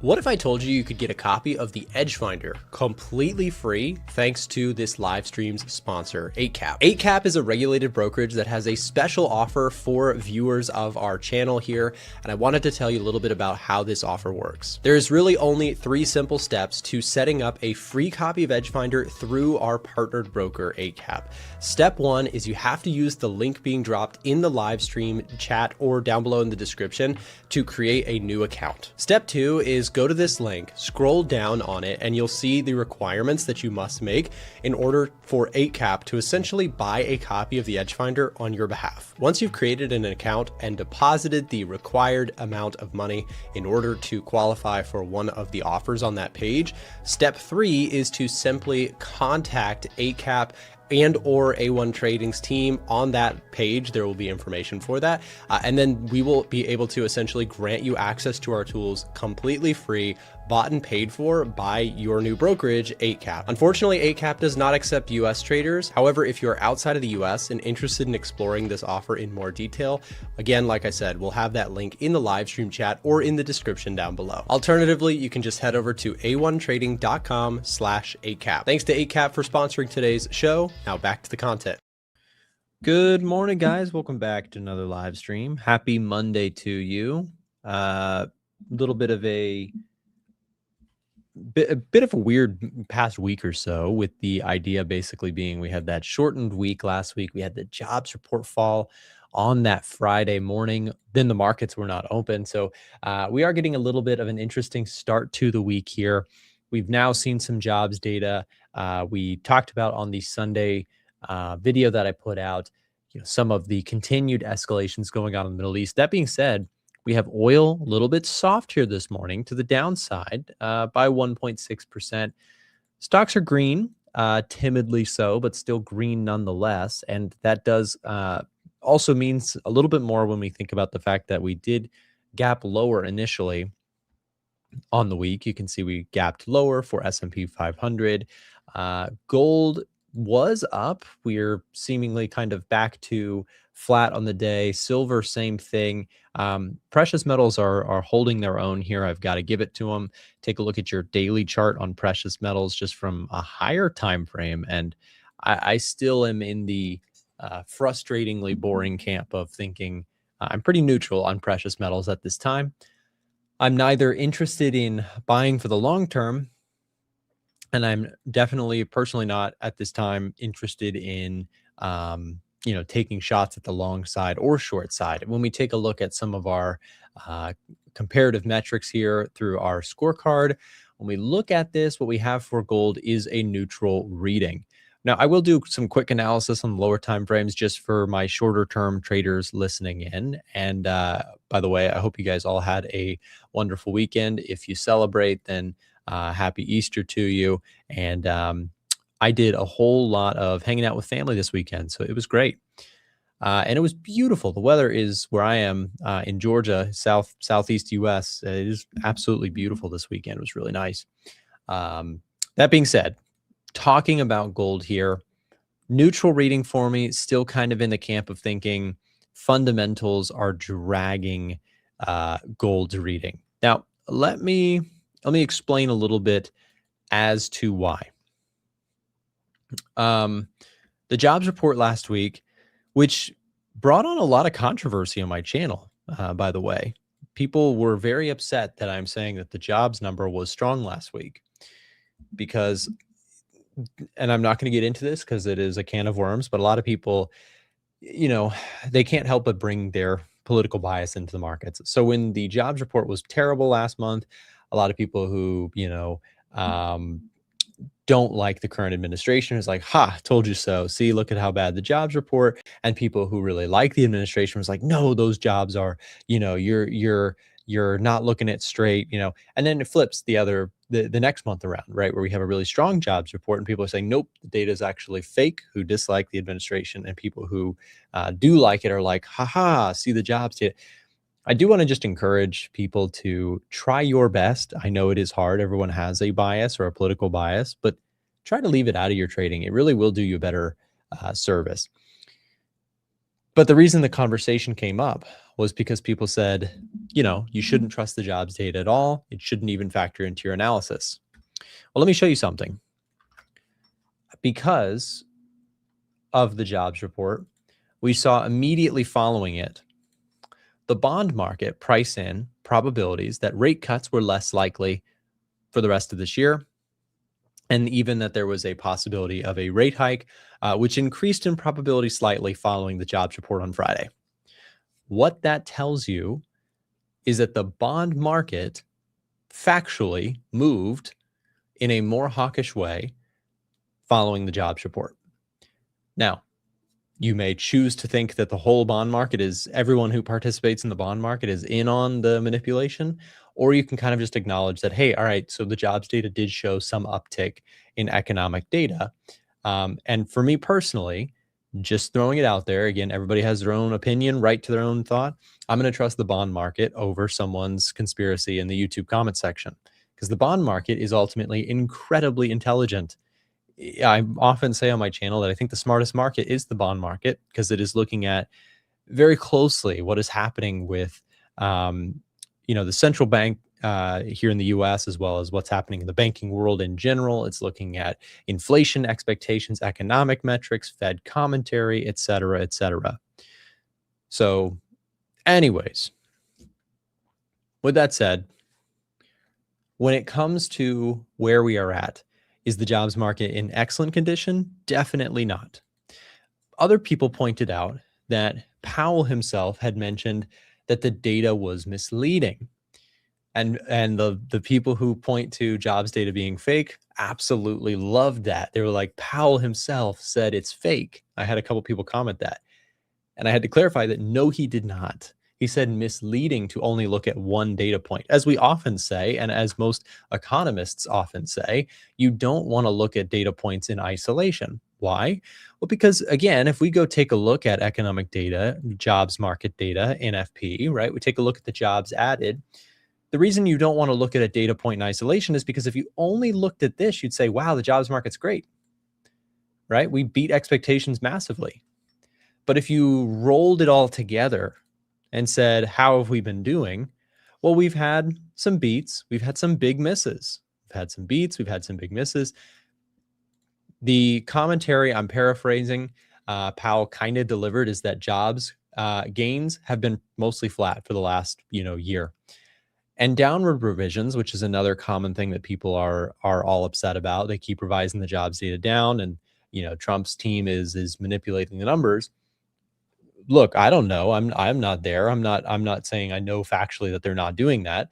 What if I told you you could get a copy of the EdgeFinder completely free thanks to this live stream's sponsor, 8cap? 8cap is a regulated brokerage that has a special offer for viewers of our channel here, and I wanted to tell you a little bit about how this offer works. There's really only 3 simple steps to setting up a free copy of EdgeFinder through our partnered broker, 8cap. Step 1 is you have to use the link being dropped in the live stream chat or down below in the description to create a new account. Step 2 is go to this link, scroll down on it, and you'll see the requirements that you must make in order for 8cap to essentially buy a copy of the EdgeFinder on your behalf. Once you've created an account and deposited the required amount of money in order to qualify for one of the offers on that page, step 3 is to simply contact 8cap and or A1 Trading's team. On that page, there will be information for that. And then we will be able to essentially grant you access to our tools completely free, bought and paid for by your new brokerage, 8cap. Unfortunately, 8cap does not accept US traders. However, if you're outside of the US and interested in exploring this offer in more detail, again, like I said, we'll have that link in the live stream chat or in the description down below. Alternatively, you can just head over to a1trading.com/8cap. Thanks to 8cap for sponsoring today's show. Now back to the content. Good morning, guys. Welcome back to another live stream. Happy Monday to you. Little bit of a bit of a weird past week or so, with the idea basically being we had that shortened week last week. We had the jobs report fall on that Friday morning. Then the markets were not open. So we are getting a little bit of an interesting start to the week here. We've now seen some jobs data. We talked about on the Sunday video that I put out, some of the continued escalations going on in the Middle East. That being said, we have oil a little bit soft here this morning to the downside by 1.6%. Stocks are green, timidly so, but still green nonetheless. And that does also means a little bit more when we think about the fact that we did gap lower initially on the week. You can see we gapped lower for S&P 500. Gold was up. We're seemingly kind of back to flat on the day. Silver, same thing. Precious metals are holding their own here. I've got to give it to them. Take a look at your daily chart on precious metals just from a higher time frame, and I still am in the frustratingly boring camp of thinking I'm pretty neutral on precious metals at this time. I'm neither interested in buying for the long term, and I'm definitely personally not at this time interested in taking shots at the long side or short side. When we take a look at some of our comparative metrics here through our scorecard, when we look at this, what we have for gold is a neutral reading. Now, I will do some quick analysis on lower time frames just for my shorter term traders listening in. And by the way, I hope you guys all had a wonderful weekend. If you celebrate, then happy Easter to you. And I did a whole lot of hanging out with family this weekend, so it was great. And it was beautiful. The weather is where I am in Georgia, southeast US. It is absolutely beautiful this weekend. It was really nice. That being said, talking about gold here, neutral reading for me, still kind of in the camp of thinking fundamentals are dragging gold's reading. Now, let me explain a little bit as to why. The jobs report last week, which brought on a lot of controversy on my channel, by the way. People were very upset that I'm saying that the jobs number was strong last week because, and I'm not going to get into this because it is a can of worms, but a lot of people, they can't help but bring their political bias into the markets. So when the jobs report was terrible last month, a lot of people who, don't like the current administration is like, ha, told you so. See, look at how bad the jobs report. And people who really like the administration was like, no, those jobs are, you're not looking at straight, and then it flips the next month around, right? Where we have a really strong jobs report and people are saying, nope, the data is actually fake, who dislike the administration, and people who do like it are like, haha, see the jobs data. I do want to just encourage people to try your best. I know it is hard. Everyone has a bias or a political bias, but try to leave it out of your trading. It really will do you a better service. But the reason the conversation came up was because people said, you know, you shouldn't trust the jobs data at all. It shouldn't even factor into your analysis. Well, let me show you something. Because of the jobs report, we saw immediately following it, the bond market price in probabilities that rate cuts were less likely for the rest of this year, and even that there was a possibility of a rate hike, which increased in probability slightly following the jobs report on Friday. What that tells you is that the bond market factually moved in a more hawkish way following the jobs report. Now, you may choose to think that the whole bond market is, everyone who participates in the bond market is in on the manipulation, or you can kind of just acknowledge that, hey, all right, so the jobs data did show some uptick in economic data. And for me personally, just throwing it out there, again, everybody has their own opinion, right to their own thought. I'm going to trust the bond market over someone's conspiracy in the YouTube comment section, because the bond market is ultimately incredibly intelligent. I often say on my channel that I think the smartest market is the bond market, because it is looking at very closely what is happening with, the central bank here in the US, as well as what's happening in the banking world in general. It's looking at inflation expectations, economic metrics, Fed commentary, et cetera, et cetera. So anyways, with that said, when it comes to where we are at, is the jobs market in excellent condition? Definitely not. Other people pointed out that Powell himself had mentioned that the data was misleading. And the people who point to jobs data being fake absolutely loved that. They were like, Powell himself said it's fake. I had a couple people comment that. And I had to clarify that no, he did not. He said misleading to only look at one data point. As we often say, and as most economists often say, you don't want to look at data points in isolation. Why? Well, because again, if we go take a look at economic data, jobs market data, NFP, right? We take a look at the jobs added. The reason you don't want to look at a data point in isolation is because if you only looked at this, you'd say, wow, the jobs market's great, right? We beat expectations massively. But if you rolled it all together and said, how have we been doing? Well, we've had some beats. We've had some big misses. We've had some beats. We've had some big misses. The commentary, I'm paraphrasing, Powell kind of delivered, is that jobs gains have been mostly flat for the last year. And downward revisions, which is another common thing that people are all upset about. They keep revising the jobs data down, and Trump's team is manipulating the numbers. Look, I don't know. I'm not there. I'm not saying I know factually that they're not doing that.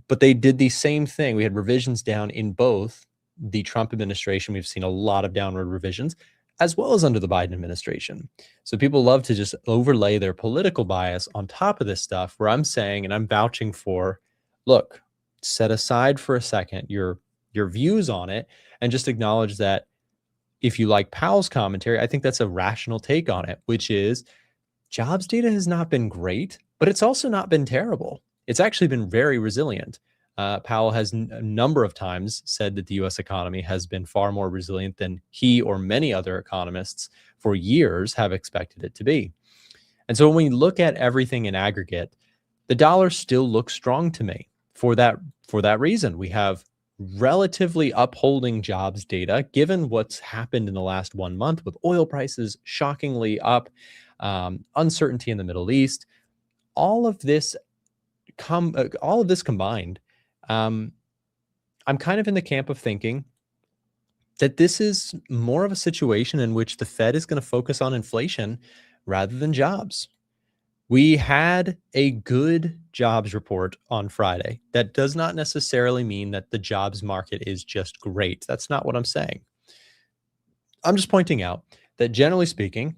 But they did the same thing. We had revisions down in both the Trump administration. We've seen a lot of downward revisions, as well as under the Biden administration. So people love to just overlay their political bias on top of this stuff, where I'm saying, and I'm vouching for, look, set aside for a second your views on it and just acknowledge that if you like Powell's commentary, I think that's a rational take on it, which is jobs data has not been great, but it's also not been terrible. It's actually been very resilient. Powell has a number of times said that the U.S. economy has been far more resilient than he or many other economists for years have expected it to be. And so when we look at everything in aggregate, the dollar still looks strong to me for that reason. We have relatively upholding jobs data, given what's happened in the last 1 month with oil prices shockingly up, uncertainty in the Middle East, all of this combined. I'm kind of in the camp of thinking that this is more of a situation in which the Fed is going to focus on inflation rather than jobs. We had a good jobs report on Friday. That does not necessarily mean that the jobs market is just great. That's not what I'm saying. I'm just pointing out that generally speaking,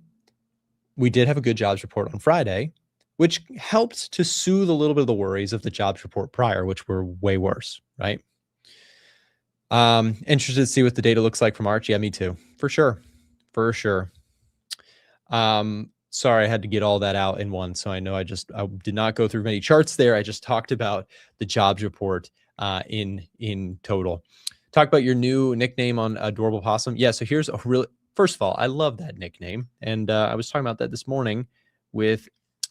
we did have a good jobs report on Friday, which helped to soothe a little bit of the worries of the jobs report prior, which were way worse, right? Interested to see what the data looks like from March. Yeah, me too. For sure. Sorry, I had to get all that out in one. So I know I did not go through many charts there. I just talked about the jobs report in total. Talk about your new nickname on Adorable Possum. Yeah, so here's a really, First of all, I love that nickname. And I was talking about that this morning with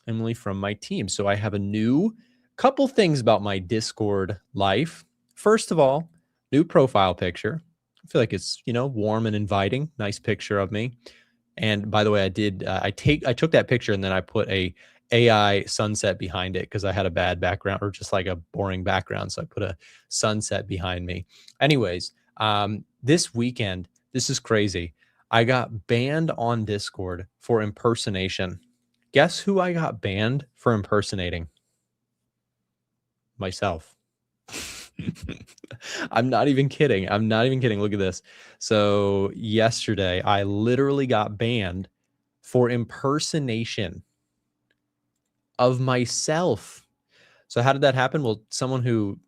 Emily from my team. So I have a new couple things about my Discord life. First of all, new profile picture. I feel like it's, warm and inviting. Nice picture of me. And by the way, I took that picture and then I put a AI sunset behind it because I had a bad background or just like a boring background. So I put a sunset behind me. Anyways, this weekend, this is crazy. I got banned on Discord for impersonation. Guess who I got banned for impersonating? Myself. I'm not even kidding. Look at this. So yesterday, I literally got banned for impersonation of myself. So how did that happen? Well, someone who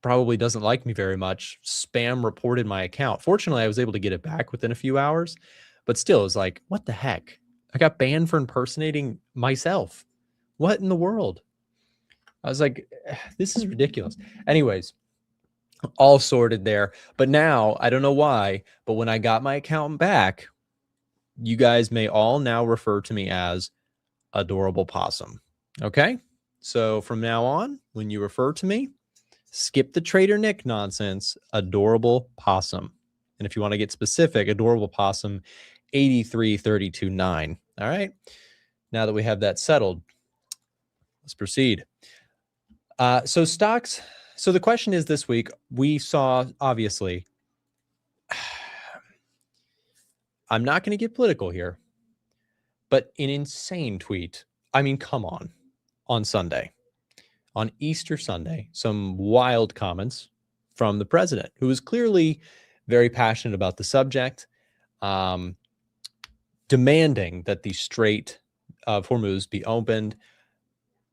probably doesn't like me very much spam reported my account. Fortunately, I was able to get it back within a few hours, but still, it was like, what the heck? I got banned for impersonating myself. What in the world? I was like, this is ridiculous. Anyways, all sorted there. But now, I don't know why, but when I got my account back, you guys may all now refer to me as Adorable Possum. Okay? So from now on, when you refer to me, skip the Trader Nick nonsense, Adorable Possum. And if you want to get specific, Adorable Possum 83329. All right? Now that we have that settled, let's proceed. So stocks. So the question is this week, we saw, obviously, I'm not going to get political here, but an insane tweet. I mean, come on Sunday, on Easter Sunday, some wild comments from the president, who was clearly very passionate about the subject, demanding that the Strait of Hormuz be opened,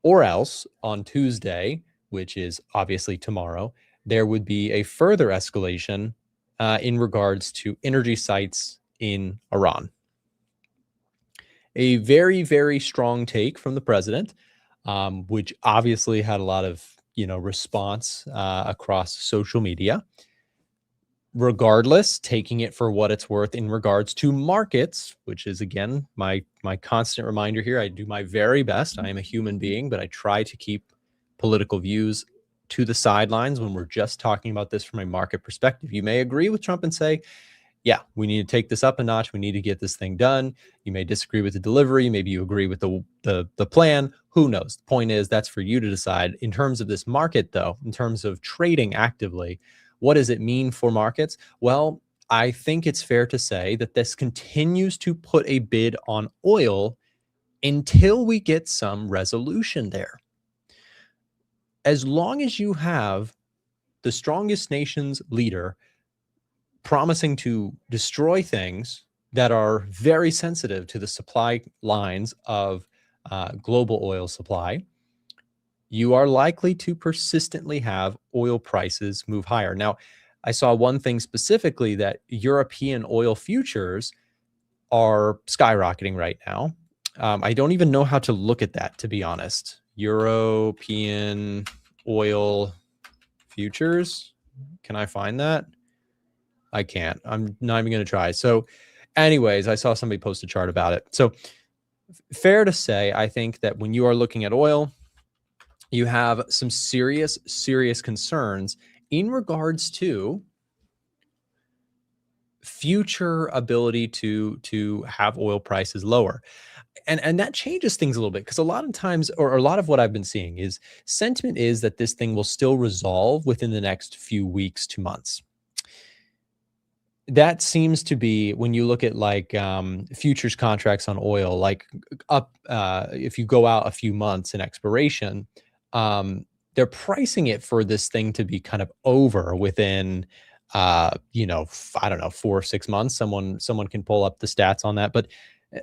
or else on Tuesday, which is obviously tomorrow, there would be a further escalation in regards to energy sites in Iran. A very, very strong take from the president, which obviously had a lot of response across social media. Regardless, taking it for what it's worth in regards to markets, which is, again, my constant reminder here. I do my very best. I am a human being, but I try to keep political views to the sidelines when we're just talking about this from a market perspective. You may agree with Trump and say, yeah, we need to take this up a notch. We need to get this thing done. You may disagree with the delivery. Maybe you agree with the plan. Who knows? The point is, that's for you to decide. In terms of this market, though, in terms of trading actively, what does it mean for markets? Well, I think it's fair to say that this continues to put a bid on oil until we get some resolution there. As long as you have the strongest nation's leader promising to destroy things that are very sensitive to the supply lines of global oil supply, you are likely to persistently have oil prices move higher. Now, I saw one thing specifically, that European oil futures are skyrocketing right now. I don't even know how to look at that, to be honest. European oil futures. Can I find that? I can't. I'm not even going to try. So anyways, I saw somebody post a chart about it. So fair to say, I think that when you are looking at oil, you have some serious concerns in regards to future ability to have oil prices lower. And that changes things a little bit, because a lot of times, or a lot of what I've been seeing is sentiment is that this thing will still resolve within the next few weeks to months. That seems to be, when you look at like futures contracts on oil, like up, if you go out a few months in expiration, they're pricing it for this thing to be kind of over within, I don't know, 4 or 6 months. Someone can pull up the stats on that. But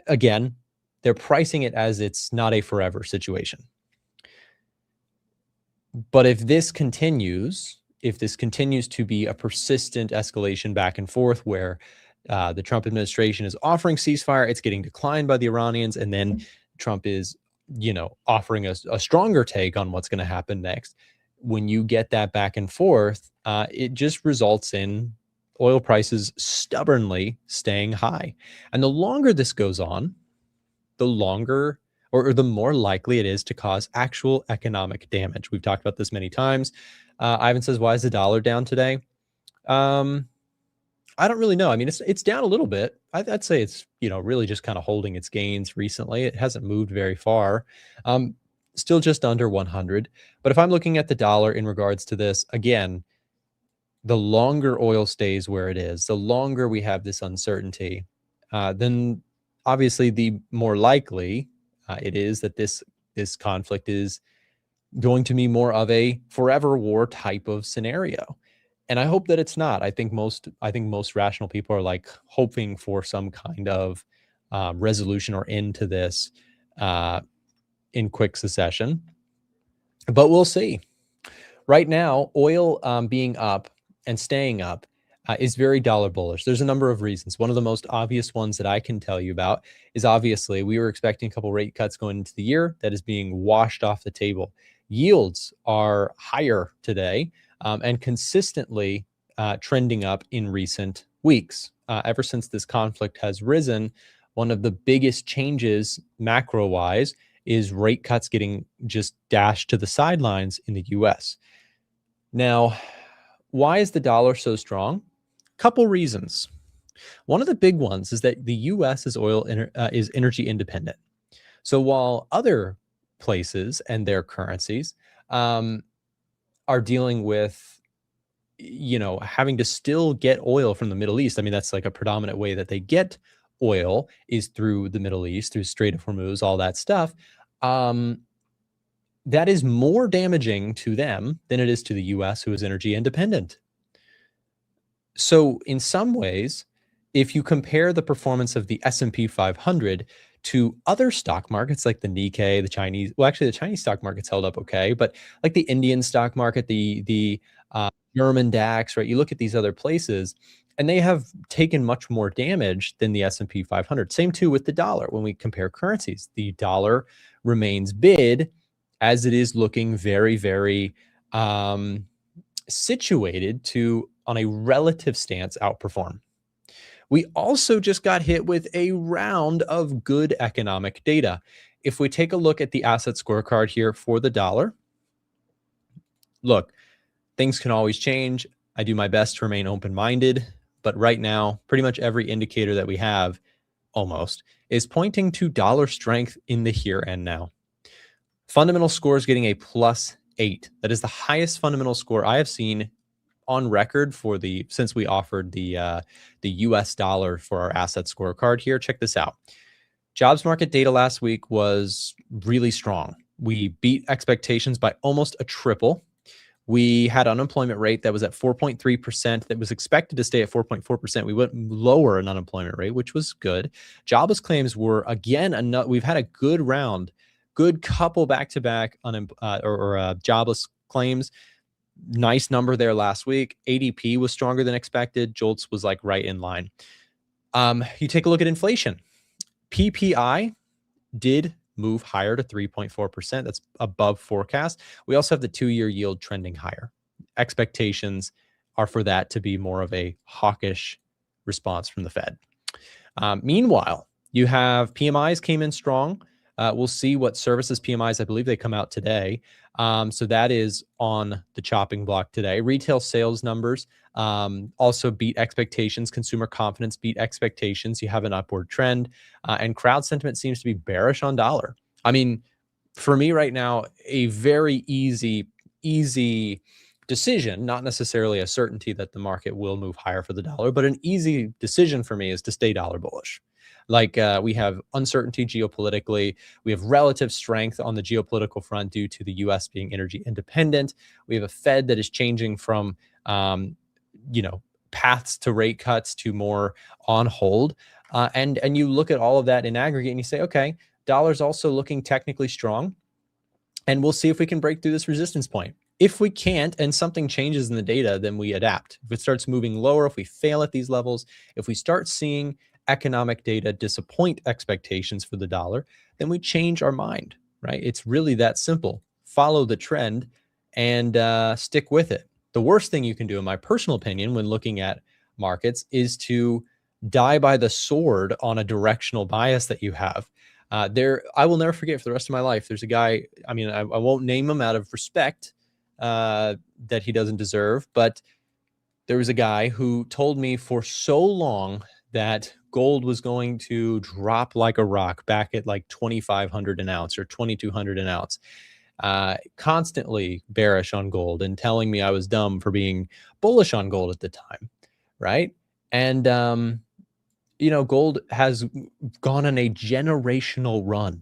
again, they're pricing it as it's not a forever situation. But if this continues to be a persistent escalation back and forth, where the Trump administration is offering ceasefire, it's getting declined by the Iranians, and then Trump is, offering a stronger take on what's going to happen next. When you get that back and forth, it just results in oil prices stubbornly staying high. And the longer this goes on, the longer or the more likely it is to cause actual economic damage. We've talked about this many times. Ivan says, why is the dollar down today? I don't really know. I mean, it's down a little bit. I'd say it's, really just kind of holding its gains recently. It hasn't moved very far. Still just under 100. But if I'm looking at the dollar in regards to this, again, the longer oil stays where it is, the longer we have this uncertainty, then obviously the more likely it is that this conflict is going to be more of a forever war type of scenario. And I hope that it's not. I think most rational people are like hoping for some kind of resolution or end to this in quick succession. But we'll see. Right now, oil being up and staying up is very dollar bullish. There's a number of reasons. One of the most obvious ones that I can tell you about is obviously we were expecting a couple rate cuts going into the year. That is being washed off the table. Yields are higher today and consistently trending up in recent weeks. Ever since this conflict has risen, one of the biggest changes macro-wise is rate cuts getting just dashed to the sidelines in the US. Now, why is the dollar so strong? Couple reasons. One of the big ones is that the US is is energy independent. So while other places and their currencies are dealing with, having to still get oil from the Middle East. I mean, that's like a predominant way that they get oil is through the Middle East, through Strait of Hormuz, all that stuff. That is more damaging to them than it is to the US, who is energy independent. So in some ways, if you compare the performance of the S&P 500 to other stock markets like the Nikkei, the Chinese, well, actually the Chinese stock market's held up okay, but like the Indian stock market, the German DAX, right? You look at these other places and they have taken much more damage than the S&P 500. Same too with the dollar. When we compare currencies, the dollar remains bid as it is looking very, very situated to, on a relative stance, outperform. We also just got hit with a round of good economic data. If we take a look at the asset scorecard here for the dollar, look, things can always change. I do my best to remain open-minded, but right now, pretty much every indicator that we have almost is pointing to dollar strength in the here and now. Fundamental score is getting a +8. That is the highest fundamental score I have seen on record for since we offered the US dollar for our asset scorecard here. Check this out. Jobs market data last week was really strong. We beat expectations by almost a triple. We had unemployment rate that was at 4.3%, that was expected to stay at 4.4%. We went lower in unemployment rate, which was good. Jobless claims were, again, we've had a good round, good couple back-to-back jobless claims. Nice number there last week. ADP was stronger than expected. JOLTS was like right in line. You take a look at inflation. PPI did move higher to 3.4%. That's above forecast. We also have the 2-year yield trending higher. Expectations are for that to be more of a hawkish response from the Fed. Meanwhile, you have PMIs came in strong. We'll see what services PMIs, I believe they come out today. So that is on the chopping block today. Retail sales numbers also beat expectations. Consumer confidence beat expectations. You have an upward trend. And crowd sentiment seems to be bearish on dollar. I mean, for me right now, a very easy decision, not necessarily a certainty that the market will move higher for the dollar, but an easy decision for me is to stay dollar bullish. Like we have uncertainty geopolitically. We have relative strength on the geopolitical front due to the U.S. being energy independent. We have a Fed that is changing from, paths to rate cuts to more on hold. And you look at all of that in aggregate and you say, okay, dollar's also looking technically strong. And we'll see if we can break through this resistance point. If we can't and something changes in the data, then we adapt. If it starts moving lower, if we fail at these levels, if we start seeing economic data disappoint expectations for the dollar, then we change our mind, right? It's really that simple. Follow the trend and stick with it. The worst thing you can do, in my personal opinion, when looking at markets is to die by the sword on a directional bias that you have. I will never forget for the rest of my life. There's a guy, I mean, I won't name him out of respect that he doesn't deserve, but there was a guy who told me for so long that gold was going to drop like a rock back at like 2,500 an ounce or 2,200 an ounce. Constantly bearish on gold and telling me I was dumb for being bullish on gold at the time, right? And gold has gone on a generational run,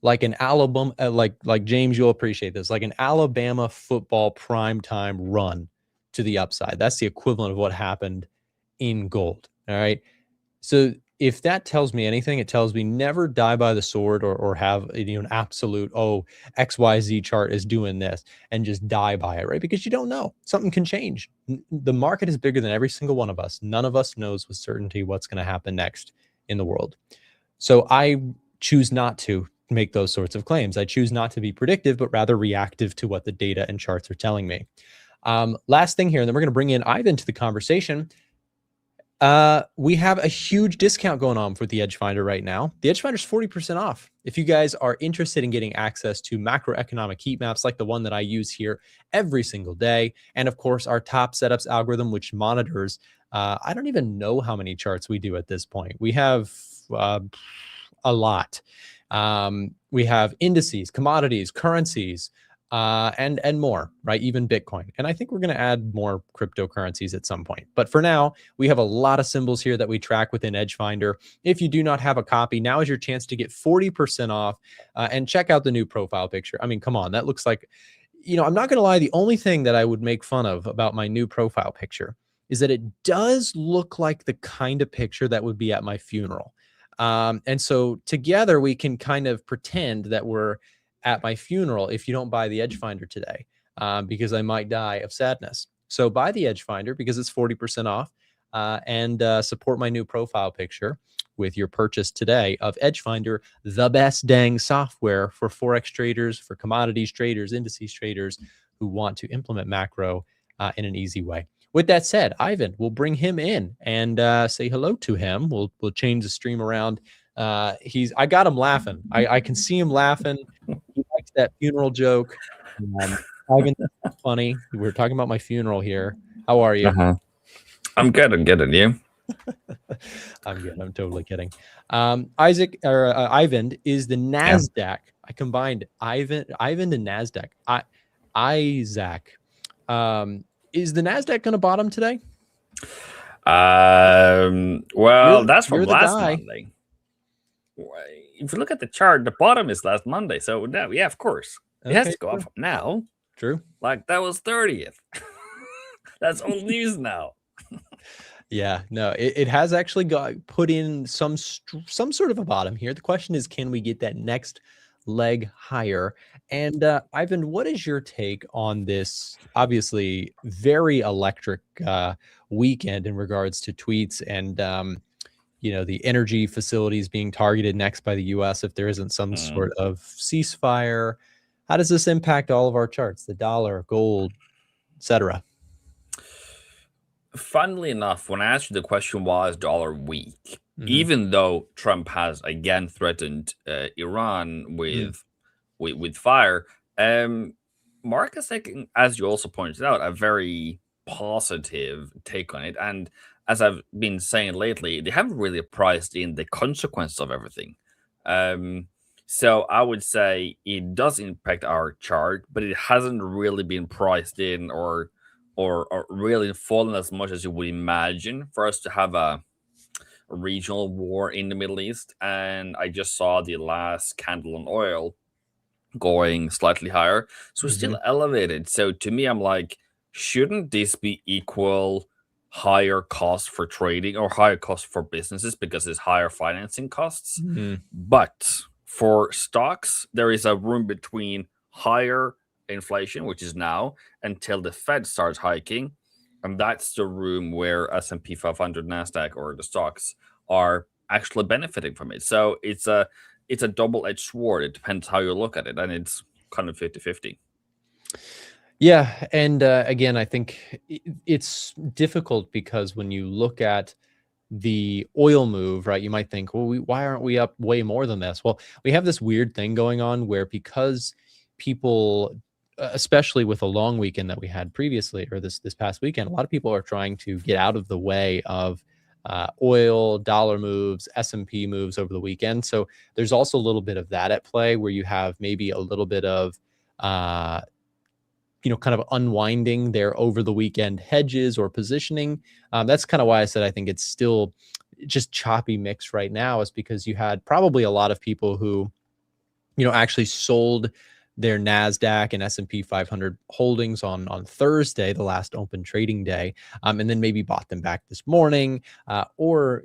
like an Alabama, like James, you'll appreciate this, like an Alabama football primetime run to the upside. That's the equivalent of what happened in gold. All right. So if that tells me anything, it tells me never die by the sword or have an absolute, XYZ chart is doing this and just die by it, right? Because you don't know. Something can change. The market is bigger than every single one of us. None of us knows with certainty what's going to happen next in the world. So I choose not to make those sorts of claims. I choose not to be predictive, but rather reactive to what the data and charts are telling me. Last thing here, and then we're going to bring in Ivan to the conversation. We have a huge discount going on for the EdgeFinder right now. The EdgeFinder is 40% off. If you guys are interested in getting access to macroeconomic heat maps like the one that I use here every single day, and of course our top setups algorithm, which monitors, I don't even know how many charts we do at this point. We have a lot. We have indices, commodities, currencies, and more, right? Even Bitcoin. And I think we're going to add more cryptocurrencies at some point. But for now, we have a lot of symbols here that we track within EdgeFinder. If you do not have a copy, now is your chance to get 40% off and check out the new profile picture. I mean, come on, that looks like, I'm not going to lie. The only thing that I would make fun of about my new profile picture is that it does look like the kind of picture that would be at my funeral. And so together we can kind of pretend that we're at my funeral if you don't buy the EdgeFinder today, because I might die of sadness. So buy the EdgeFinder because it's 40% off, and support my new profile picture with your purchase today of EdgeFinder, the best dang software for Forex traders, for commodities traders, indices traders who want to implement macro in an easy way. With that said, Ivan, we'll bring him in and say hello to him. We'll change the stream around. I got him laughing. I can see him laughing. He likes that funeral joke. Ivan, that's funny. We're talking about my funeral here. How are you? I'm good. And you? I'm good. I'm totally kidding. Ivan is the Nasdaq. Yeah. I combined Ivan and Nasdaq. Isaac. Is the Nasdaq going to bottom today? Well, that's from last Monday. If you look at the chart, the bottom is last Monday. So yeah, of course. It has to go up now. True. Like that was 30th. That's old news now. Yeah, no, it has actually put in some sort of a bottom here. The question is, can we get that next leg higher? And Ivan, what is your take on this obviously very electric weekend in regards to tweets and the energy facilities being targeted next by the US if there isn't some sort of ceasefire? How does this impact all of our charts, the dollar, gold, etc.? Funnily enough, when I asked you the question, was dollar weak? Even though Trump has again threatened Iran with fire, markets taking, as you also pointed out, a very positive take on it. And as I've been saying lately, they haven't really priced in the consequence of everything. So I would say it does impact our chart, but it hasn't really been priced in or really fallen as much as you would imagine for us to have a regional war in the Middle East. And I just saw the last candle on oil going slightly higher. So it's still elevated. So to me, I'm like, shouldn't this be equal higher cost for trading or higher cost for businesses because it's higher financing costs? But for stocks, there is a room between higher inflation, which is now, until the Fed starts hiking, and that's the room where S&P 500, Nasdaq, or the stocks are actually benefiting from it. So it's a double-edged sword. It depends how you look at it, and it's kind of 50-50. Yeah, and again, I think it's difficult because when you look at the oil move, right, you might think, well, why aren't we up way more than this? Well, we have this weird thing going on where because people, especially with a long weekend that we had previously, or this past weekend, a lot of people are trying to get out of the way of oil, dollar moves, S&P moves over the weekend. So there's also a little bit of that at play where you have maybe a little bit of uh, kind of unwinding their over the weekend hedges or positioning. That's kind of why I said I think it's still just choppy mix right now, is because you had probably a lot of people who, actually sold their Nasdaq and S&P 500 holdings on Thursday, the last open trading day, and then maybe bought them back this morning, or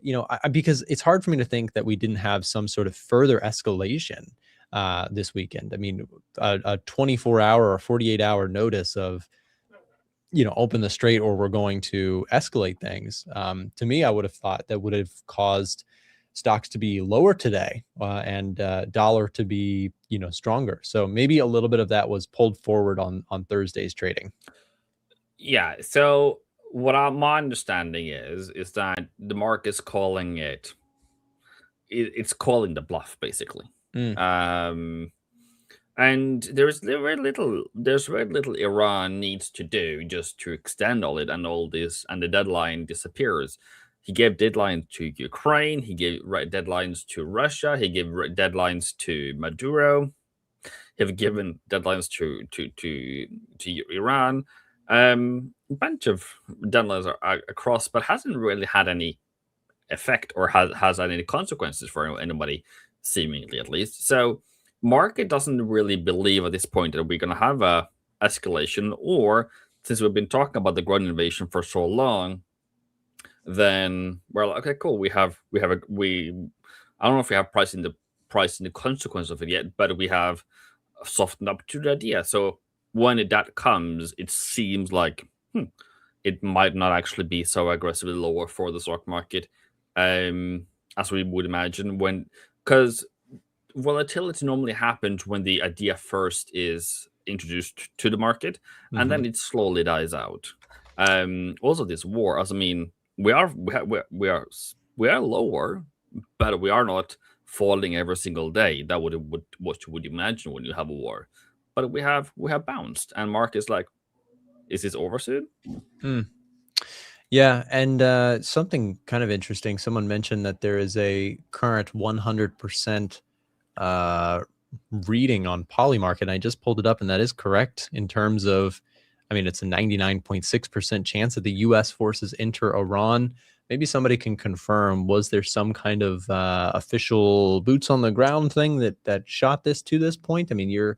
because it's hard for me to think that we didn't have some sort of further escalation this weekend. I mean, a 24-hour or 48-hour notice of open the straight or we're going to escalate things. To me, I would have thought that would have caused stocks to be lower today, and dollar to be stronger. So maybe a little bit of that was pulled forward on Thursday's trading. Yeah. So what my understanding is that the market's calling it's calling the bluff basically. And there's very little Iran needs to do just to extend all this, and the deadline disappears. He gave deadlines to Ukraine. He gave deadlines to Russia. He gave deadlines to Maduro. Have given deadlines to Iran. A bunch of deadlines are across, but hasn't really had any effect or has had any consequences for anybody, seemingly at least. So market doesn't really believe at this point that we're going to have a escalation, or since we've been talking about the ground invasion for so long, then well, okay, cool. I don't know if we have pricing the consequence of it yet, but we have softened up to the idea. So when that comes, it seems like it might not actually be so aggressively lower for the stock market, as we would imagine, because volatility normally happens when the idea first is introduced to the market, and then it slowly dies out. Also, this war, as I mean, we are lower, but we are not falling every single day. That what you would imagine when you have a war. But we have bounced, and Mark is like, is this over soon? Yeah, and something kind of interesting. Someone mentioned that there is a current 100% reading on Polymarket, and I just pulled it up, and that is correct in terms of, I mean, it's a 99.6% chance that the U.S. forces enter Iran. Maybe somebody can confirm, was there some kind of official boots on the ground thing that shot this to this point? I mean,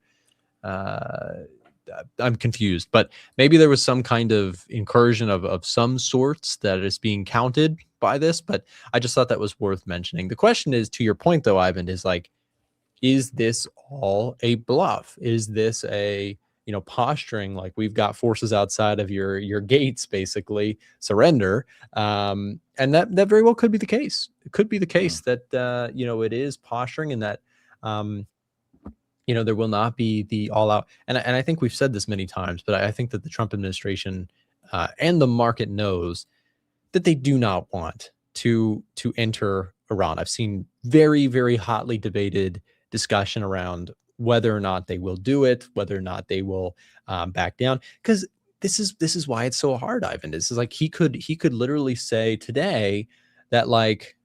I'm confused, but maybe there was some kind of incursion of some sorts that is being counted by this, but I just thought that was worth mentioning. The question is, to your point though, Ivan, is like, is this all a bluff? Is this a posturing, like we've got forces outside of your gates, basically surrender? And that very well could be the case. It could be the case that it is posturing, and that there will not be the all out. And I think we've said this many times, but I think that the Trump administration and the market knows that they do not want to enter Iran. I've seen very, very hotly debated discussion around whether or not they will do it, whether or not they will back down, because this is why it's so hard, Ivan. This is like he could literally say today that like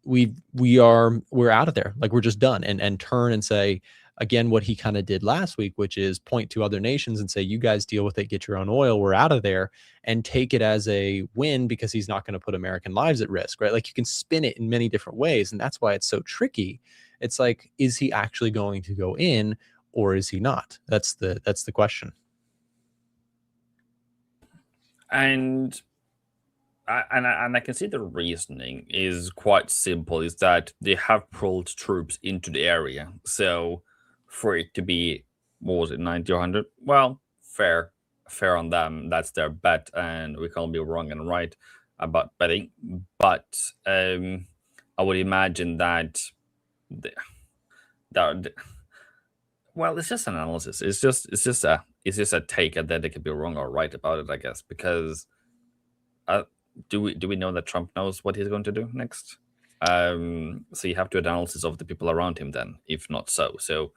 we're out of there, like we're just done, and turn and say again what he kind of did last week, which is point to other nations and say, you guys deal with it, get your own oil, we're out of there, and take it as a win because he's not going to put American lives at risk, right? Like you can spin it in many different ways, and that's why it's so tricky. It's like, is he actually going to go in or is he not? That's the question. And I can see the reasoning is quite simple, is that they have pulled troops into the area. So for it to be, what was it, 90 or 100? Well, fair on them. That's their bet, and we can't be wrong and right about betting. But I would imagine that well, it's just an analysis. It's just is this a take, and then they could be wrong or right about it, I guess, because do we know that Trump knows what he's going to do next? So you have to do analysis of the people around him then, if not so. So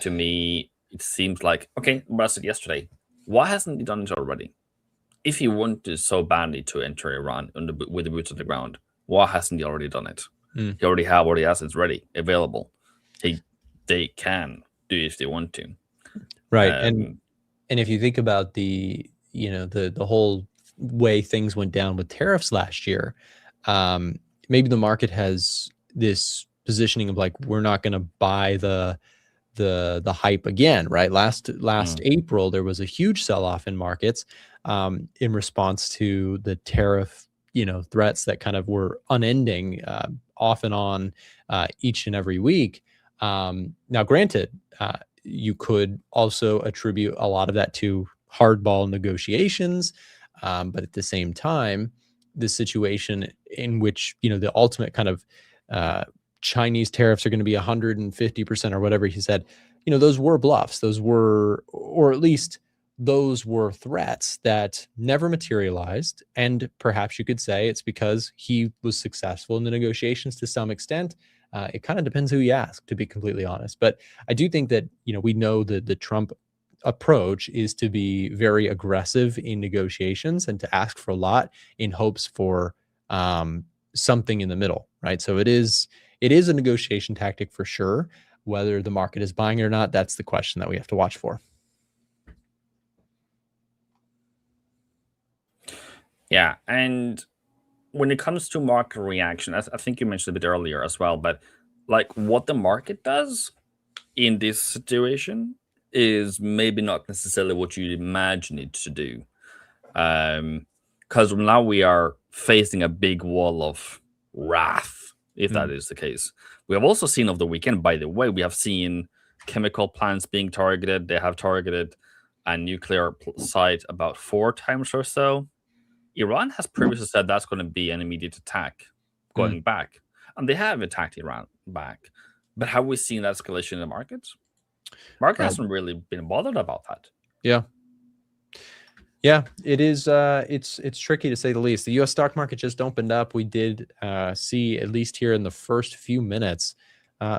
to me, it seems like, okay, what I said yesterday, why hasn't he done it already? If he wanted so badly to enter Iran with the boots on the ground, why hasn't he already done it? He already have all the assets ready, available. They can do it if they want to. Right. And if you think about the whole way things went down with tariffs last year, maybe the market has this positioning of like, we're not going to buy the hype again, right? Last April, there was a huge sell-off in markets in response to the tariff, threats that kind of were unending, off and on, each and every week. Now, granted, you could also attribute a lot of that to hardball negotiations, but at the same time, the situation in which the ultimate kind of Chinese tariffs are going to be 150% or whatever he said, those were bluffs. Those were, or at least those were threats that never materialized. And perhaps you could say it's because he was successful in the negotiations to some extent. It kind of depends who you ask, to be completely honest. But I do think that, we know that the Trump approach is to be very aggressive in negotiations and to ask for a lot in hopes for something in the middle, right? So it is a negotiation tactic for sure. Whether the market is buying it or not, that's the question that we have to watch for. Yeah, and when it comes to market reaction, I think you mentioned a bit earlier as well, but like what the market does in this situation is maybe not necessarily what you'd imagine it to do. Because now we are facing a big wall of wrath, if that is the case. We have also seen over the weekend, by the way, we have seen chemical plants being targeted. They have targeted a nuclear site about 4 times or so. Iran has previously said that's going to be an immediate attack going back. And they have attacked Iran back. But have we seen that escalation in the markets? Market hasn't really been bothered about that. Yeah. Yeah, it is. It's tricky to say the least. The U.S. stock market just opened up. We did see, at least here in the first few minutes,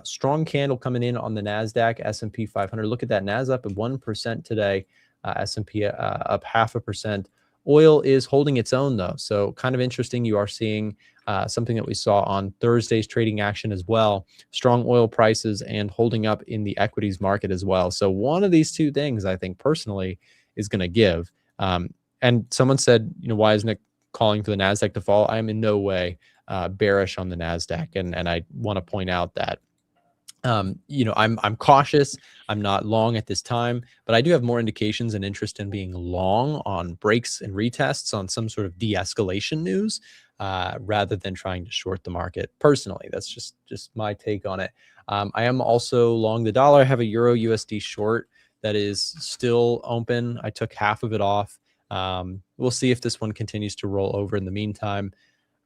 strong candle coming in on the Nasdaq, S&P 500. Look at that, Nasdaq up at 1% today, S&P up 0.5%. Oil is holding its own, though. So kind of interesting. You are seeing something that we saw on Thursday's trading action as well. Strong oil prices and holding up in the equities market as well. So one of these two things, I think personally, is going to give. And someone said, why isn't it calling for the Nasdaq to fall? I am in no way bearish on the Nasdaq, and I want to point out that I'm cautious. I'm not long at this time, but I do have more indications and interest in being long on breaks and retests on some sort of de-escalation news, rather than trying to short the market. Personally, that's just my take on it. I am also long the dollar. I have a Euro USD short that is still open. I took half of it off. We'll see if this one continues to roll over in the meantime.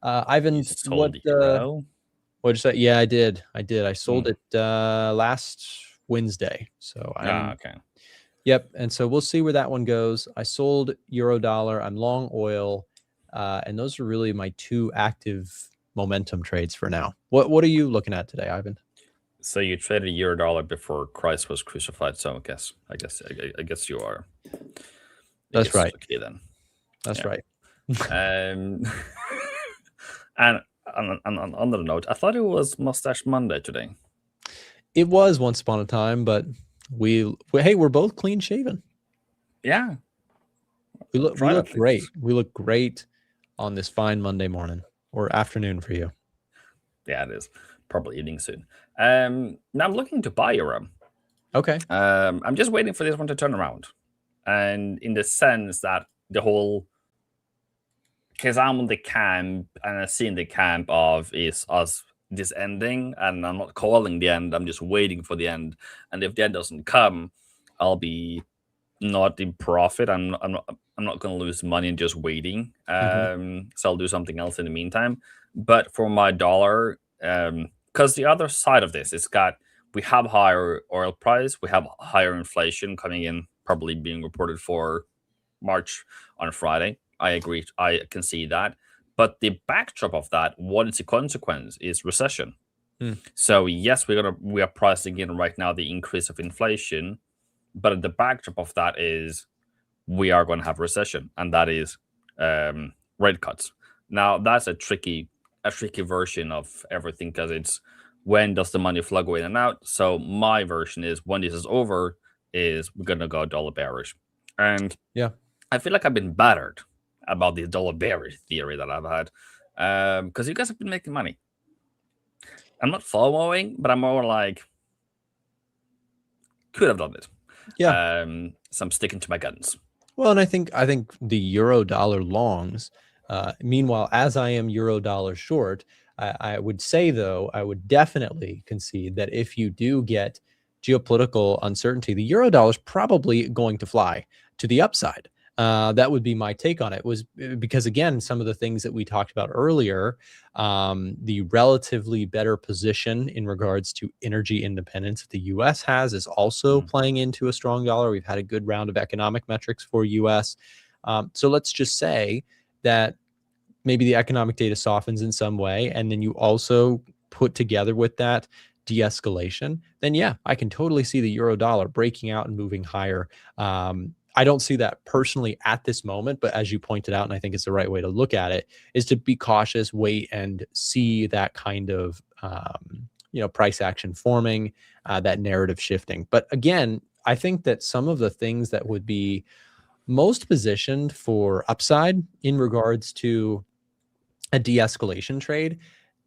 Ivan, what'd you say? Yeah, I did. I sold it last Wednesday. So okay. Yep. And so we'll see where that one goes. I sold euro dollar. I'm long oil. And those are really my two active momentum trades for now. What are you looking at today, Ivan? So you traded euro dollar before Christ was crucified. So I guess you are. That's right. Okay, then. That's right. And on another note, I thought it was Mustache Monday today. It was once upon a time, but we're both clean shaven. Yeah. We look great. We look great on this fine Monday morning or afternoon for you. Yeah, it is. Probably evening soon. Now I'm looking to buy euro. Okay. I'm just waiting for this one to turn around. And in the sense that the whole, because I'm on the camp and I see in the camp of is us this ending, and I'm not calling the end, I'm just waiting for the end. And if the end doesn't come, I'll be not in profit. I'm not going to lose money in just waiting. So I'll do something else in the meantime. But for my dollar, because the other side of this is we have higher oil price, we have higher inflation coming in probably being reported for March on Friday. I agree. I can see that. But the backdrop of that, what is the consequence, is recession. So yes, we are pricing in right now the increase of inflation, but the backdrop of that is we are going to have recession, and that is rate cuts. Now that's a tricky version of everything, because it's when does the money flow go in and out. So my version is when this is over, is we're gonna go dollar bearish, and Yeah. I feel like I've been battered about the dollar bearish theory that I've had, because you guys have been making money. I'm not FOMOing, but I'm more like, could have done it. Yeah. So I'm sticking to my guns. Well, and I think the euro dollar longs. Meanwhile, as I am euro dollar short, I would say, though, I would definitely concede that if you do get geopolitical uncertainty, the euro dollar is probably going to fly to the upside. That would be my take on it, was because, again, some of the things that we talked about earlier, the relatively better position in regards to energy independence that the U.S. has is also playing into a strong dollar. We've had a good round of economic metrics for U.S. So let's just say that maybe the economic data softens in some way, and then you also put together with that de-escalation, then yeah, I can totally see the euro dollar breaking out and moving higher. I don't see that personally at this moment, but as you pointed out, and I think it's the right way to look at it, is to be cautious, wait, and see that kind of price action forming, that narrative shifting. But again, I think that some of the things that would be most positioned for upside in regards to a de-escalation trade,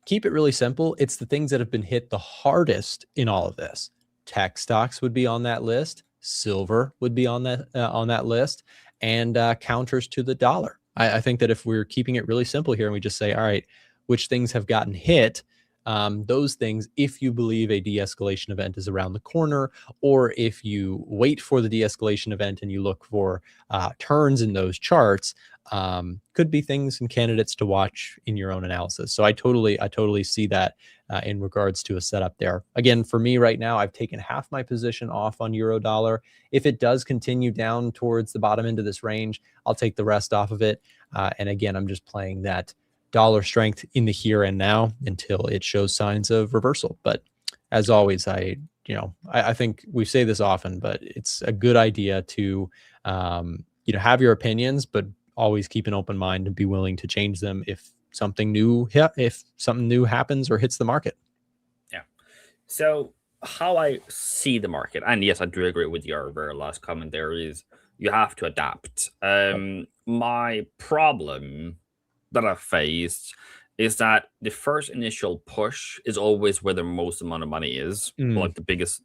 keep it really simple. It's the things that have been hit the hardest in all of this. Tech stocks would be on that list. Silver would be on that list, and counters to the dollar. I think that if we're keeping it really simple here and we just say, all right, which things have gotten hit, those things, if you believe a de-escalation event is around the corner, or if you wait for the de-escalation event and you look for turns in those charts, could be things and candidates to watch in your own analysis. So I totally see that in regards to a setup there. Again, for me right now, I've taken half my position off on euro dollar. If it does continue down towards the bottom end of this range, I'll take the rest off of it. And again, I'm just playing that dollar strength in the here and now until it shows signs of reversal. But as always, I think we say this often, but it's a good idea to have your opinions, but always keep an open mind and be willing to change them if something new happens or hits the market. Yeah. So how I see the market, and yes, I do agree with your very last comment there, is you have to adapt. My problem that I've faced is that the first initial push is always where the most amount of money is, like the biggest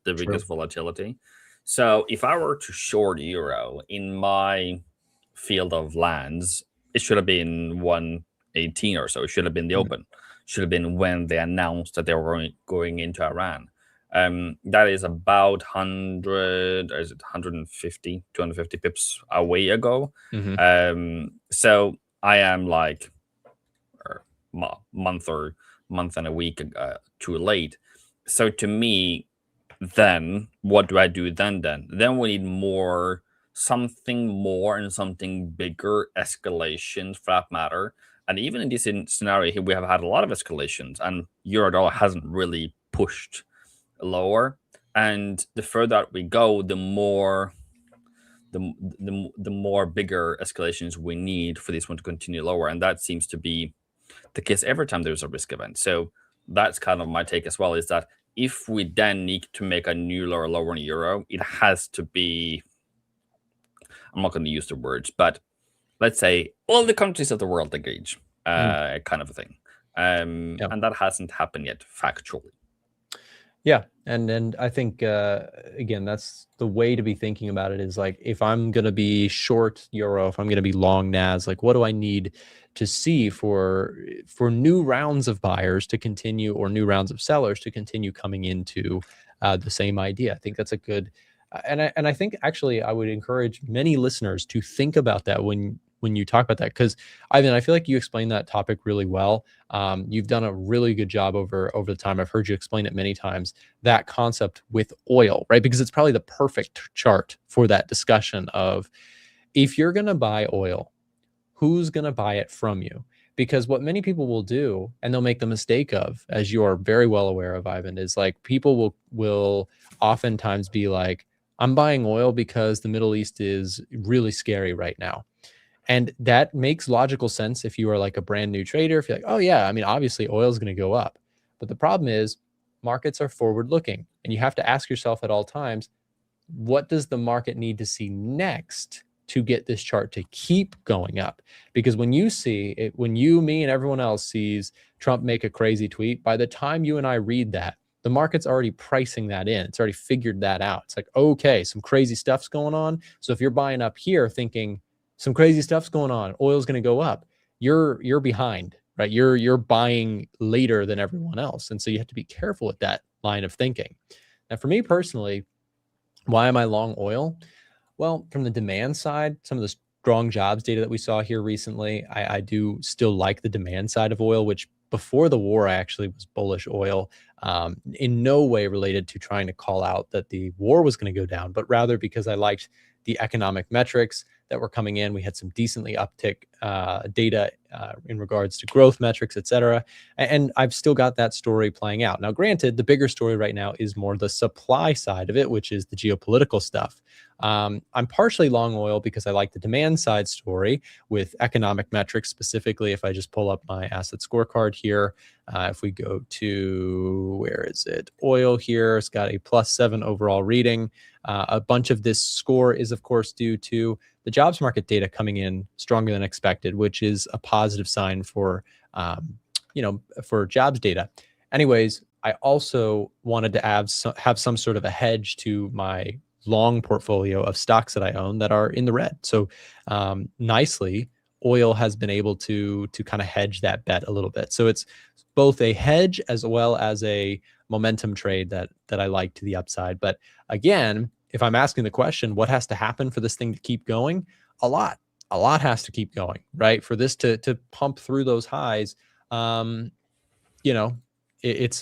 volatility. So if I were to short euro in my field of lands, it should have been 118 or so. It should have been the open. Should have been when they announced that they were going into Iran. That is about 100, or is it 150, 250 pips away ago. So I am like month and a week too late. So to me, then what do I do then? Then we need something more and something bigger escalations for that matter. And even in this scenario here, we have had a lot of escalations, and euro dollar hasn't really pushed lower. And the further out we go, the more bigger escalations we need for this one to continue lower. And that seems to be the case every time there's a risk event. So that's kind of my take as well, is that if we then need to make a new lower in euro, it has to be, I'm not going to use the words, but let's say all the countries of the world engage, kind of a thing. And that hasn't happened yet factually. Yeah. And I think, again, that's the way to be thinking about it, is like, if I'm going to be short euro, if I'm going to be long NAS, like, what do I need to see for new rounds of buyers to continue, or new rounds of sellers to continue coming into the same idea? I think that's a good, and I think actually I would encourage many listeners to think about that when when you talk about that, because Ivan, I feel like you explained that topic really well. You've done a really good job over the time. I've heard you explain it many times, that concept with oil, right? Because it's probably the perfect chart for that discussion of, if you're going to buy oil, who's going to buy it from you? Because what many people will do, and they'll make the mistake of, as you are very well aware of, Ivan, is like, people will oftentimes be like, I'm buying oil because the Middle East is really scary right now. And that makes logical sense if you are like a brand new trader. If you're like, oh yeah, I mean, obviously oil is going to go up. But the problem is, markets are forward looking, and you have to ask yourself at all times, what does the market need to see next to get this chart to keep going up? Because when you see it, when you, me, and everyone else sees Trump make a crazy tweet, by the time you and I read that, the market's already pricing that in. It's already figured that out. It's like, okay, some crazy stuff's going on. So if you're buying up here thinking some crazy stuff's going on, oil's going to go up, you're behind, right? You're buying later than everyone else. And so you have to be careful with that line of thinking. Now, for me personally, why am I long oil? Well, from the demand side, some of the strong jobs data that we saw here recently, I do still like the demand side of oil, which before the war, I actually was bullish oil, in no way related to trying to call out that the war was going to go down, but rather because I liked the economic metrics that were coming in. We had some decently uptick data in regards to growth metrics, et cetera. And I've still got that story playing out. Now, granted, the bigger story right now is more the supply side of it, which is the geopolitical stuff. I'm partially long oil because I like the demand side story with economic metrics. Specifically, if I just pull up my asset scorecard here, if we go to, where is it? Oil here, it's got a +7 overall reading. A bunch of this score is, of course, due to the jobs market data coming in stronger than expected, which is a positive sign for, for jobs data. Anyways, I also wanted to have some sort of a hedge to my long portfolio of stocks that I own that are in the red. So nicely, oil has been able to kind of hedge that bet a little bit. So it's both a hedge as well as a momentum trade that I like to the upside. But again, if I'm asking the question, what has to happen for this thing to keep going? A lot has to keep going, right? For this to pump through those highs, it's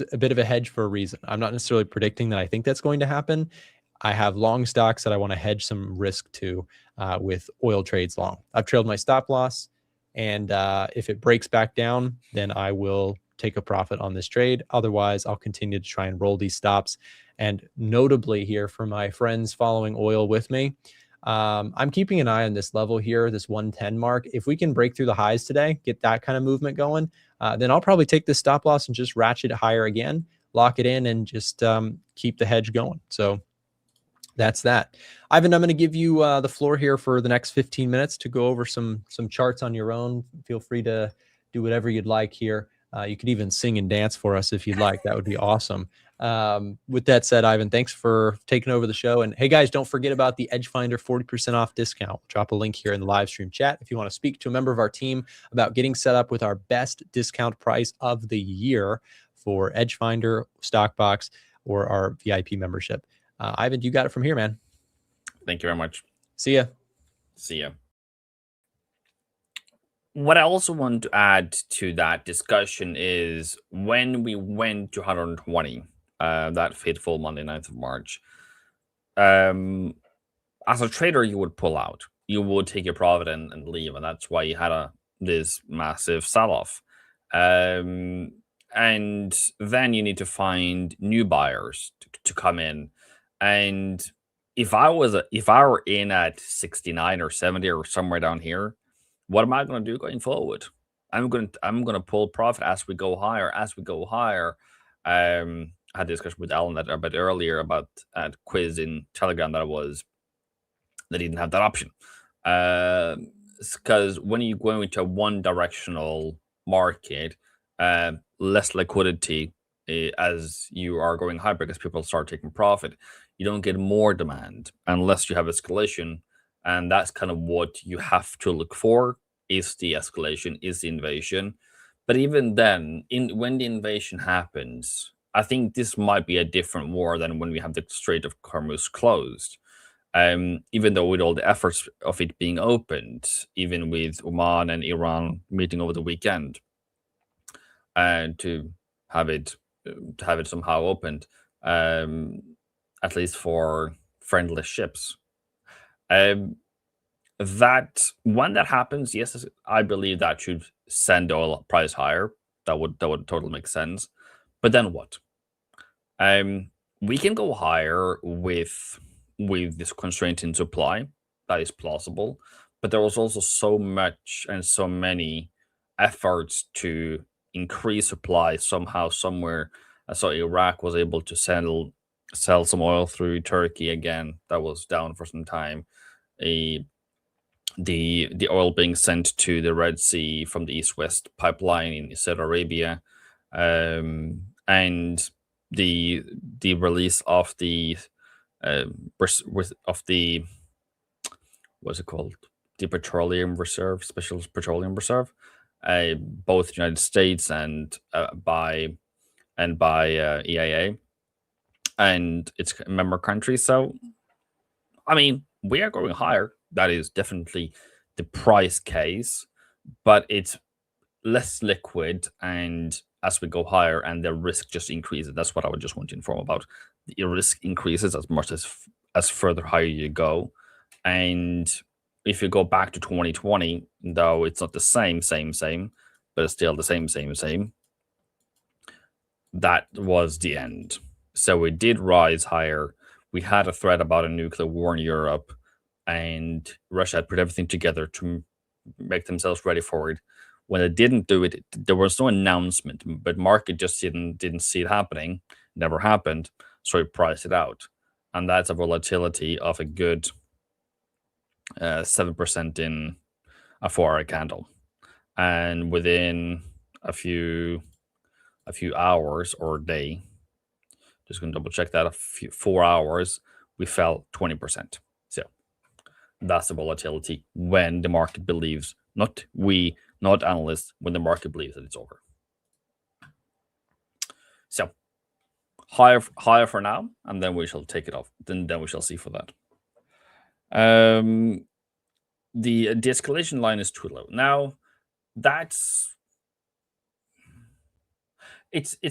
a bit of a hedge for a reason. I'm not necessarily predicting that I think that's going to happen. I have long stocks that I want to hedge some risk to with oil trades long. I've trailed my stop loss, and if it breaks back down, then I will take a profit on this trade. Otherwise, I'll continue to try and roll these stops. And notably here, for my friends following oil with me, I'm keeping an eye on this level here, this 110 mark. If we can break through the highs today, get that kind of movement going, then I'll probably take this stop loss and just ratchet it higher again, lock it in, and just keep the hedge going. So that's that. Ivan, I'm going to give you the floor here for the next 15 minutes to go over some charts on your own. Feel free to do whatever you'd like here. You could even sing and dance for us if you'd like. That would be awesome. With that said, Ivan, thanks for taking over the show. And hey, guys, don't forget about the EdgeFinder 40% off discount. We'll drop a link here in the live stream chat if you want to speak to a member of our team about getting set up with our best discount price of the year for EdgeFinder, Stockbox, or our VIP membership. Ivan, you got it from here, man. Thank you very much. See ya. See ya. What I also want to add to that discussion is when we went to 120, that fateful Monday, 9th of March, as a trader, you would pull out. You would take your profit and leave, and that's why you had this massive sell-off. And then you need to find new buyers to come in. And if I were in at 69 or 70 or somewhere down here, what am I going to do going forward? I'm going to pull profit as we go higher. I had a discussion with Alan a bit earlier about a quiz in Telegram that didn't have that option. Because when you go into a one-directional market, less liquidity as you are going high because people start taking profit. You don't get more demand unless you have escalation. And that's kind of what you have to look for, is the escalation, is the invasion. But even then, when the invasion happens, I think this might be a different war than when we have the Strait of Hormuz closed. Even though with all the efforts of it being opened, even with Oman and Iran meeting over the weekend, and to have it somehow opened, at least for friendless ships. That when that happens, yes, I believe that should send oil price higher. That would totally make sense. But then what? We can go higher with this constraint in supply. That is plausible. But there was also so much and so many efforts to increase supply somehow, somewhere. I saw Iraq was able to sell some oil through Turkey again. That was down for some time. The oil being sent to the Red Sea from the East-West pipeline in Saudi Arabia, and the release of the what's it called, the petroleum reserve, special petroleum reserve, both United States and by EIA and its member countries. So, I mean, we are going higher. That is definitely the price case, but it's less liquid, and as we go higher and the risk just increases. That's what I would just want to inform about. The risk increases as much as further higher you go. And if you go back to 2020, though it's not the same, but it's still the same, that was the end. So it did rise higher. We had a threat about a nuclear war in Europe, and Russia had put everything together to make themselves ready for it. When they didn't do it, there was no announcement, but market just didn't see it happening. Never happened, so it priced it out, and that's a volatility of a good 7% in a 4-hour candle, and within a few hours or day, just gonna double check that, 4 hours, we fell 20%. So that's the volatility when the market believes, not analysts, when the market believes that it's over. So higher for now, and then we shall take it off. Then we shall see for that. The de-escalation line is too low. Now, it's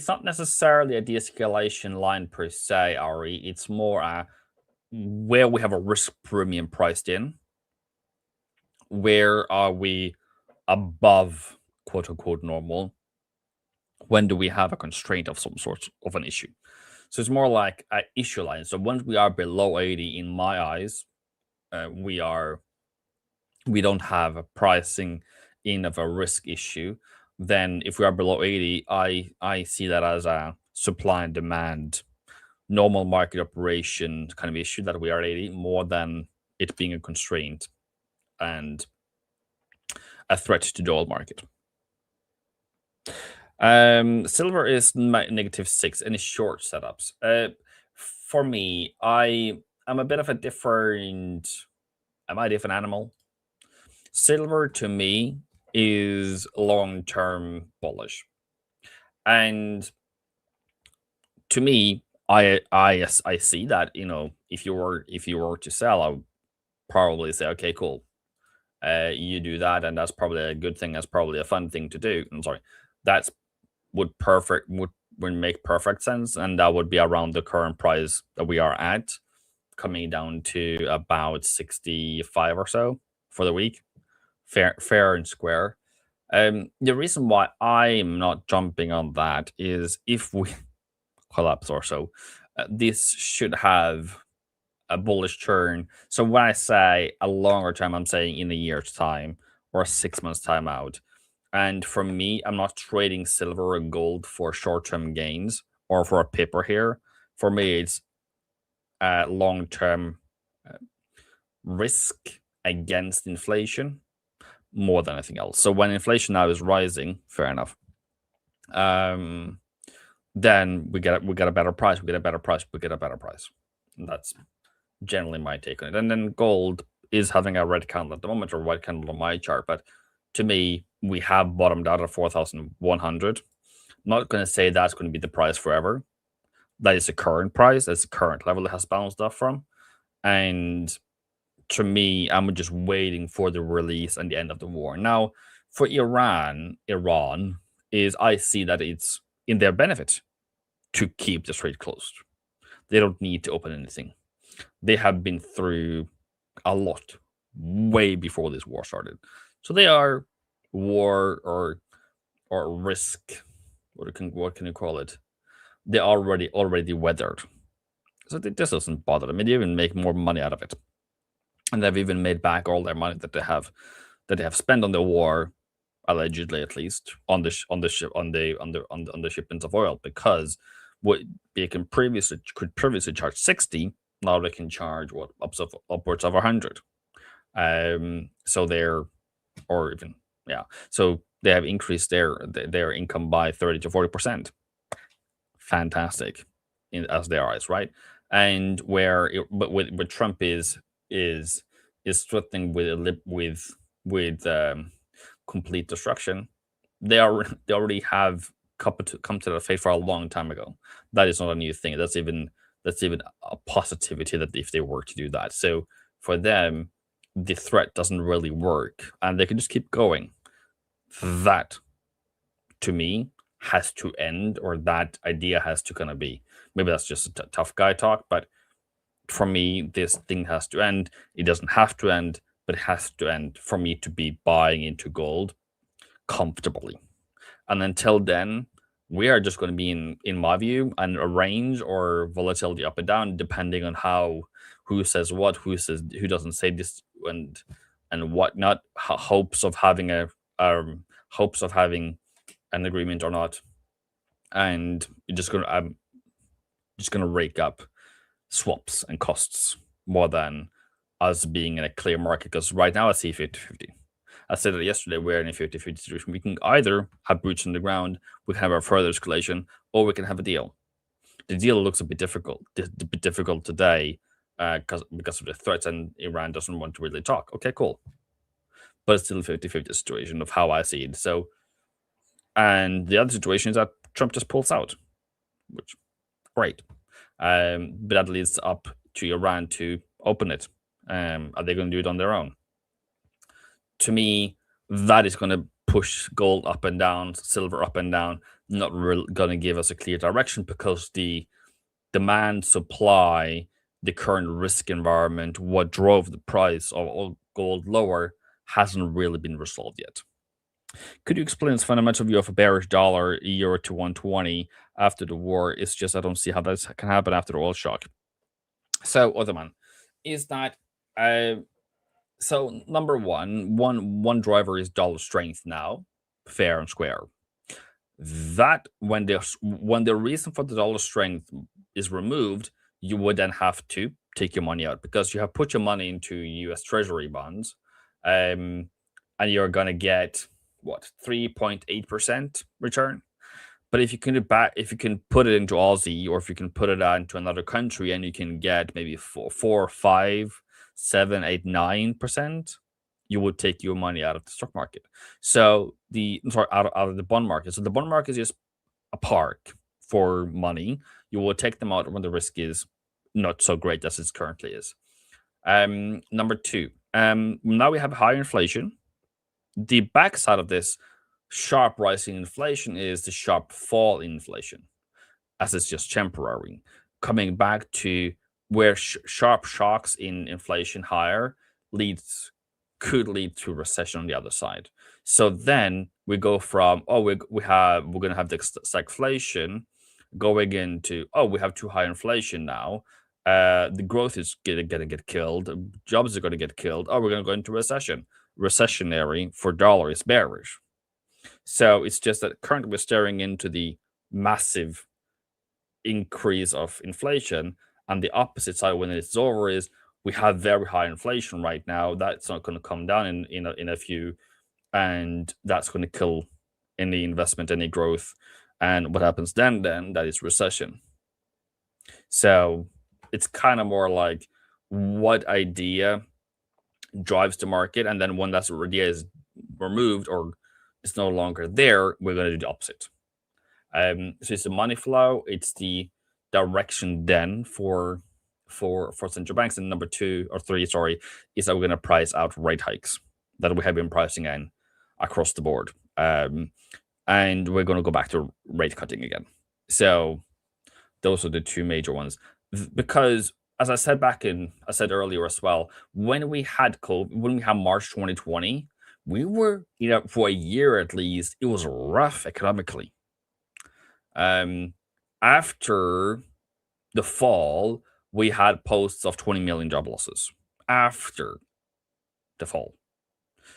not necessarily a de-escalation line per se, Ari. It's more where we have a risk premium priced in. Where are we above quote unquote normal? When do we have a constraint of some sort of an issue? So it's more like an issue line. So once we are below 80, in my eyes, we don't have a pricing in of a risk issue. Then if we are below 80, I see that as a supply and demand, normal market operation kind of issue, that we are at 80, more than it being a constraint and a threat to the oil market. Silver is -6. Any short setups? For me, I'm a bit of a different animal. Silver to me is long-term bullish, and to me, I see that, if you were to sell, I would probably say, okay, cool, you do that, and that's probably a good thing. That's probably a fun thing to do. I'm sorry, that's would make perfect sense, and that would be around the current price that we are at, coming down to about 65 or so for the week, fair and square. The reason why I'm not jumping on that is if we collapse or so, this should have a bullish turn. So when I say a longer time, I'm saying in a year's time or 6 months time out. And for me, I'm not trading silver or gold for short-term gains or for a paper here. For me, it's long-term risk against inflation more than anything else. So when inflation now is rising, fair enough, then we get a better price. And that's generally my take on it. And then gold is having a red candle at the moment, or white candle on my chart. But to me, we have bottomed out at 4,100. Not going to say that's going to be the price forever. That is the current price. That's the current level it has bounced off from. And to me, I'm just waiting for the release and the end of the war. Now, for Iran is I see that it's in their benefit to keep the strait closed. They don't need to open anything. They have been through a lot way before this war started. So they are war or risk. What can you call it? They already weathered. So this doesn't bother them. They even make more money out of it, and they've even made back all their money that they have spent on the war, allegedly at least, on the shipments of oil, because what they could previously charge 60, now they can charge upwards of 100. So so they have increased their income by 30 to 40%. Fantastic, as their eyes, right? And but with Trump is threatening with complete destruction. They already have come to that fate for a long time ago. That is not a new thing. That's even a positivity that if they were to do that. So for them, the threat doesn't really work, and they can just keep going. That, to me, has to end, or that idea has to kind of be. Maybe that's just a tough guy talk, but for me, this thing has to end. It doesn't have to end, but it has to end for me to be buying into gold comfortably. And until then, we are just going to be in my view, in a range or volatility up and down, depending on who says what, who doesn't say this, and whatnot. Hopes of having an agreement or not, and I'm just gonna rake up swaps and costs more than us being in a clear market, because right now I see 50-50. I said that yesterday, we're in a 50-50 situation. We can either have boots on the ground, we can have a further escalation, or we can have a deal. The deal looks a bit difficult today because of the threats, and Iran doesn't want to really talk. Okay, cool. But it's still a 50-50 situation of how I see it. So, and the other situation is that Trump just pulls out, which great. But that leads up to Iran to open it. Are they going to do it on their own? To me, that is going to push gold up and down, silver up and down, not really going to give us a clear direction, because the demand, supply, the current risk environment, what drove the price of gold lower, hasn't really been resolved yet. Could you explain this fundamental view of a bearish dollar, euro to 120 after the war? It's just I don't see how that can happen after the oil shock. So, Ottoman, is that so number one driver is dollar strength now, fair and square. That when the reason for the dollar strength is removed, you would then have to take your money out, because you have put your money into U.S. Treasury bonds, and you're gonna get what, 3.8% return. But if you can put it into Aussie, or if you can put it into another country, and you can get maybe 4, 5, 7, 8, 9%, you would take your money out of the stock market. So out of the bond market. So the bond market is just a park for money. You will take them out when the risk is not so great as it currently is. Number two, now we have high inflation. The backside of this sharp rising inflation is the sharp fall in inflation, as it's just temporary. Coming back to where sharp shocks in inflation higher could lead to recession on the other side. So then we go from we're going to have the stagflation going into we have too high inflation now. The growth is going to get killed. Jobs are going to get killed. We're going to go into recession. Recessionary for dollar is bearish. So it's just that currently we're staring into the massive increase of inflation, and the opposite side when it's over is we have very high inflation right now. That's not going to come down in a few, and that's going to kill any investment, any growth. And what happens then that is recession. So it's kind of more like what idea drives the market, and then when that idea is removed or it's no longer there, we're going to do the opposite. So it's the money flow, it's the direction then for for central banks. And number 2 or 3, sorry, is that we're going to price out rate hikes that we have been pricing in across the board. And we're going to go back to rate cutting again. So those are the 2 major ones. Because as I said earlier as well, when we had COVID, when we had March 2020, we were, for a year at least, it was rough economically. After the fall, we had posts of 20 million job losses after the fall.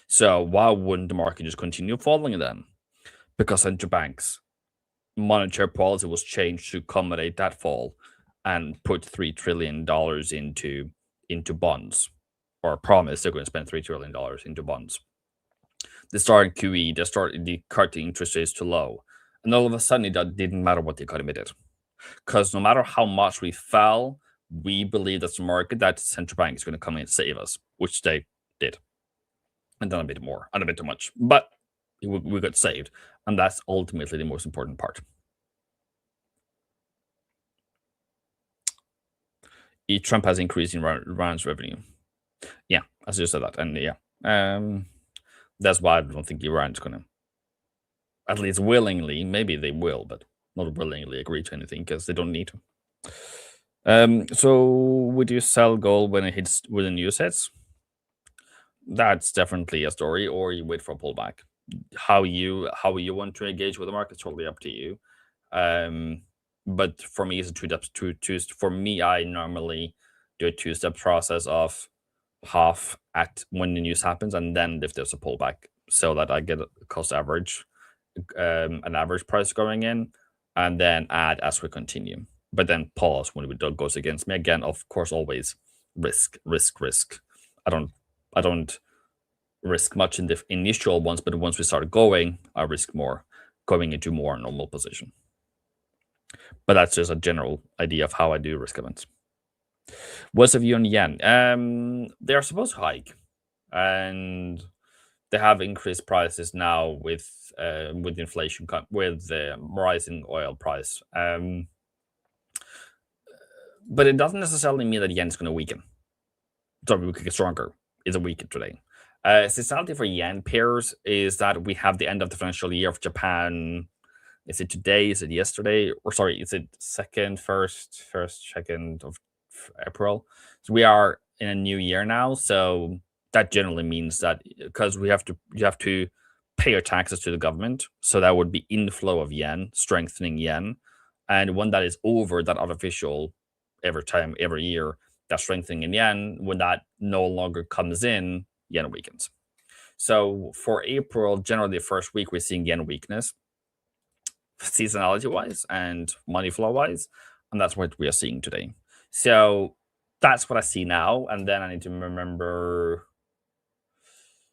So why wouldn't the market just continue falling then? Because central banks' monetary policy was changed to accommodate that fall and put $3 trillion into bonds, or promise they're going to spend $3 trillion into bonds. They started QE, they started cutting interest rates to low. And all of a sudden, it didn't matter what the economy did. Because no matter how much we fell, we believe that's the market that the central bank is going to come in and save us, which they did. And then a bit more, and a bit too much. But we got saved. And that's ultimately the most important part. Trump has increased in Iran's revenue. Yeah, as you said that. And yeah, that's why I don't think Iran's going to, at least willingly, maybe they will, but not willingly agree to anything because they don't need to. So would you sell gold when it hits with the news hits? That's definitely a story, or you wait for a pullback. How you want to engage with the market is totally up to you. But for me, it's for me, I normally do a 2-step process of half at when the news happens, and then if there's a pullback, so that I get a cost average, an average price going in, and then add as we continue. But then pause when it goes against me again. Of course, always risk. I don't risk much in the initial ones, but once we start going, I risk more, going into more normal position. But that's just a general idea of how I do risk events. What's the view on yen? They are supposed to hike, and they have increased prices now with inflation, with the rising oil price. But it doesn't necessarily mean that yen is going to weaken. Sorry, we could get stronger. It's a weaken today. Seasonality for yen pairs is that we have the end of the financial year of Japan. Is it today? Is it yesterday? Or sorry, is it first, 2nd of April? So we are in a new year now. So that generally means that because you have to pay your taxes to the government. So that would be inflow of yen, strengthening yen. And when that is over, that artificial every year, that strengthening in yen, when that no longer comes in, yen weakens. So for April, generally the first week, we're seeing yen weakness, seasonality-wise and money flow-wise, and that's what we are seeing today. So that's what I see now, and then I need to remember,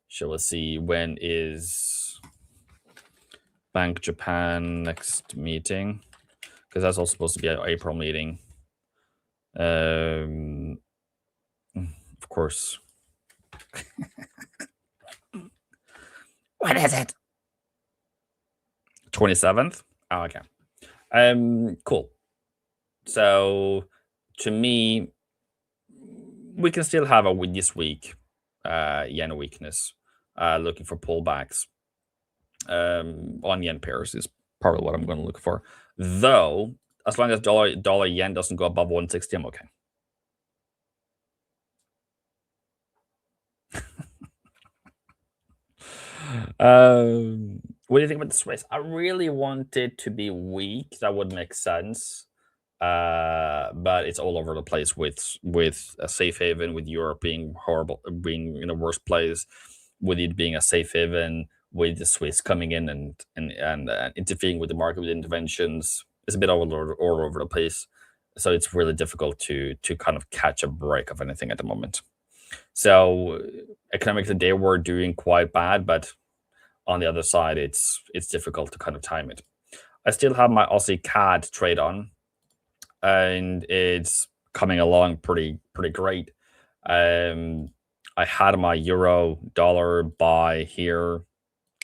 shall we see, when is Bank Japan next meeting? Because that's also supposed to be an April meeting. Of course. When is it? 27th? Oh, okay. Cool. So to me, we can still have this week yen weakness, looking for pullbacks on yen pairs is probably what I'm going to look for. Though, as long as dollar yen doesn't go above 160, I'm okay. What do you think about the Swiss? I really want it to be weak. That would make sense. But it's all over the place with a safe haven, with Europe being horrible, being in a worse place, with it being a safe haven, with the Swiss coming in and interfering with the market with interventions. It's a bit all over the place. So it's really difficult to kind of catch a break of anything at the moment. So economically, they were doing quite bad, but on the other side, it's difficult to kind of time it. I still have my Aussie CAD trade on, and it's coming along pretty great. I had my euro dollar buy here,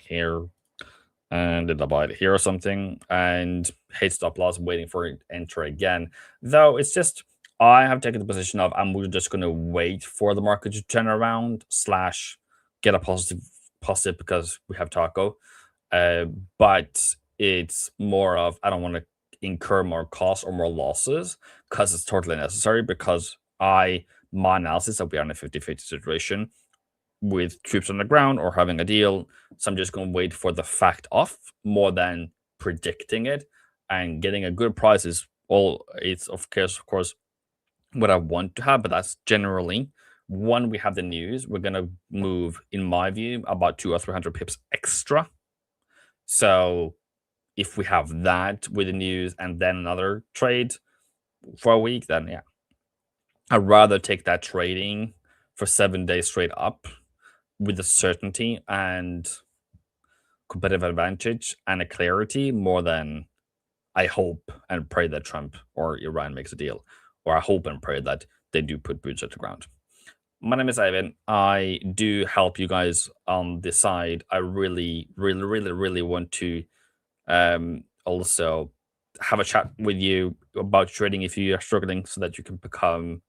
and did I buy it here or something, and hit stop loss, waiting for it to enter again. Though it's just I have taken the position of I'm just going to wait for the market to turn around / get a positive because we have taco. But it's more of I don't want to incur more costs or more losses because it's totally necessary because my analysis that we are in a 50-50 situation with troops on the ground or having a deal. So I'm just going to wait for the fact off more than predicting it, and getting a good price is all. It's of course what I want to have, but that's generally when we have the news, we're going to move, in my view, about 200 or 300 pips extra. So if we have that with the news and then another trade for a week, then yeah, I'd rather take that trading for 7 days straight up with the certainty and competitive advantage and a clarity more than I hope and pray that Trump or Iran makes a deal, or I hope and pray that they do put boots at the ground. My name is Ivan. I do help you guys on this side. I really want to also have a chat with you about trading if you are struggling, so that you can become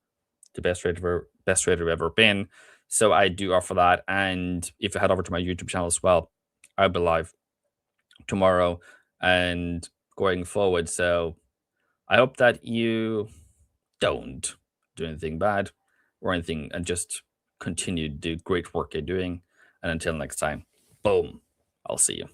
the best trader you've ever been. So I do offer that, and if you head over to my YouTube channel as well, I'll be live tomorrow and going forward. So I hope that you don't do anything bad or anything, and just continue to do great work you're doing. And until next time, boom, I'll see you.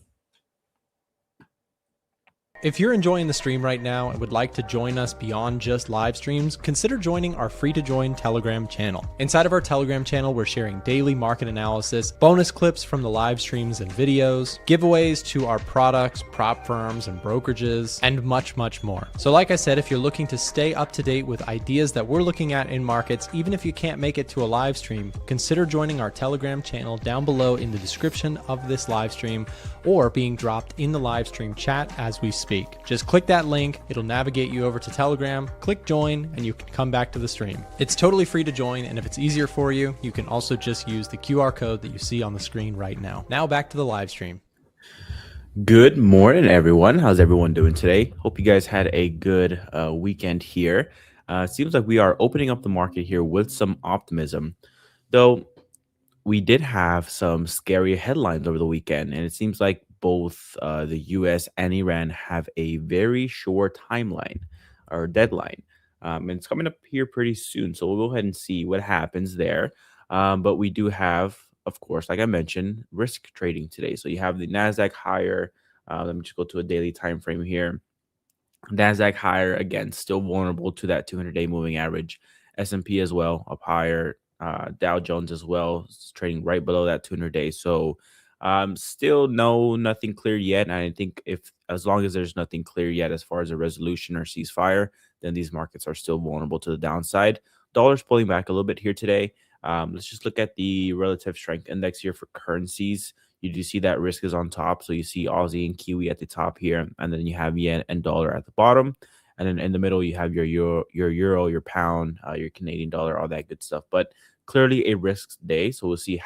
If you're enjoying the stream right now and would like to join us beyond just live streams, consider joining our free-to-join Telegram channel. Inside of our Telegram channel, we're sharing daily market analysis, bonus clips from the live streams and videos, giveaways to our products, prop firms, and brokerages, and much more. So like I said, if you're looking to stay up to date with ideas that we're looking at in markets, even if you can't make it to a live stream, consider joining our Telegram channel down below in the description of this live stream, or being dropped in the live stream chat as we speak. Just click that link, it'll navigate you over to Telegram, click join, and you can come back to the stream. It's totally free to join, and if it's easier for you, you can also just use the QR code that you see on the screen right now. Now back to the live stream. Good morning, everyone. How's everyone doing today? Hope you guys had a good weekend here. It seems like we are opening up the market here with some optimism, though we did have some scary headlines over the weekend, and it seems like both the US and Iran have a very short timeline or deadline. And it's coming up here pretty soon. So we'll go ahead and see what happens there. But we do have, of course, like I mentioned, risk trading today. So you have the Nasdaq higher. Let me just go to a daily time frame here. Nasdaq higher, again, still vulnerable to that 200-day moving average. S&P as well, up higher. Dow Jones as well, trading right below that 200-day. So still nothing clear yet. And I think as long as there's nothing clear yet as far as a resolution or ceasefire, then these markets are still vulnerable to the downside. Dollar's pulling back a little bit here today. Let's just look at the relative strength index here for currencies. You do see that risk is on top. So you see Aussie and Kiwi at the top here, and then you have yen and dollar at the bottom. And then in the middle, you have your euro, your pound, your Canadian dollar, all that good stuff. But clearly a risk day. So we'll see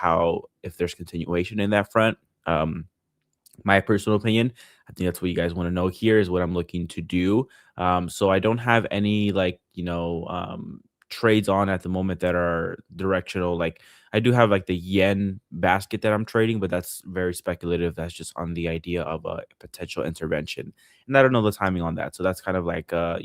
if there's continuation in that front. My personal opinion, I think that's what you guys want to know here is what I'm looking to do. So I don't have any trades on at the moment that are directional. Like I do have like the yen basket that I'm trading, but that's very speculative. That's just on the idea of a potential intervention, and I don't know the timing on that. So that's kind of like a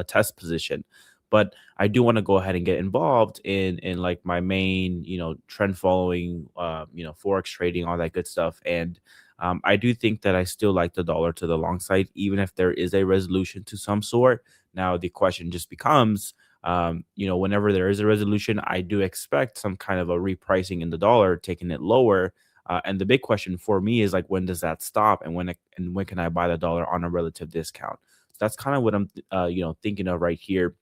test position. But I do want to go ahead and get involved in like my main trend following Forex trading, all that good stuff. And I do think that I still like the dollar to the long side, even if there is a resolution to some sort. Now the question just becomes, whenever there is a resolution, I do expect some kind of a repricing in the dollar, taking it lower. And the big question for me is like, when does that stop, and when can I buy the dollar on a relative discount? So that's kind of what I'm thinking of right here.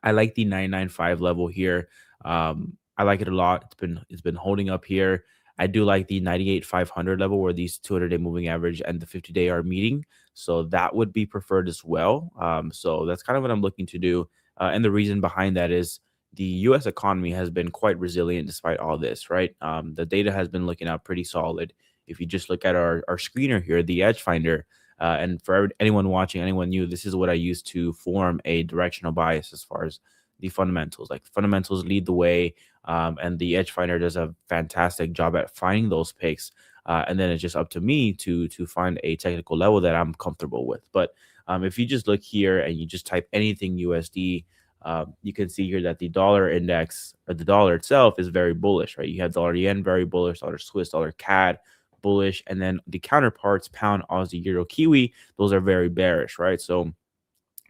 I like the 995 level here. I like it a lot. It's been holding up here. I do like the 98,500 level where these 200-day moving average and the 50-day are meeting. So that would be preferred as well. So that's kind of what I'm looking to do. And the reason behind that is the U.S. economy has been quite resilient despite all this, right? The data has been looking out pretty solid. If you just look at our screener here, the EdgeFinder, And for anyone watching, anyone new, this is what I use to form a directional bias as far as the fundamentals. Like fundamentals lead the way, and the EdgeFinder does a fantastic job at finding those picks. And then it's just up to me to find a technical level that I'm comfortable with. But if you just look here and you just type anything USD, you can see here that the dollar index, or the dollar itself, is very bullish, right? You have dollar yen very bullish, dollar Swiss, dollar CAD bullish, and then the counterparts, pound, Aussie, euro, Kiwi, those are very bearish, right? So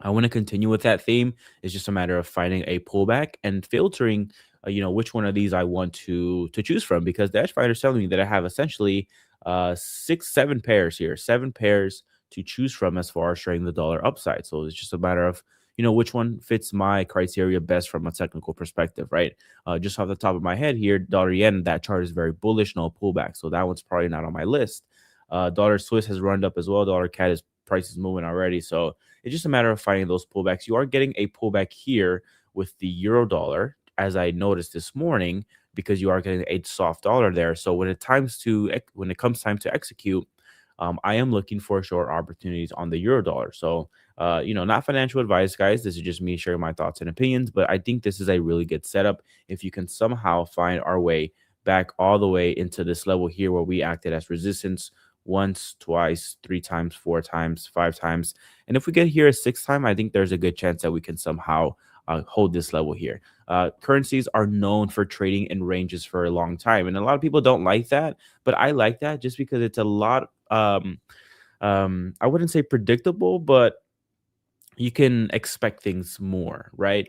I want to continue with that theme. It's just a matter of finding a pullback and filtering, which one of these I want to choose from, because the EdgeFinder is telling me that I have essentially 7 pairs here, 7 pairs to choose from as far as trading the dollar upside. So it's just a matter of, which one fits my criteria best from a technical perspective, right? Just off the top of my head here, dollar yen, that chart is very bullish, no pullback. So that one's probably not on my list. Dollar Swiss has run up as well. Dollar CAD price is moving already. So it's just a matter of finding those pullbacks. You are getting a pullback here with the euro dollar, as I noticed this morning, because you are getting a soft dollar there. So when it comes time to execute, I am looking for short opportunities on the euro dollar. So, not financial advice, guys. This is just me sharing my thoughts and opinions, but I think this is a really good setup. If you can somehow find our way back all the way into this level here where we acted as resistance once, twice, 3 times, 4 times, 5 times. And if we get here a 6th time, I think there's a good chance that we can somehow hold this level here. Currencies are known for trading in ranges for a long time, and a lot of people don't like that, but I like that just because it's a lot I wouldn't say predictable, but you can expect things more, right?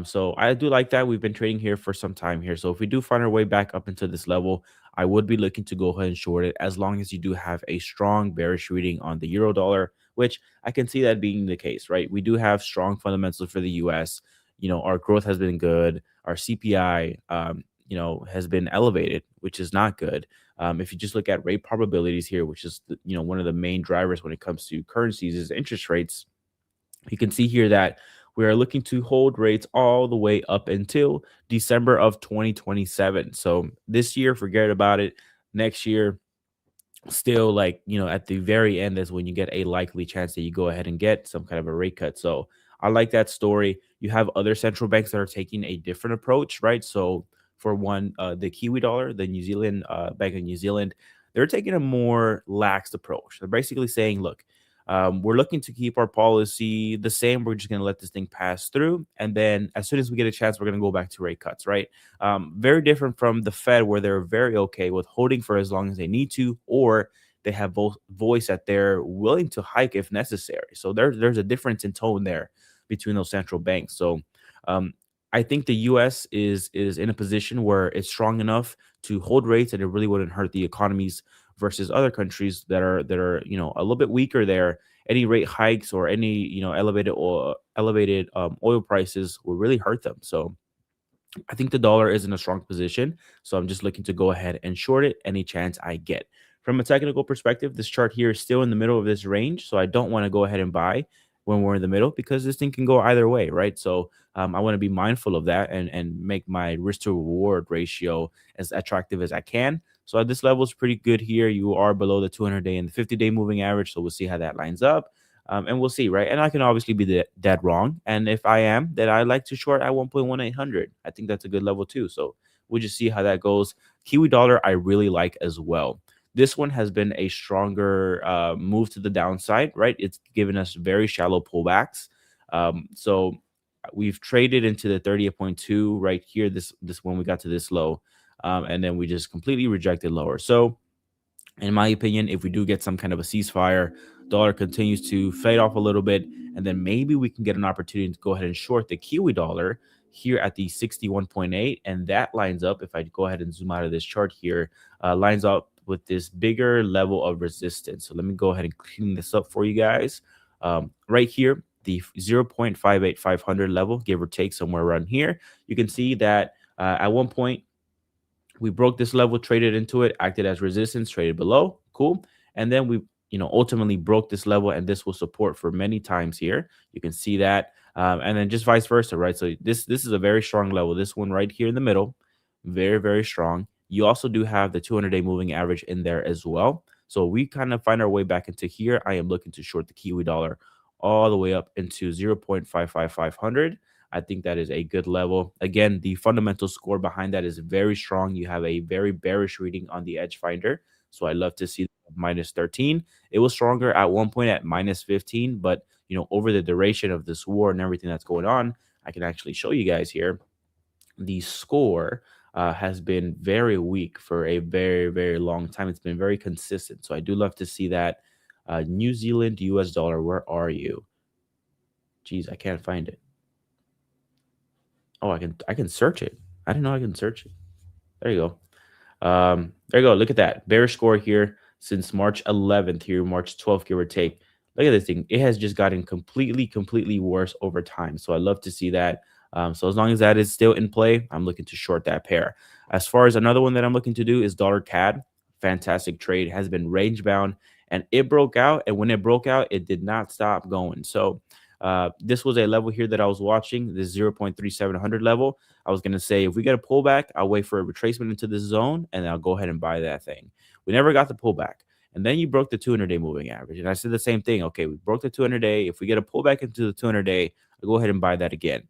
So I do like that. We've been trading here for some time here. So if we do find our way back up into this level, I would be looking to go ahead and short it, as long as you do have a strong bearish reading on the euro dollar, which I can see that being the case, right? We do have strong fundamentals for the US. Our growth has been good. Our CPI, has been elevated, which is not good. If you just look at rate probabilities here, which is one of the main drivers when it comes to currencies is interest rates, you can see here that we are looking to hold rates all the way up until December of 2027. So this year, forget about it. Next year, still, at the very end is when you get a likely chance that you go ahead and get some kind of a rate cut. So I like that story. You have other central banks that are taking a different approach, right? So for one, the Kiwi dollar, the New Zealand Bank of New Zealand, they're taking a more laxed approach. They're basically saying, look, we're looking to keep our policy the same. We're just going to let this thing pass through. And then as soon as we get a chance, we're going to go back to rate cuts, right? Very different from the Fed, where they're very okay with holding for as long as they need to, or they have both voice that they're willing to hike if necessary. So there's a difference in tone there between those central banks. So I think the U.S. is in a position where it's strong enough to hold rates, and it really wouldn't hurt the economies, versus other countries that are a little bit weaker there. Any rate hikes or any elevated oil prices will really hurt them. So I think the dollar is in a strong position. So I'm just looking to go ahead and short it any chance I get. From a technical perspective, this chart here is still in the middle of this range, so I don't want to go ahead and buy when we're in the middle, because this thing can go either way, right? So I want to be mindful of that and make my risk to reward ratio as attractive as I can. So at this level is pretty good here. You are below the 200-day and the 50-day moving average, so we'll see how that lines up. And we'll see, right? And I can obviously be dead wrong. And if I am, then I like to short at 1.1800. I think that's a good level too. So we'll just see how that goes. Kiwi dollar, I really like as well. This one has been a stronger move to the downside, right? It's given us very shallow pullbacks. So we've traded into the 38.2 right here. This when we got to this low, and then we just completely rejected lower. So in my opinion, if we do get some kind of a ceasefire, dollar continues to fade off a little bit, and then maybe we can get an opportunity to go ahead and short the Kiwi dollar here at the 61.8, and that lines up, if I go ahead and zoom out of this chart here, lines up with this bigger level of resistance. So let me go ahead and clean this up for you guys. Right here, the 0.58500 level, give or take somewhere around here. You can see that at one point we broke this level, traded into it, acted as resistance, traded below. Cool. And then we ultimately broke this level, and this will support for many times here. You can see that. And then just vice versa, right? So this is a very strong level. This one right here in the middle, very, very strong. You also do have the 200-day moving average in there as well. So we kind of find our way back into here. I am looking to short the Kiwi dollar all the way up into 0.55500. I think that is a good level. Again, the fundamental score behind that is very strong. You have a very bearish reading on the EdgeFinder. So I love to see minus 13. It was stronger at one point at minus 15, but over the duration of this war and everything that's going on, I can actually show you guys here. The score has been very weak for a very, very long time. It's been very consistent. So I do love to see that. New Zealand US dollar, where are you? Geez, I can't find it. Oh, I can search it. I didn't know I can search it. There you go. There you go. Look at that. Bearish score here since March 11th here, March 12th, give or take. Look at this thing. It has just gotten completely worse over time. So I love to see that. So as long as that is still in play, I'm looking to short that pair. As far as another one that I'm looking to do is dollar CAD. Fantastic trade. It has been range bound and it broke out. And when it broke out, it did not stop going. So this was a level here that I was watching, this 0.3700 level. I was going to say, if we get a pullback, I'll wait for a retracement into this zone, and I'll go ahead and buy that thing. We never got the pullback. And then you broke the 200-day moving average. And I said the same thing. Okay, we broke the 200-day. If we get a pullback into the 200-day, I'll go ahead and buy that again.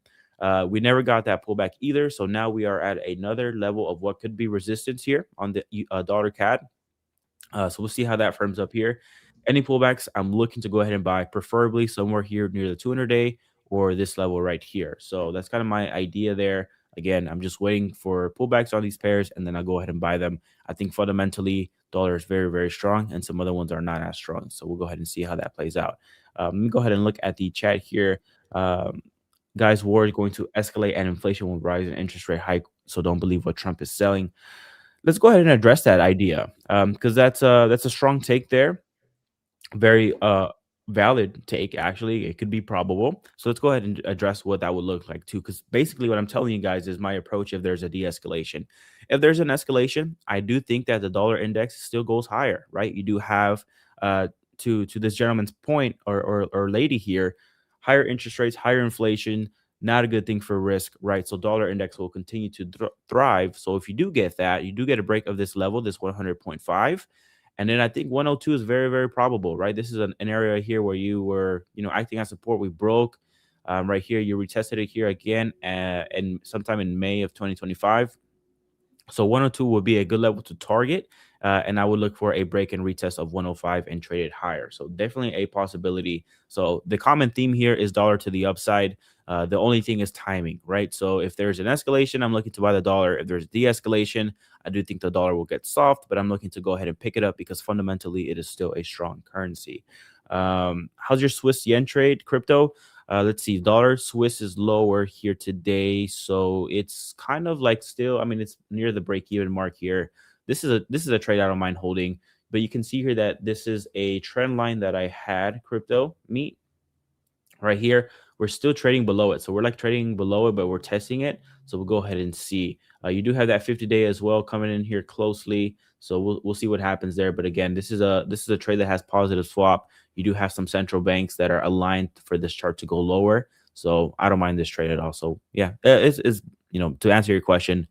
We never got that pullback either. So now we are at another level of what could be resistance here on the dollar CAD. So we'll see how that firms up here. Any pullbacks, I'm looking to go ahead and buy, preferably somewhere here near the 200-day or this level right here. So that's kind of my idea there. Again, I'm just waiting for pullbacks on these pairs, and then I'll go ahead and buy them. I think fundamentally, dollar is very, very strong, and some other ones are not as strong. So we'll go ahead and see how that plays out. Let me go ahead and look at the chat here. Guys, war is going to escalate and inflation will rise and interest rate hike. So don't believe what Trump is selling. Let's go ahead and address that idea because that's a strong take there. Very valid take, actually. It could be probable. So let's go ahead and address what that would look like too, because basically what I'm telling you guys is my approach if there's a de-escalation. If there's an escalation, I do think that the dollar index still goes higher, right? You do have to this gentleman's point or lady here, higher interest rates, higher inflation, not a good thing for risk, right? So dollar index will continue to thrive. So if you do get that, you do get a break of this level, this 100.5. And then I think 102 is very, very probable, right? This is an area here where you were, acting on support. We broke right here. You retested it here again and sometime in May of 2025. So 102 would be a good level to target. And I would look for a break and retest of 105 and trade it higher. So definitely a possibility. So the common theme here is dollar to the upside. The only thing is timing, right? So if there's an escalation, I'm looking to buy the dollar. If there's de-escalation, I do think the dollar will get soft, but I'm looking to go ahead and pick it up because fundamentally it is still a strong currency. How's your Swiss yen trade, crypto? Let's see, dollar Swiss is lower here today. So it's kind of like still, it's near the break-even mark here. This is a trade I don't mind holding, but you can see here that this is a trend line that I had crypto meet right here. We're still trading below it. So we're like trading below it, but we're testing it. So we'll go ahead and see. You do have that 50-day as well coming in here closely. So we'll see what happens there. But again, this is a trade that has positive swap. You do have some central banks that are aligned for this chart to go lower. So I don't mind this trade at all. So yeah, it's to answer your question,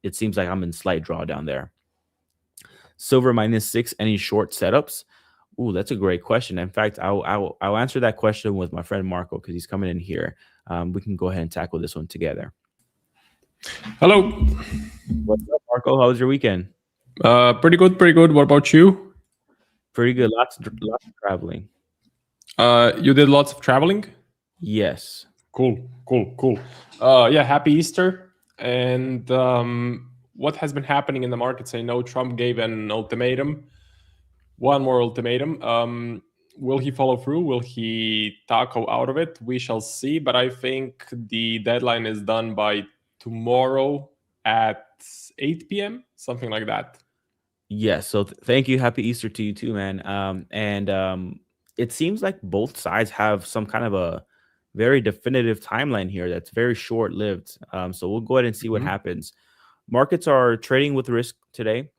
it seems like I'm in slight drawdown there. Silver -6, any short setups? Ooh, that's a great question. In fact, I'll answer that question with my friend Marco because he's coming in here. We can go ahead and tackle this one together. Hello. What's up, Marco? How was your weekend? Pretty good. What about you? Pretty good. Lots of traveling. You did lots of traveling? Yes. Cool. Yeah, happy Easter. And what has been happening in the markets? I know Trump gave an ultimatum. One more ultimatum. Will he follow through? Will he tackle out of it? We shall see. But I think the deadline is done by tomorrow at 8 p.m., something like that. Yes. So thank you. Happy Easter to you too, man. It seems like both sides have some kind of a very definitive timeline here that's very short-lived. So we'll go ahead and see what happens. Markets are trading with risk today.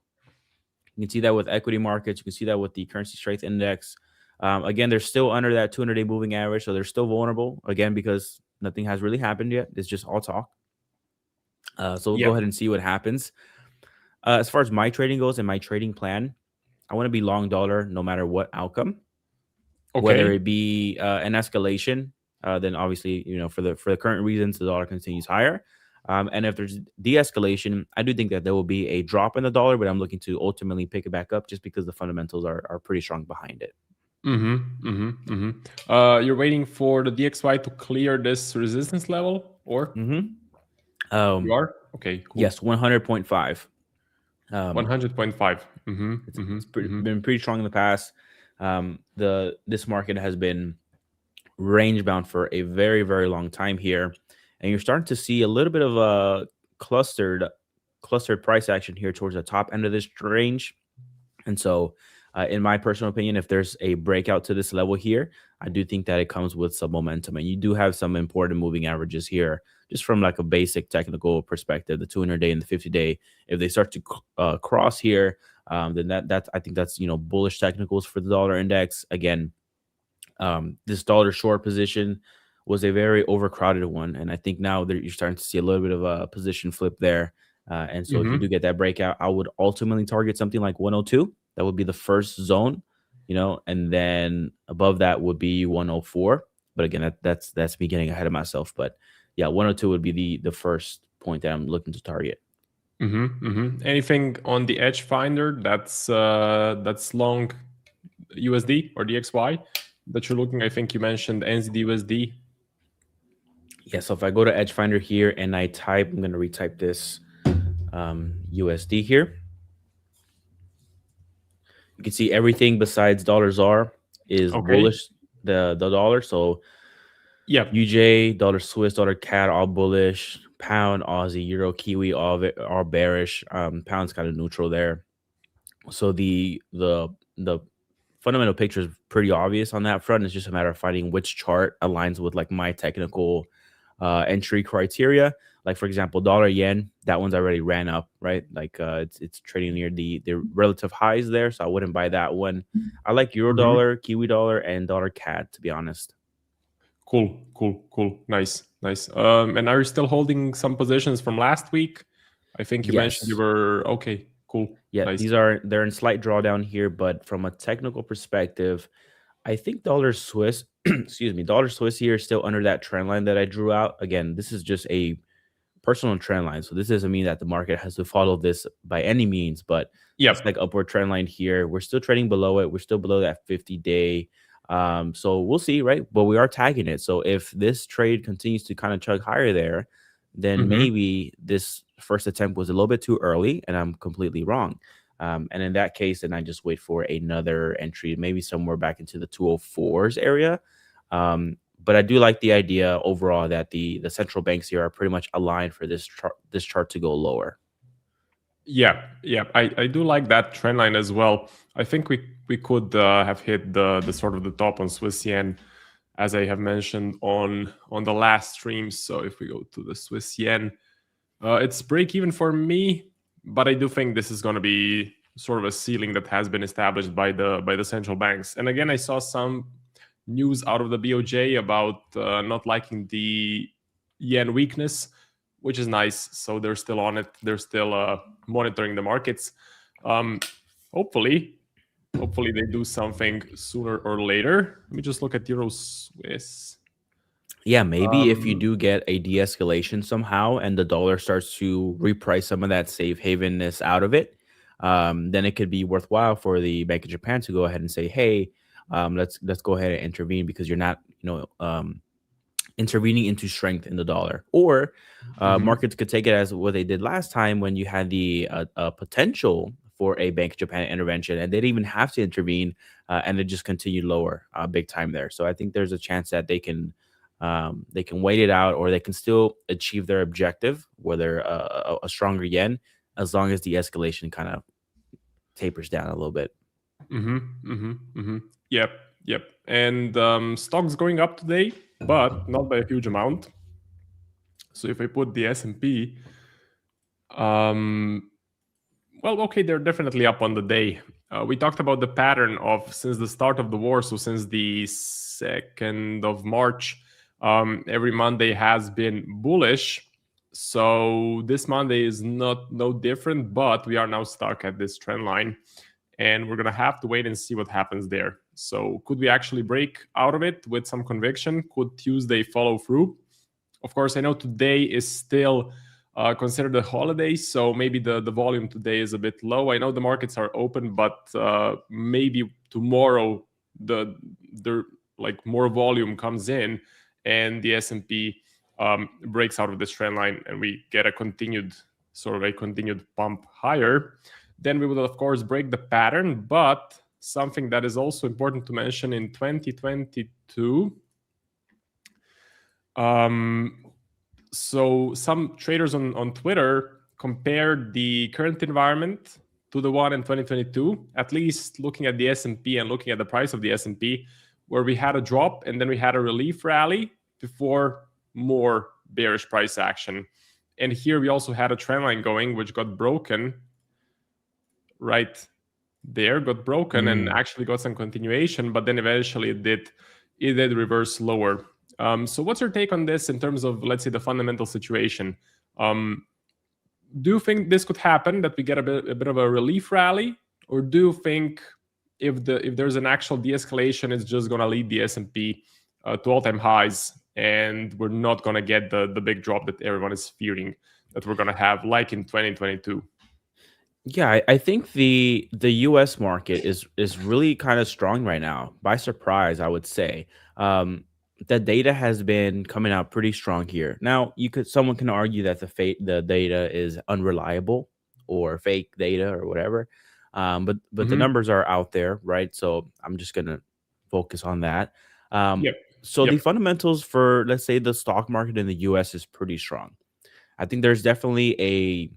You can see that with equity markets. You can see that with the currency strength index. Again, they're still under that 200-day moving average, so they're still vulnerable, again, because nothing has really happened yet. It's just all talk. So we'll go ahead and see what happens. As far as my trading goes and my trading plan, I want to be long dollar no matter what outcome. Okay. Whether it be an escalation, then obviously, for the current reasons, the dollar continues higher. And if there's de-escalation, I do think that there will be a drop in the dollar, but I'm looking to ultimately pick it back up just because the fundamentals are pretty strong behind it. You're waiting for the DXY to clear this resistance level, or you are? Okay, cool. Yes, 100.5. 100.5. It's been pretty strong in the past. This market has been range bound for a very, very long time here, and you're starting to see a little bit of a clustered price action here towards the top end of this range. And so in my personal opinion, if there's a breakout to this level here, I do think that it comes with some momentum, and you do have some important moving averages here just from like a basic technical perspective. The 200-day and the 50-day, if they start to cross here, then that's I think that's bullish technicals for the dollar index. Again, this dollar short position was a very overcrowded one, and I think now you're starting to see a little bit of a position flip there. And so if you do get that breakout, I would ultimately target something like 102. That would be the first zone, and then above that would be 104. But again, that's me getting ahead of myself. But yeah, 102 would be the first point that I'm looking to target. Anything on the EdgeFinder that's long USD or DXY that you're looking? I think you mentioned NZD/USD. Yeah, so if I go to EdgeFinder here and I type, I'm going to retype this USD here. You can see everything besides dollar ZAR is bullish, the dollar. So yeah, UJ, dollar Swiss, dollar CAD, all bullish. Pound, Aussie, Euro, Kiwi, all bearish. Pound's kind of neutral there. So the fundamental picture is pretty obvious on that front. It's just a matter of finding which chart aligns with like my technical entry criteria. Like for example, dollar yen, that one's already ran up, right? Like it's trading near the relative highs there, so I wouldn't buy that one. I like euro dollar, Kiwi dollar, and dollar CAD, to be honest. Cool. Nice. And are you still holding some positions from last week? I think you mentioned you were okay. Cool. Yeah, nice. They're in slight drawdown here, but from a technical perspective, I think dollar Swiss, dollar Swiss here is still under that trend line that I drew out. Again, this is just a personal trend line, so this doesn't mean that the market has to follow this by any means, but it's like upward trend line here. We're still trading below it. We're still below that 50-day. So we'll see, right? But we are tagging it. So if this trade continues to kind of chug higher there, then maybe this first attempt was a little bit too early and I'm completely wrong. And in that case, then I just wait for another entry, maybe somewhere back into the 204s area. But I do like the idea overall that the central banks here are pretty much aligned for this chart to go lower. Yeah, I do like that trend line as well. I think we could have hit the sort of the top on Swiss yen, as I have mentioned on the last stream. So if we go to the Swiss yen, it's break even for me, but I do think this is going to be sort of a ceiling that has been established by the central banks. And again, I saw some news out of the BOJ about not liking the yen weakness, which is nice. So they're still on it. They're still monitoring the markets. Hopefully they do something sooner or later. Let me just look at Euro Swiss. Yeah, maybe if you do get a de-escalation somehow and the dollar starts to reprice some of that safe havenness out of it, then it could be worthwhile for the Bank of Japan to go ahead and say, hey, let's go ahead and intervene because you're not, intervening into strength in the dollar. Or markets could take it as what they did last time when you had the potential for a Bank of Japan intervention and they didn't even have to intervene and it just continued lower big time there. So I think there's a chance that they can wait it out, or they can still achieve their objective, whether a stronger yen, as long as the escalation kind of tapers down a little bit. Yep. And stocks going up today, but not by a huge amount. So if I put the S&P, well, okay, they're definitely up on the day. We talked about the pattern of since the start of the war, so since the 2nd of March, every Monday has been bullish. So this Monday is no different, but we are now stuck at this trend line. and we're going to have to wait and see what happens there. So could we actually break out of it with some conviction? Could Tuesday follow through? Of course, I know today is still considered a holiday, so maybe the volume today is a bit low. I know the markets are open, but maybe tomorrow the like more volume comes in and the S&P breaks out of this trend line and we get a continued pump higher, then we will of course break the pattern. But something that is also important to mention in 2022, so some traders on Twitter compared the current environment to the one in 2022, at least looking at the S&P and looking at the price of the S&P, where we had a drop and then we had a relief rally before more bearish price action. And here we also had a trend line going, which got broken right there, and actually got some continuation, but then eventually it did reverse lower. So what's your take on this in terms of, let's say, the fundamental situation? Do you think this could happen, that we get a bit of a relief rally, or do you think if there's an actual de-escalation, it's just going to lead the S&P to all-time highs, and we're not going to get the big drop that everyone is fearing that we're going to have, like in 2022? Yeah, I think the U.S. market is really kind of strong right now, by surprise, I would say. The data has been coming out pretty strong here. Now, someone can argue that the data is unreliable or fake data or whatever, but the numbers are out there, right? So I'm just gonna focus on that. So the fundamentals for, let's say, the stock market in the U.S. is pretty strong. I think there's definitely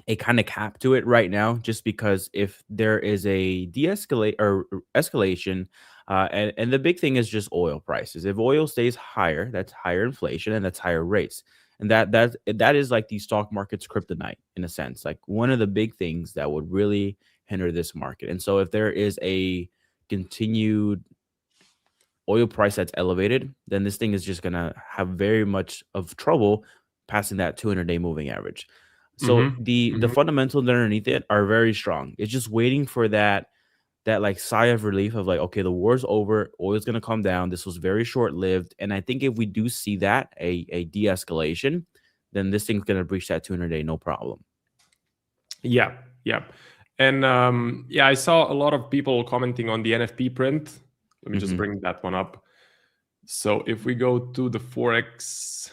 a kind of cap to it right now, just because if there is a de-escalate or escalation, and the big thing is just oil prices. If oil stays higher, that's higher inflation and that's higher rates, and that is like the stock market's kryptonite in a sense, like one of the big things that would really hinder this market. And so if there is a continued oil price that's elevated, then this thing is just gonna have very much of trouble passing that 200-day moving average. So the fundamentals underneath it are very strong. It's just waiting for that like sigh of relief of like, okay, the war's over, oil's gonna come down. This was very short-lived, and I think if we do see that a de-escalation, then this thing's gonna breach that 200-day no problem. Yeah. And I saw a lot of people commenting on the NFP print. Let me just bring that one up. So if we go to the Forex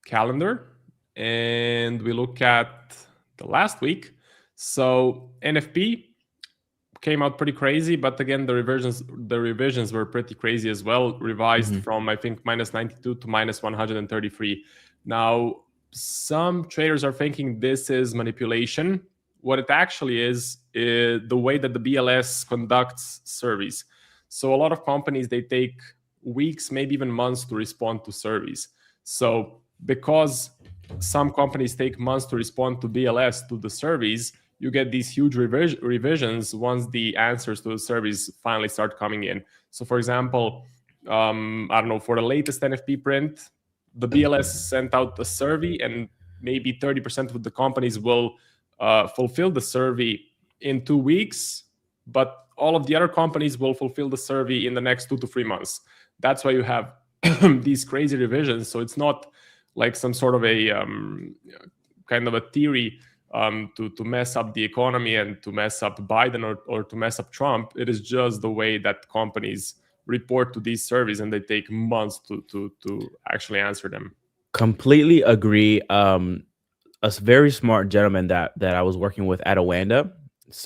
calendar and we look at the last week, so NFP came out pretty crazy, but again, the revisions were pretty crazy as well, revised from, I think, -92 to -133. Now, some traders are thinking this is manipulation. What it actually is the way that the BLS conducts surveys. So a lot of companies, they take weeks, maybe even months to respond to surveys. So because some companies take months to respond to BLS, to the surveys, you get these huge revisions once the answers to the surveys finally start coming in. So for example, I don't know, for the latest NFP print, the BLS sent out a survey and maybe 30% of the companies will fulfill the survey in 2 weeks, but all of the other companies will fulfill the survey in the next 2 to 3 months. That's why you have these crazy revisions. So it's not like some sort of a kind of a theory to mess up the economy and to mess up Biden or to mess up Trump. It is just the way that companies report to these surveys, and they take months to actually answer them. Completely agree. A very smart gentleman that I was working with at Awanda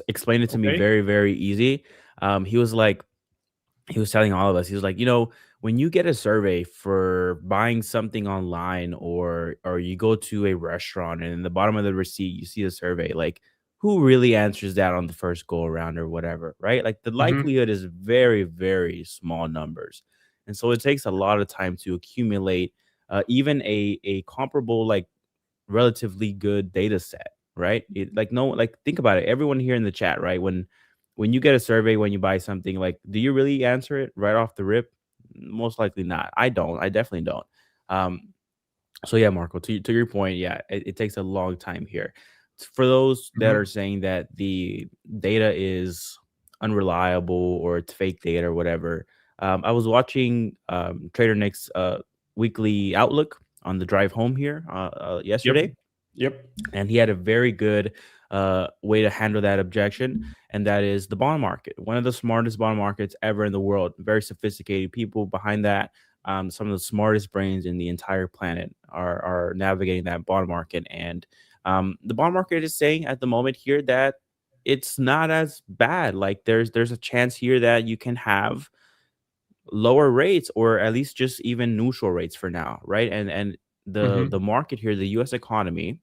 explained it to me very, very easy. He was telling all of us, he was like, when you get a survey for buying something online or you go to a restaurant and in the bottom of the receipt, you see a survey, like, who really answers that on the first go around or whatever, right? Like the likelihood is very, very small numbers. And so it takes a lot of time to accumulate even a comparable, like relatively good data set, right? Think about it. Everyone here in the chat, right? When you get a survey, when you buy something, like, do you really answer it right off the rip? Most likely not. I definitely don't. So yeah, Marco, to your point, yeah, it takes a long time here for those that Mhm. are saying that the data is unreliable or it's fake data or whatever, I was watching Trader Nick's weekly outlook on the drive home here yesterday, Yep. and he had a very good way to handle that objection, and that is the bond market. One of the smartest bond markets ever in the world. Very sophisticated people behind that. Some of the smartest brains in the entire planet are navigating that bond market, and the bond market is saying at the moment here that it's not as bad. Like there's a chance here that you can have lower rates or at least just even neutral rates for now, right? And the Mhm. the market here, the U.S. economy,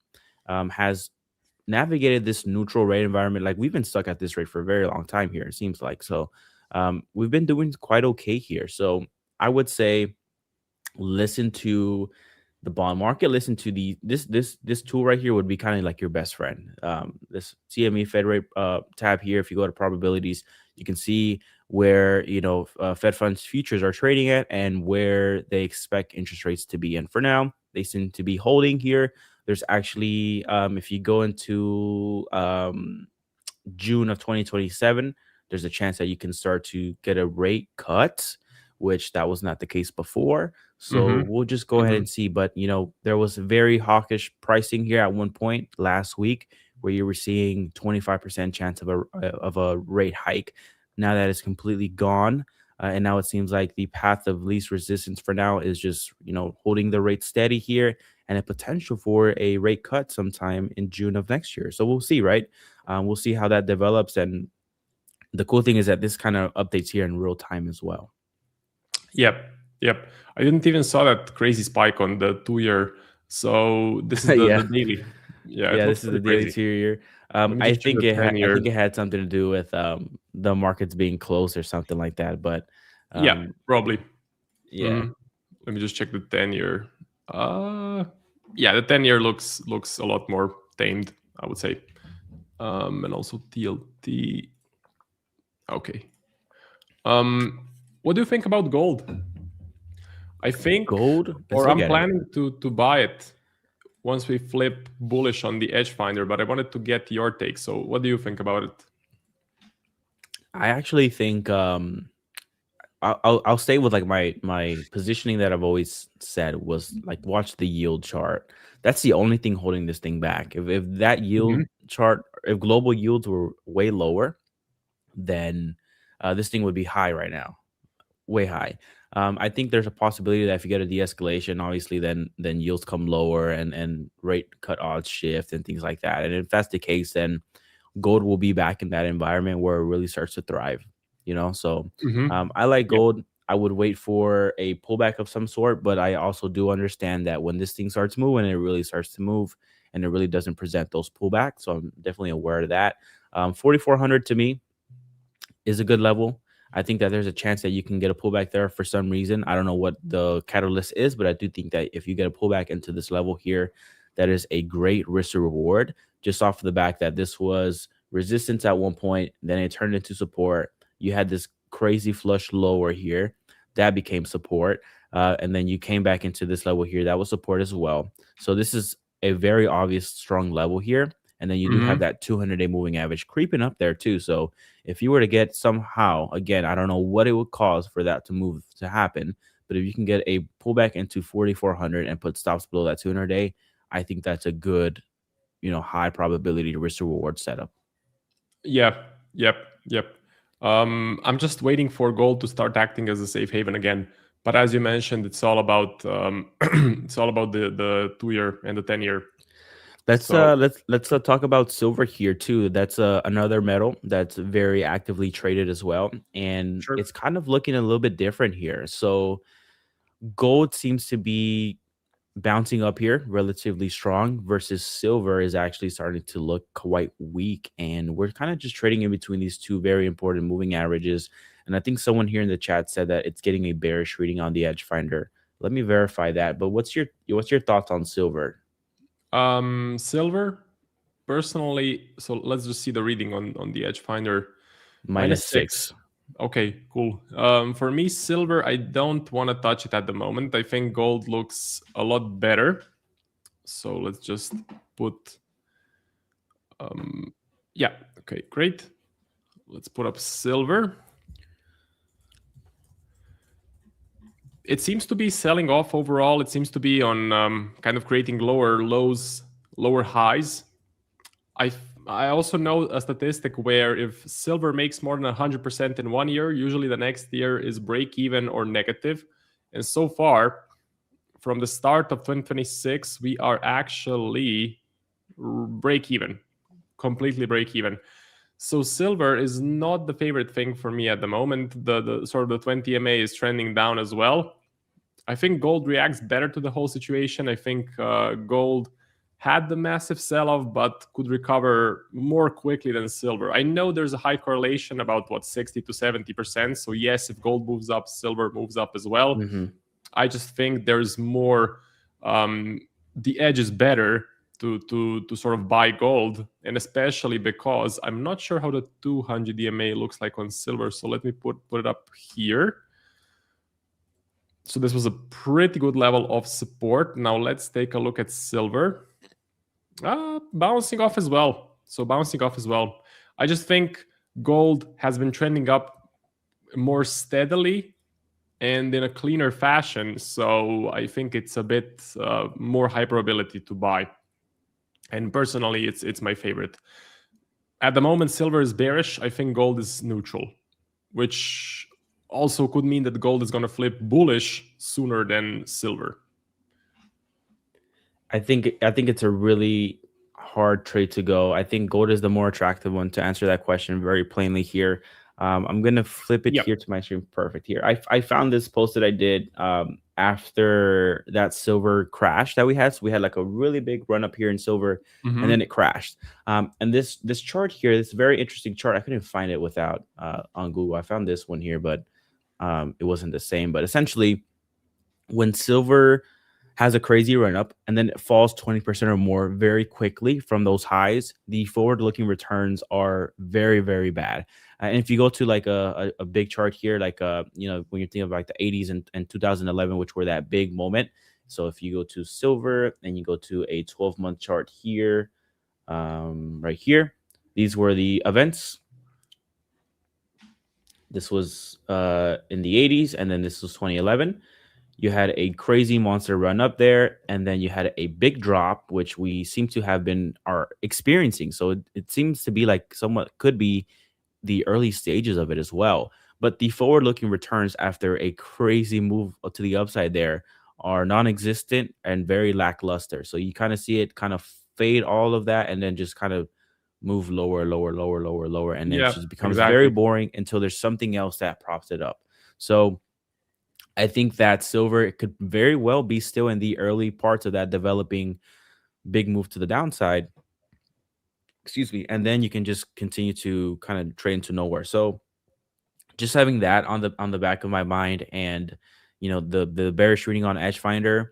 has navigated this neutral rate environment. Like we've been stuck at this rate for a very long time here. It seems like so. We've been doing quite okay here. So I would say listen to the bond market, listen to this tool right here would be kind of like your best friend. This CME Fed rate tab here, if you go to probabilities, you can see where Fed funds futures are trading at and where they expect interest rates to be. And for now, they seem to be holding here. There's actually, if you go into June of 2027, there's a chance that you can start to get a rate cut, which that was not the case before. So Mhm. we'll just go ahead Mhm. and see. But there was very hawkish pricing here at one point last week where you were seeing 25% chance of a rate hike. Now that is completely gone. And now it seems like the path of least resistance for now is just, holding the rate steady here and a potential for a rate cut sometime in June of next year. So we'll see, right? We'll see how that develops. And the cool thing is that this kind of updates here in real time as well. Yep. Yep. I didn't even saw that crazy spike on the 2-year. So this is the Yeah. daily. Yeah, it Yeah, looks this is the pretty daily crazy. 2 year. Let me I just check think the 10-year. it had something to do with the markets being closed or something like that. But Yeah, probably. yeah, Mhm. Let me just check the 10-year. Yeah, the 10-year looks a lot more tamed, I would say. And also TLT. Okay. What do you think about gold? I think, gold. Let's or look I'm at it. planning to buy it once we flip bullish on the EdgeFinder, but I wanted to get your take. So what do you think about it? I actually think I'll stay with like my positioning that I've always said was like watch the yield chart. That's the only thing holding this thing back. If that yield Mhm. chart, if global yields were way lower, then this thing would be high right now, way high. I think there's a possibility that if you get a de-escalation, obviously then yields come lower and rate cut odds shift and things like that. And if that's the case, then gold will be back in that environment where it really starts to thrive. So Mhm. I like Yep. gold. I would wait for a pullback of some sort, but I also do understand that when this thing starts moving, it really starts to move, and it really doesn't present those pullbacks. So I'm definitely aware of that. 4,400 to me is a good level. I think that there's a chance that you can get a pullback there for some reason. I don't know what the catalyst is, but I do think that if you get a pullback into this level here, that is a great risk to reward just off of the back that this was resistance at one point, then it turned into support. You had this crazy flush lower here that became support. And then you came back into this level here that was support as well. So this is a very obvious strong level here. And then you do have Mhm. that 200-day moving average creeping up there too. So if you were to get somehow, again, I don't know what it would cause for that to move to happen, but if you can get a pullback into 4,400 and put stops below that 200-day, I think that's a good, high probability to risk to reward setup. Yeah. Yep. Yep. I'm just waiting for gold to start acting as a safe haven again. But as you mentioned, it's all about it's all about the 2-year and the 10-year. Let's So talk about silver here too. That's another metal that's very actively traded as well, and sure. it's kind of looking a little bit different here. So gold seems to be bouncing up here relatively strong versus silver is actually starting to look quite weak, and we're kind of just trading in between these two very important moving averages. And I think someone here in the chat said that it's getting a bearish reading on the EdgeFinder. Let me verify that. But what's your thoughts on silver? Silver, personally, so let's just see the reading on the EdgeFinder. -6. -6. Okay, cool. For me, silver, I don't want to touch it at the moment. I think gold looks a lot better. So let's just put Yeah, okay, great. Let's put up silver. It seems to be selling off overall. It seems to be on kind of creating lower lows, lower highs. I also know a statistic where if silver makes more than 100% in 1 year, usually the next year is break even or negative. And so far, from the start of 2026, we are actually break even, completely break even. So silver is not the favorite thing for me at the moment. The sort of the 20 EMA is trending down as well. I think gold reacts better to the whole situation. I think gold had the massive sell-off, but could recover more quickly than silver. I know there's a high correlation about 60 to 70%. So yes, if gold moves up, silver moves up as well. Mm-hmm. I just think there's more. The edge is better to sort of buy gold, and especially because I'm not sure how the 200 EMA looks like on silver. So let me put it up here. So this was a pretty good level of support. Now let's take a look at silver. Bouncing off as well. So bouncing off as well. I just think gold has been trending up more steadily and in a cleaner fashion. So I think it's a bit more high probability to buy. And personally, it's my favorite. At the moment, silver is bearish. I think gold is neutral, which also could mean that gold is going to flip bullish sooner than silver. I think it's a really hard trade to go. I think gold is the more attractive one to answer that question very plainly here. I'm gonna flip it here to my screen. Perfect. Here, I found this post that I did after that silver crash that we had. So we had like a really big run up here in silver, and then it crashed. And this chart here, this very interesting chart. I couldn't find it without on Google. I found this one here, but it wasn't the same. But essentially, when silver has a crazy run up and then it falls 20% or more very quickly from those highs, the forward looking returns are very, very bad. And if you go to like a big chart here, like you know, when you're thinking of like the 80s and 2011, which were that big moment. So if you go to silver and you go to a 12-month chart here, right here, these were the events. This was in the 80s, and then this was 2011. You had a crazy monster run up there, and then you had a big drop, which we seem to have are experiencing. So it seems to be like somewhat could be the early stages of it as well. But the forward-looking returns after a crazy move to the upside there are non-existent and very lackluster. So you kind of see it kind of fade all of that and then just kind of move lower, and then it just becomes very boring until there's something else that props it up. So I think that silver, it could very well be still in the early parts of that developing big move to the downside. Excuse me. And then you can just continue to kind of trade into nowhere. So just having that on the back of my mind, and you know, the bearish reading on EdgeFinder,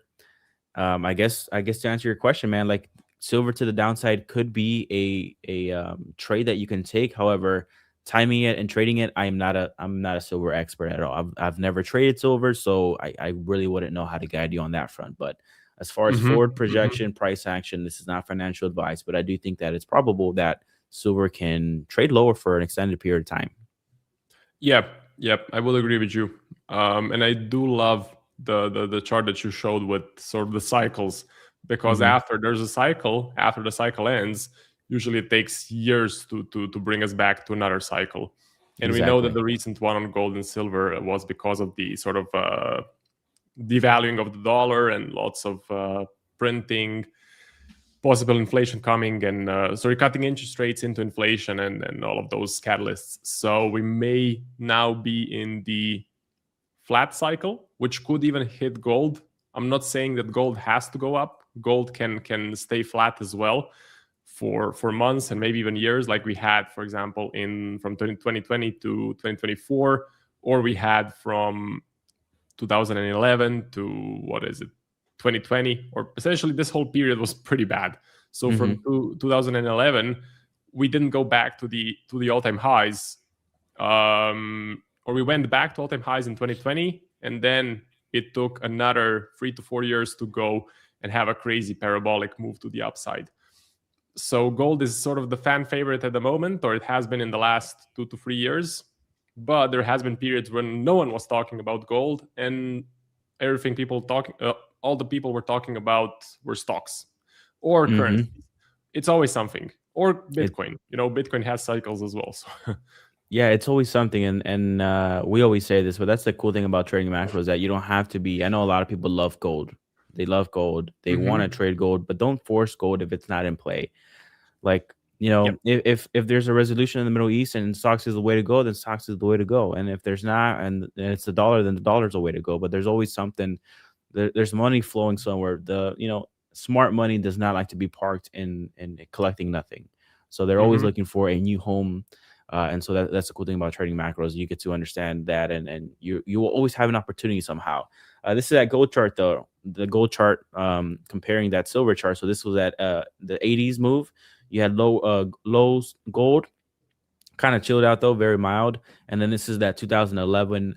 I guess to answer your question, man, like silver to the downside could be a trade that you can take. However, timing it and trading it, I'm not a silver expert at all. I've never traded silver, so I really wouldn't know how to guide you on that front. But as far as forward projection, price action, this is not financial advice, but I do think that it's probable that silver can trade lower for an extended period of time. Yep, I will agree with you. And I do love the chart that you showed with sort of the cycles, because after there's a cycle, after the cycle ends, usually it takes years to bring us back to another cycle. And we know that the recent one on gold and silver was because of the sort of devaluing of the dollar and lots of printing, possible inflation coming, and cutting interest rates into inflation and all of those catalysts. So we may now be in the flat cycle, which could even hit gold. I'm not saying that gold has to go up. Gold can stay flat as well for months and maybe even years, like we had, for example, from 2020 to 2024, or we had from 2011 to 2020, or essentially this whole period was pretty bad. So from 2011, we didn't go back to the all-time highs, or we went back to all-time highs in 2020, and then it took another 3 to 4 years to go and have a crazy parabolic move to the upside. So gold is sort of the fan favorite at the moment, or it has been in the last 2 to 3 years. But there has been periods when no one was talking about gold, and everything all the people were talking about were stocks or currencies. It's always something. Or Bitcoin. Bitcoin has cycles as well. So. Yeah, it's always something, and we always say this, but that's the cool thing about trading macro is that you don't have to be. I know a lot of people love gold. They love gold. They want to trade gold, but don't force gold if it's not in play. Like, if there's a resolution in the Middle East and stocks is the way to go, then stocks is the way to go. And if there's not, and it's the dollar, then the dollar's the way to go. But there's always something. There's money flowing somewhere. Smart money does not like to be parked in collecting nothing. So they're always looking for a new home. And so that's the cool thing about trading macros. You get to understand that, and you will always have an opportunity somehow. This is that gold chart, though. The gold chart comparing that silver chart. So this was at the 80s move. You had lows gold, kind of chilled out though, very mild. And then this is that 2011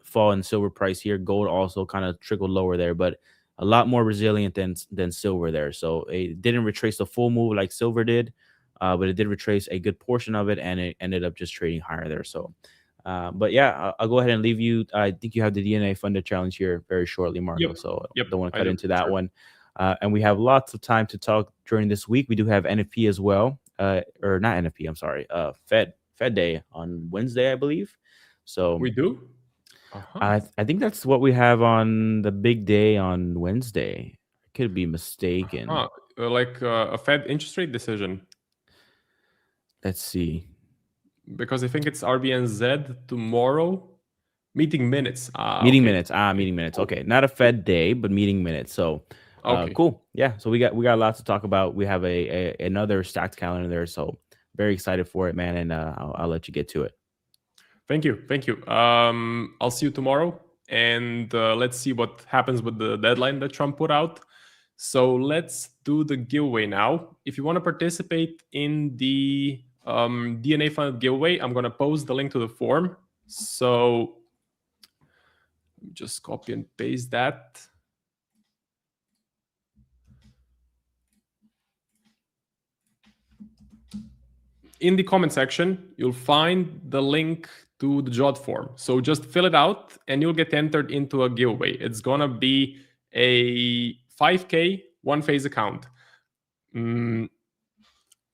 fall in silver price here. Gold also kind of trickled lower there, but a lot more resilient than silver there. So it didn't retrace the full move like silver did. But it did retrace a good portion of it, and it ended up just trading higher there. So, but yeah, I'll go ahead and leave you. I think you have the DNA funded challenge here very shortly, Marco. So don't want to cut into that one. And we have lots of time to talk during this week. We do have NFP as well, or not NFP. I'm sorry, Fed Day on Wednesday, I believe. So we do. I think that's what we have on the big day on Wednesday. I could be mistaken. Like a Fed interest rate decision. Let's see. Because I think it's RBNZ tomorrow. Meeting minutes. Meeting minutes. Meeting minutes. Okay, not a Fed day, but meeting minutes. So, cool. Yeah. So we got a lot to talk about. We have another stacked calendar there. So very excited for it, man. And I'll let you get to it. Thank you. I'll see you tomorrow, and let's see what happens with the deadline that Trump put out. So let's do the giveaway now. If you want to participate in the DNA funded giveaway, I'm going to post the link to the form. So just copy and paste that. In the comment section, you'll find the link to the JOT form. So just fill it out and you'll get entered into a giveaway. It's going to be a 5K one phase account.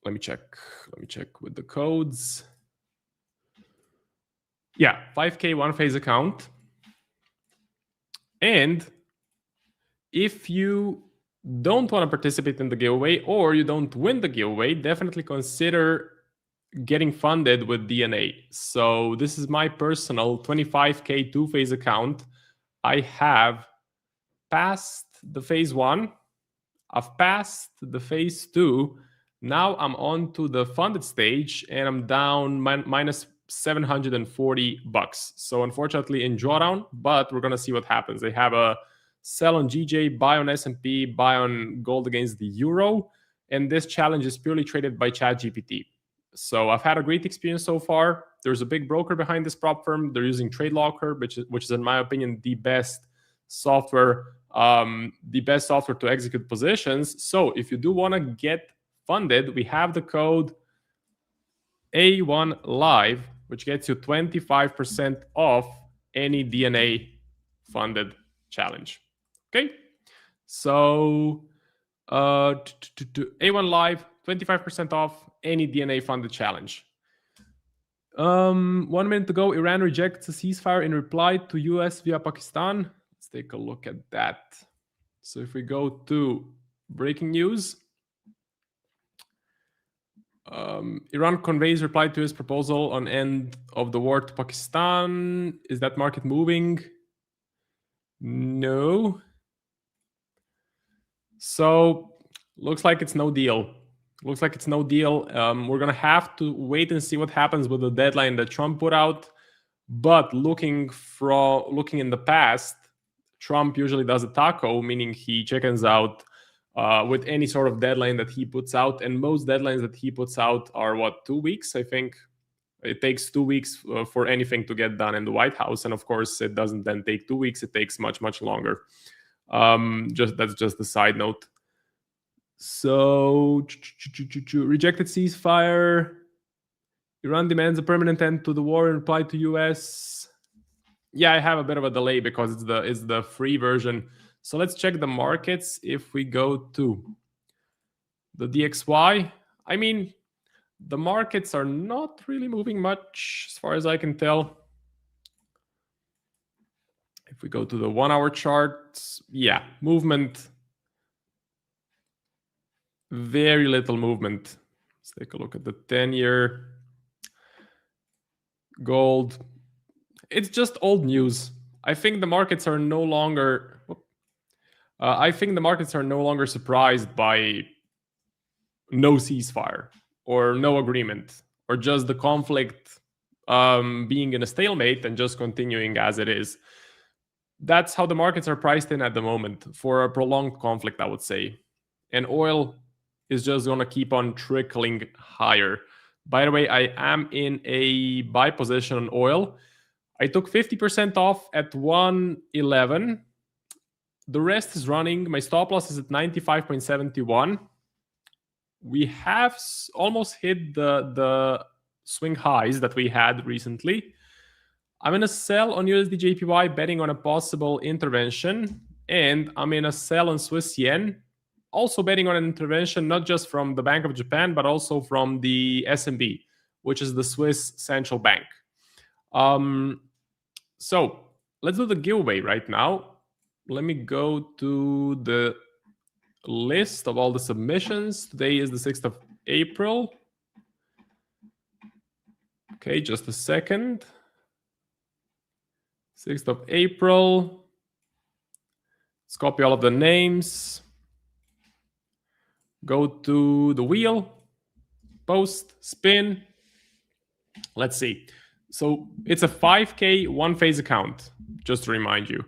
Let me check with the codes. Yeah, 5K one phase account. And if you don't want to participate in the giveaway or you don't win the giveaway, definitely consider getting funded with DNA. So this is my personal 25K two phase account. I have passed the phase one. I've passed the phase two. Now I'm on to the funded stage and I'm down minus $740. So unfortunately in drawdown, but we're going to see what happens. They have a sell on GJ, buy on S&P, buy on gold against the euro. And this challenge is purely traded by ChatGPT. So I've had a great experience so far. There's a big broker behind this prop firm. They're using TradeLocker, which is in my opinion, the best software to execute positions. So if you do want to get funded, we have the code A1Live, which gets you 25% off any DNA funded challenge. Okay, so A1 Live, 25% off any DNA funded challenge. 1 minute ago, Iran rejects a ceasefire in reply to US via Pakistan. Let's take a look at that. So if we go to breaking news, Iran conveys reply to his proposal on end of the war to Pakistan. Is that market moving? No. So looks like it's no deal. We're going to have to wait and see what happens with the deadline that Trump put out. But looking in the past, Trump usually does a taco, meaning he chickens out with any sort of deadline that he puts out. And most deadlines that he puts out are 2 weeks? I think it takes 2 weeks for anything to get done in the White House. And of course, it doesn't then take 2 weeks. It takes much, much longer. That's just a side note. So, rejected ceasefire. Iran demands a permanent end to the war in reply to US. Yeah, I have a bit of a delay because it's the free version. So let's check the markets. If we go to the DXY, I mean, the markets are not really moving much as far as I can tell. If we go to the 1 hour charts, yeah, movement. Very little movement. Let's take a look at the 10-year. Gold. It's just old news. I think the markets are no longer. Surprised by no ceasefire or no agreement or just the conflict being in a stalemate and just continuing as it is. That's how the markets are priced in at the moment for a prolonged conflict, I would say. And oil is just going to keep on trickling higher. By the way, I am in a buy position on oil. I took 50% off at 111. The rest is running. My stop loss is at 95.71. We have almost hit the swing highs that we had recently. I'm in a sell on USD JPY, betting on a possible intervention. And I'm in a sell on Swiss yen, also betting on an intervention, not just from the Bank of Japan, but also from the SNB, which is the Swiss central bank. So let's do the giveaway right now. Let me go to the list of all the submissions. Today is the 6th of April. Okay, just a second. 6th of April. Let's copy all of the names. Go to the wheel, post, spin. Let's see. So it's a 5K one-phase account, just to remind you.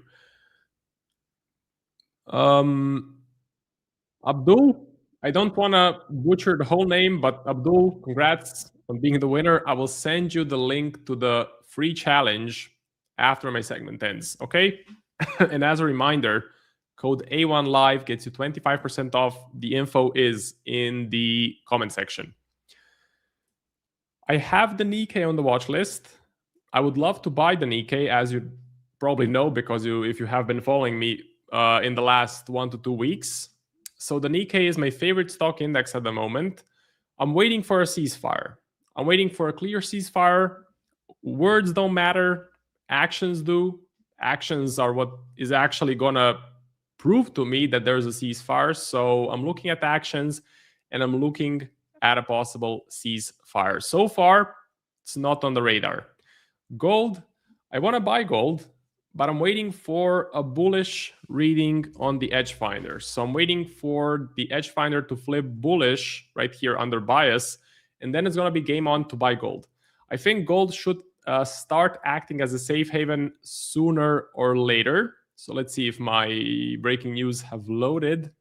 Abdul, I don't want to butcher the whole name, but Abdul, congrats on being the winner. I will send you the link to the free challenge after my segment ends, okay? And as a reminder, code A1Live gets you 25% off. The info is in the comment section. I have the Nikkei on the watch list. I would love to buy the Nikkei, as you probably know, because if you have been following me in the last 1 to 2 weeks. So the Nikkei is my favorite stock index at the moment. I'm waiting for a ceasefire. I'm waiting for a clear ceasefire. Words don't matter. Actions do. Actions are what is actually going to prove to me that there's a ceasefire. So I'm looking at the actions and I'm looking at a possible ceasefire. So far, it's not on the radar. Gold, I want to buy gold, but I'm waiting for a bullish reading on the EdgeFinder. So I'm waiting for the EdgeFinder to flip bullish right here under bias, and then it's going to be game on to buy gold. I think gold should start acting as a safe haven sooner or later. So let's see if my breaking news have loaded.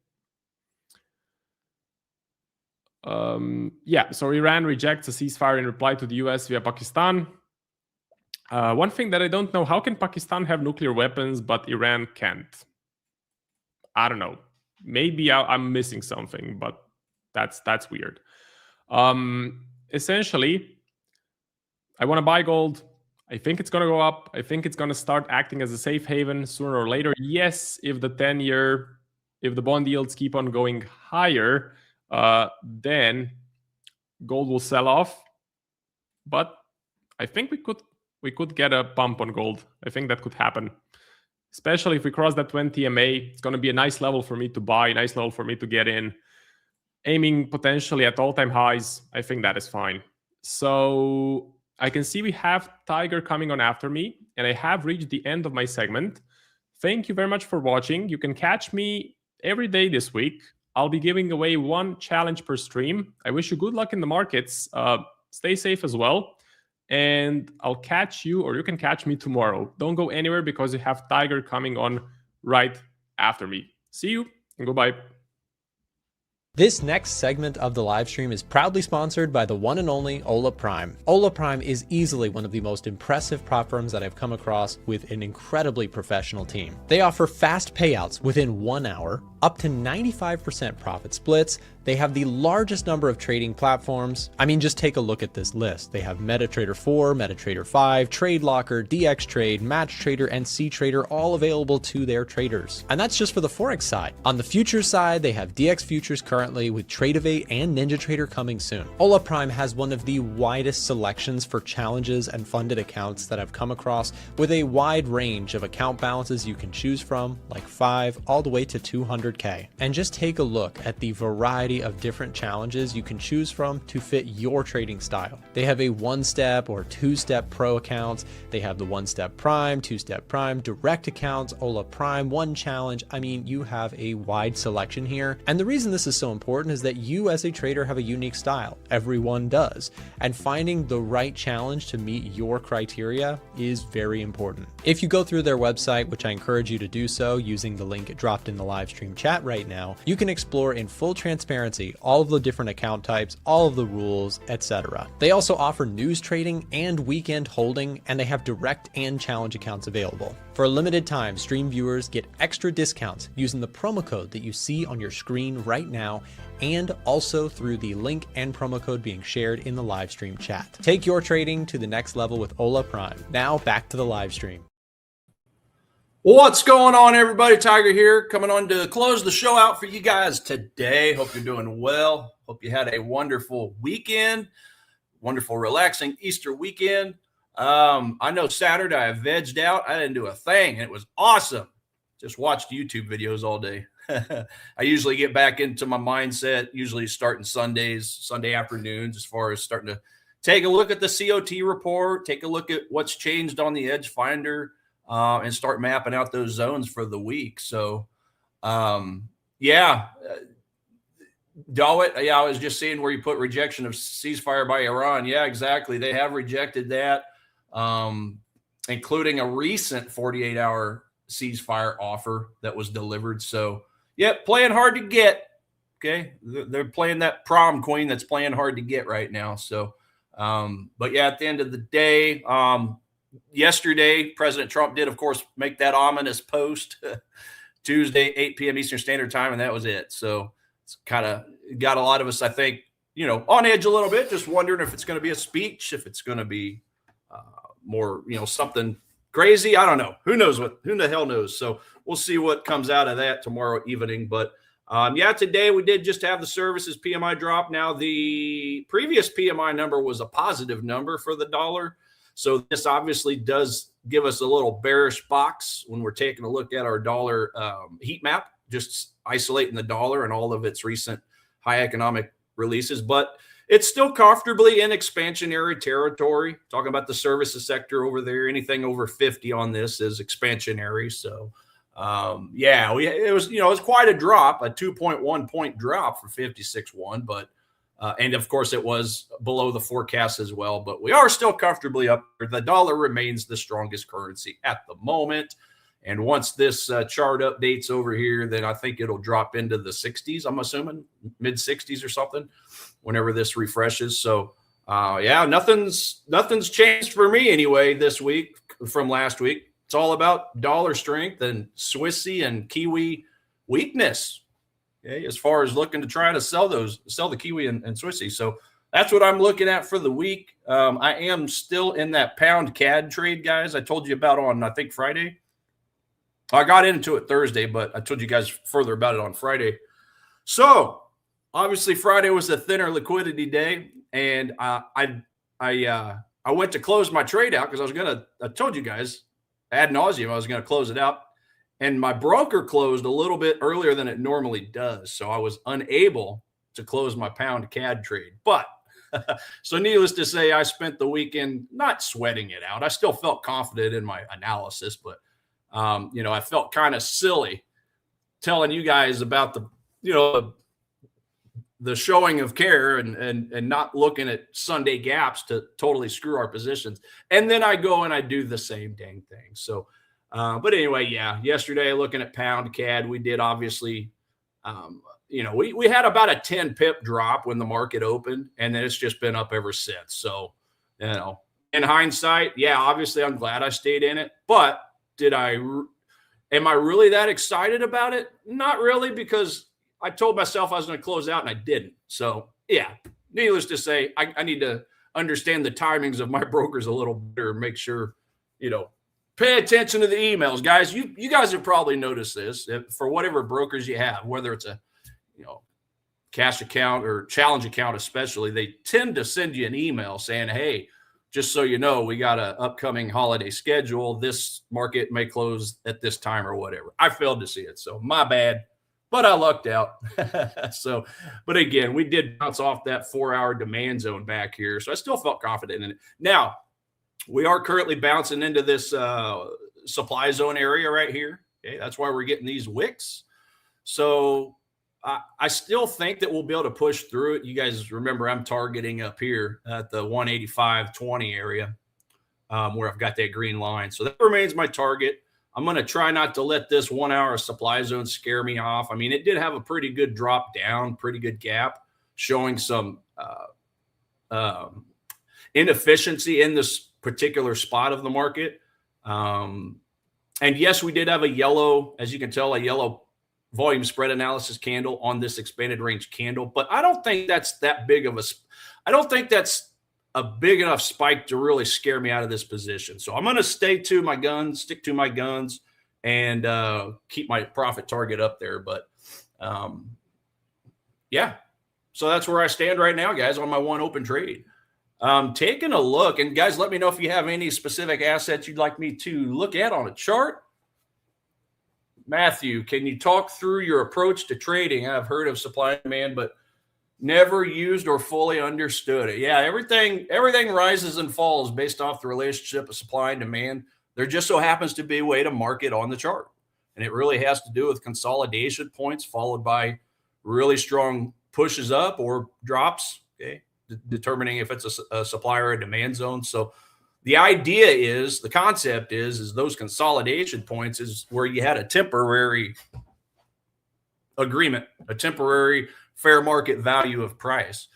Yeah, so Iran rejects a ceasefire in reply to the US via Pakistan. One thing that I don't know, how can Pakistan have nuclear weapons but Iran can't? I don't know. Maybe I'm missing something, but that's weird. Essentially, I want to buy gold. I think it's going to go up. I think it's going to start acting as a safe haven sooner or later. Yes, if the 10-year, if the bond yields keep on going higher, then gold will sell off. But I think we could get a pump on gold. I think that could happen, especially if we cross that 20 MA. It's going to be a nice level for me to buy, nice level for me to get in, aiming potentially at all-time highs. I think that is fine. So I can see we have Tiger coming on after me, and I have reached the end of my segment. Thank you very much for watching. You can catch me every day this week. I'll be giving away one challenge per stream. I wish you good luck in the markets. Stay safe as well. And I'll catch you, or you can catch me tomorrow. Don't go anywhere because you have Tiger coming on right after me. See you and goodbye. This next segment of the live stream is proudly sponsored by the one and only Ola Prime. Ola Prime is easily one of the most impressive prop firms that I've come across with an incredibly professional team. They offer fast payouts within 1 hour, up to 95% profit splits. They have the largest number of trading platforms. I mean, just take a look at this list. They have MetaTrader 4, MetaTrader 5, TradeLocker, DXTrade, MatchTrader, and CTrader all available to their traders. And that's just for the Forex side. On the futures side, they have DX Futures currently, with Tradeovate and NinjaTrader coming soon. Ola Prime has one of the widest selections for challenges and funded accounts that I've come across, with a wide range of account balances you can choose from, like 5 all the way to 200K. And just take a look at the variety of different challenges you can choose from to fit your trading style. They have a 1-step or 2-step pro accounts. They have the 1-step prime, 2-step prime, direct accounts, Ola Prime, 1 challenge. I mean, you have a wide selection here. And the reason this is so important is that you as a trader have a unique style. Everyone does. And finding the right challenge to meet your criteria is very important. If you go through their website, which I encourage you to do so using the link dropped in the live stream chat right now, you can explore in full transparency all of the different account types, all of the rules, etc. They also offer news trading and weekend holding, and they have direct and challenge accounts available. For a limited time, stream viewers get extra discounts using the promo code that you see on your screen right now, and also through the link and promo code being shared in the live stream chat. Take your trading to the next level with Ola Prime. Now back to the live stream. What's going on, everybody? Tiger here, coming on to close the show out for you guys today. Hope you're doing well. Hope you had a wonderful weekend, wonderful, relaxing Easter weekend. I know Saturday I vegged out. I didn't do a thing. It was awesome. Just watched YouTube videos all day. I usually get back into my mindset, usually starting Sundays, Sunday afternoons, as far as starting to take a look at the COT report, take a look at what's changed on the EdgeFinder, and start mapping out those zones for the week. So, yeah. Dawit, yeah, I was just seeing where you put rejection of ceasefire by Iran. Yeah, exactly. They have rejected that, including a recent 48-hour ceasefire offer that was delivered. So, yeah, playing hard to get. Okay. They're playing that prom queen that's playing hard to get right now. So, but yeah, at the end of the day, yesterday, President Trump did, of course, make that ominous post Tuesday, 8 p.m. Eastern Standard Time, and that was it. So it's kind of got a lot of us, I think, on edge a little bit, just wondering if it's going to be a speech, if it's going to be more, something crazy. I don't know. Who the hell knows? So we'll see what comes out of that tomorrow evening. But yeah, today we did just have the services PMI drop. Now, the previous PMI number was a positive number for the dollar. So this obviously does give us a little bearish box when we're taking a look at our dollar heat map, just isolating the dollar and all of its recent high economic releases. But it's still comfortably in expansionary territory. Talking about the services sector over there, anything over 50 on this is expansionary. So, yeah, it was quite a drop, a 2.1 point drop for 56.1, but and of course, it was below the forecast as well, but we are still comfortably up. The dollar remains the strongest currency at the moment. And once this chart updates over here, then I think it'll drop into the 60s, I'm assuming, mid 60s or something, whenever this refreshes. So, yeah, nothing's changed for me anyway this week from last week. It's all about dollar strength and Swissy and Kiwi weakness. Okay, as far as looking to try to sell the Kiwi and Swissy. So that's what I'm looking at for the week. I am still in that pound CAD trade, guys. I told you about on, I think, Friday. I got into it Thursday, but I told you guys further about it on Friday. So obviously Friday was a thinner liquidity day, and I went to close my trade out because I told you guys ad nauseum I was going to close it out. And my broker closed a little bit earlier than it normally does. So I was unable to close my pound CAD trade. But so needless to say, I spent the weekend not sweating it out. I still felt confident in my analysis, but, I felt kind of silly telling you guys about the showing of care and not looking at Sunday gaps to totally screw our positions. And then I go and I do the same dang thing. So, but anyway, yeah, yesterday looking at pound CAD, we did obviously, we had about a 10 pip drop when the market opened, and then it's just been up ever since. So, in hindsight, yeah, obviously I'm glad I stayed in it, but did I Am I really that excited about it? Not really, because I told myself I was going to close out and I didn't. So yeah, needless to say, I need to understand the timings of my brokers a little better, make sure, pay attention to the emails, guys. You guys have probably noticed this for whatever brokers you have, whether it's a, cash account or challenge account, especially, they tend to send you an email saying, hey, just so you know, we got an upcoming holiday schedule. This market may close at this time or whatever. I failed to see it, so my bad, but I lucked out. But again, we did bounce off that 4-hour demand zone back here, so I still felt confident in it. Now, we are currently bouncing into this supply zone area right here. Okay, that's why we're getting these wicks. So I still think that we'll be able to push through it. You guys remember I'm targeting up here at the 185.20 area where I've got that green line. So that remains my target. I'm going to try not to let this 1 hour supply zone scare me off. I mean, it did have a pretty good drop down, pretty good gap, showing some inefficiency in this particular spot of the market. And yes, we did have a yellow, as you can tell, a yellow volume spread analysis candle on this expanded range candle, but I don't think that's that big of I don't think that's a big enough spike to really scare me out of this position. So I'm going to stick to my guns, and keep my profit target up there. But yeah, so that's where I stand right now, guys, on my one open trade. Taking a look, and guys, let me know if you have any specific assets you'd like me to look at on a chart. Matthew, can you talk through your approach to trading? I've heard of supply and demand, but never used or fully understood it. Yeah, everything rises and falls based off the relationship of supply and demand. There just so happens to be a way to mark it on the chart. And it really has to do with consolidation points followed by really strong pushes up or drops, okay, determining if it's a supply or a demand zone. So the idea is, the concept is those consolidation points is where you had a temporary agreement, a temporary fair market value of price.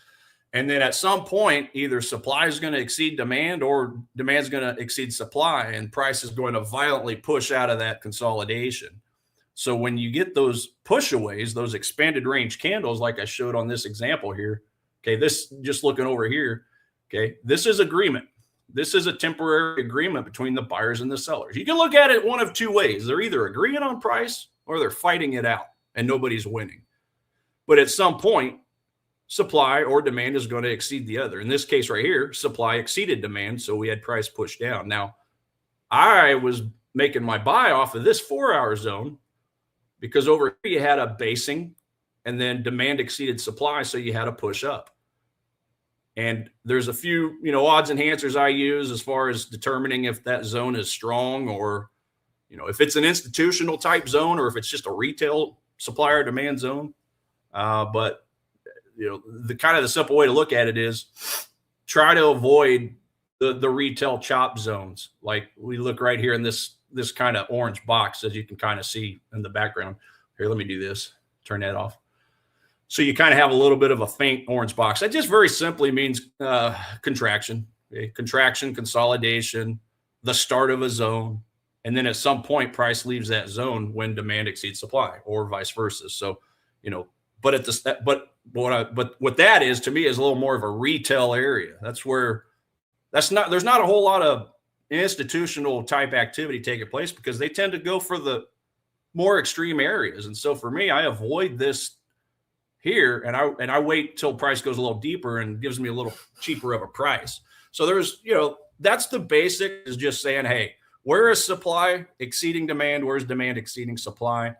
And then at some point, either supply is going to exceed demand or demand is going to exceed supply, and price is going to violently push out of that consolidation. So when you get those pushaways, those expanded range candles, like I showed on this example here, okay, this just looking over here, okay, this is agreement. This is a temporary agreement between the buyers and the sellers. You can look at it one of two ways. They're either agreeing on price or they're fighting it out and nobody's winning. But at some point, supply or demand is going to exceed the other. In this case right here, supply exceeded demand, so we had price pushed down. Now, I was making my buy off of this 4-hour zone because over here you had a basing and then demand exceeded supply, so you had a push up. And there's a few, odds enhancers I use as far as determining if that zone is strong or, if it's an institutional type zone or if it's just a retail supplier demand zone. But the simple way to look at it is try to avoid the retail chop zones. Like we look right here in this kind of orange box, as you can kind of see in the background. Here, let me do this. Turn that off. So you kind of have a little bit of a faint orange box. That just very simply means contraction, okay? Contraction, consolidation, the start of a zone. And then at some point, price leaves that zone when demand exceeds supply or vice versa. So, but what that is to me is a little more of a retail area. There's not a whole lot of institutional type activity taking place because they tend to go for the more extreme areas. And so for me, I avoid this here, and I wait till price goes a little deeper and gives me a little cheaper of a price. So there's, that's the basic, is just saying, hey, where is supply exceeding demand? Where's demand exceeding supply?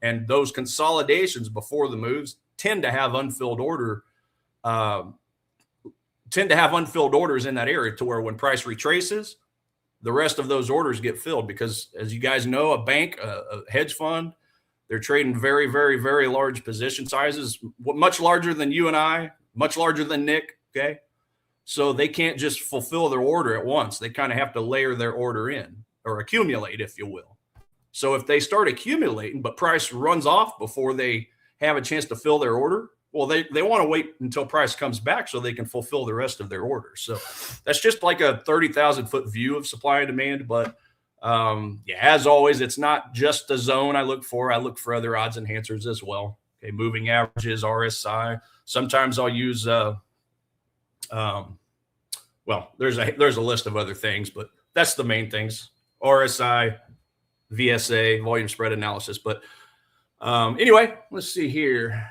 And those consolidations before the moves tend to have unfilled orders in that area, to where when price retraces, the rest of those orders get filled because, as you guys know, a bank, a hedge fund, they're trading very, very, very large position sizes, much larger than you and I, much larger than Nick, okay? So they can't just fulfill their order at once. They kind of have to layer their order in, or accumulate, if you will. So if they start accumulating, but price runs off before they have a chance to fill their order, well, they want to wait until price comes back so they can fulfill the rest of their orders. So that's just like a 30,000 foot view of supply and demand. But Yeah, as always, it's not just the zone I look for. I look for other odds enhancers as well. Okay, moving averages, RSI. Sometimes I'll use well, there's a list of other things, but that's the main things: RSI, VSA, volume spread analysis. But anyway, let's see here.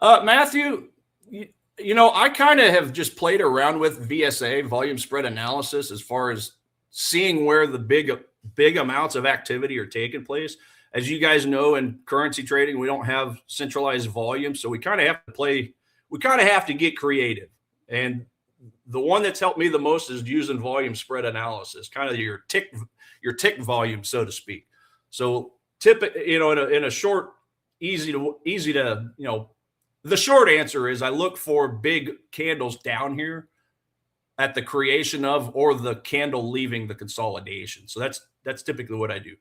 Matthew, you know, I kind of have just played around with VSA, volume spread analysis, as far as seeing where the big amounts of activity are taking place. As you guys know, in currency trading, we don't have centralized volume, so we kind of have to play. We kind of have to get creative. And the one that's helped me the most is using volume spread analysis, kind of your tick volume, so to speak. So you know, in a short, easy to, you know, the short answer is I look for big candles down here at the creation of, or the candle leaving the consolidation. So that's typically what I do.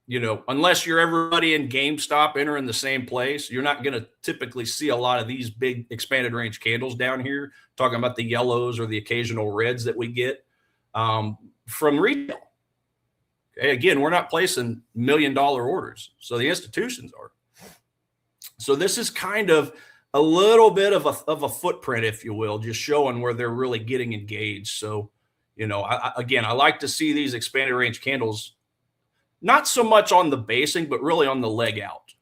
You know, unless you're everybody in GameStop entering the same place, you're not going to typically see a lot of these big expanded range candles down here, talking about the yellows or the occasional reds that we get from retail. Okay, again, we're not placing $1 million orders, so the institutions are. So this is kind of a little bit of a footprint, if you will, just showing where they're really getting engaged. So, you know, I like to see these expanded range candles, not so much on the basing, but really on the leg out.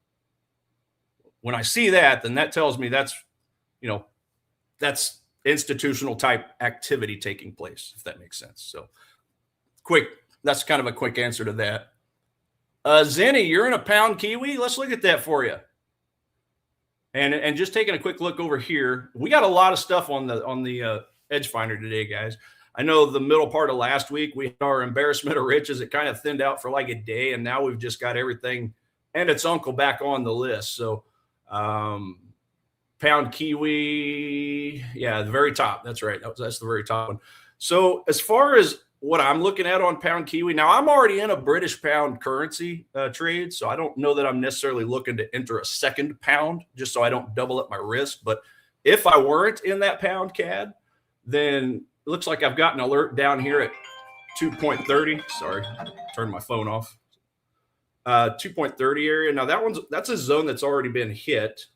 When I see that, then that tells me that's, you know, that's institutional type activity taking place, if that makes sense. So that's kind of a quick answer to that. Zenny, you're in a pound Kiwi. Let's look at that for you. And just taking a quick look over here, we got a lot of stuff on the EdgeFinder today, guys. I know the middle part of last week, we had our embarrassment of riches. It kind of thinned out for like a day, and now we've just got everything and its uncle back on the list. So pound Kiwi, yeah, the very top. That's right. That's the very top one. So as far as what I'm looking at on pound Kiwi, now I'm already in a British pound currency trade, so I don't know that I'm necessarily looking to enter a second pound just so I don't double up my risk. But if I weren't in that pound CAD, then it looks like I've got an alert down here at 2.30. Sorry, turned my phone off. 2.30 area. Now that's a zone that's already been hit.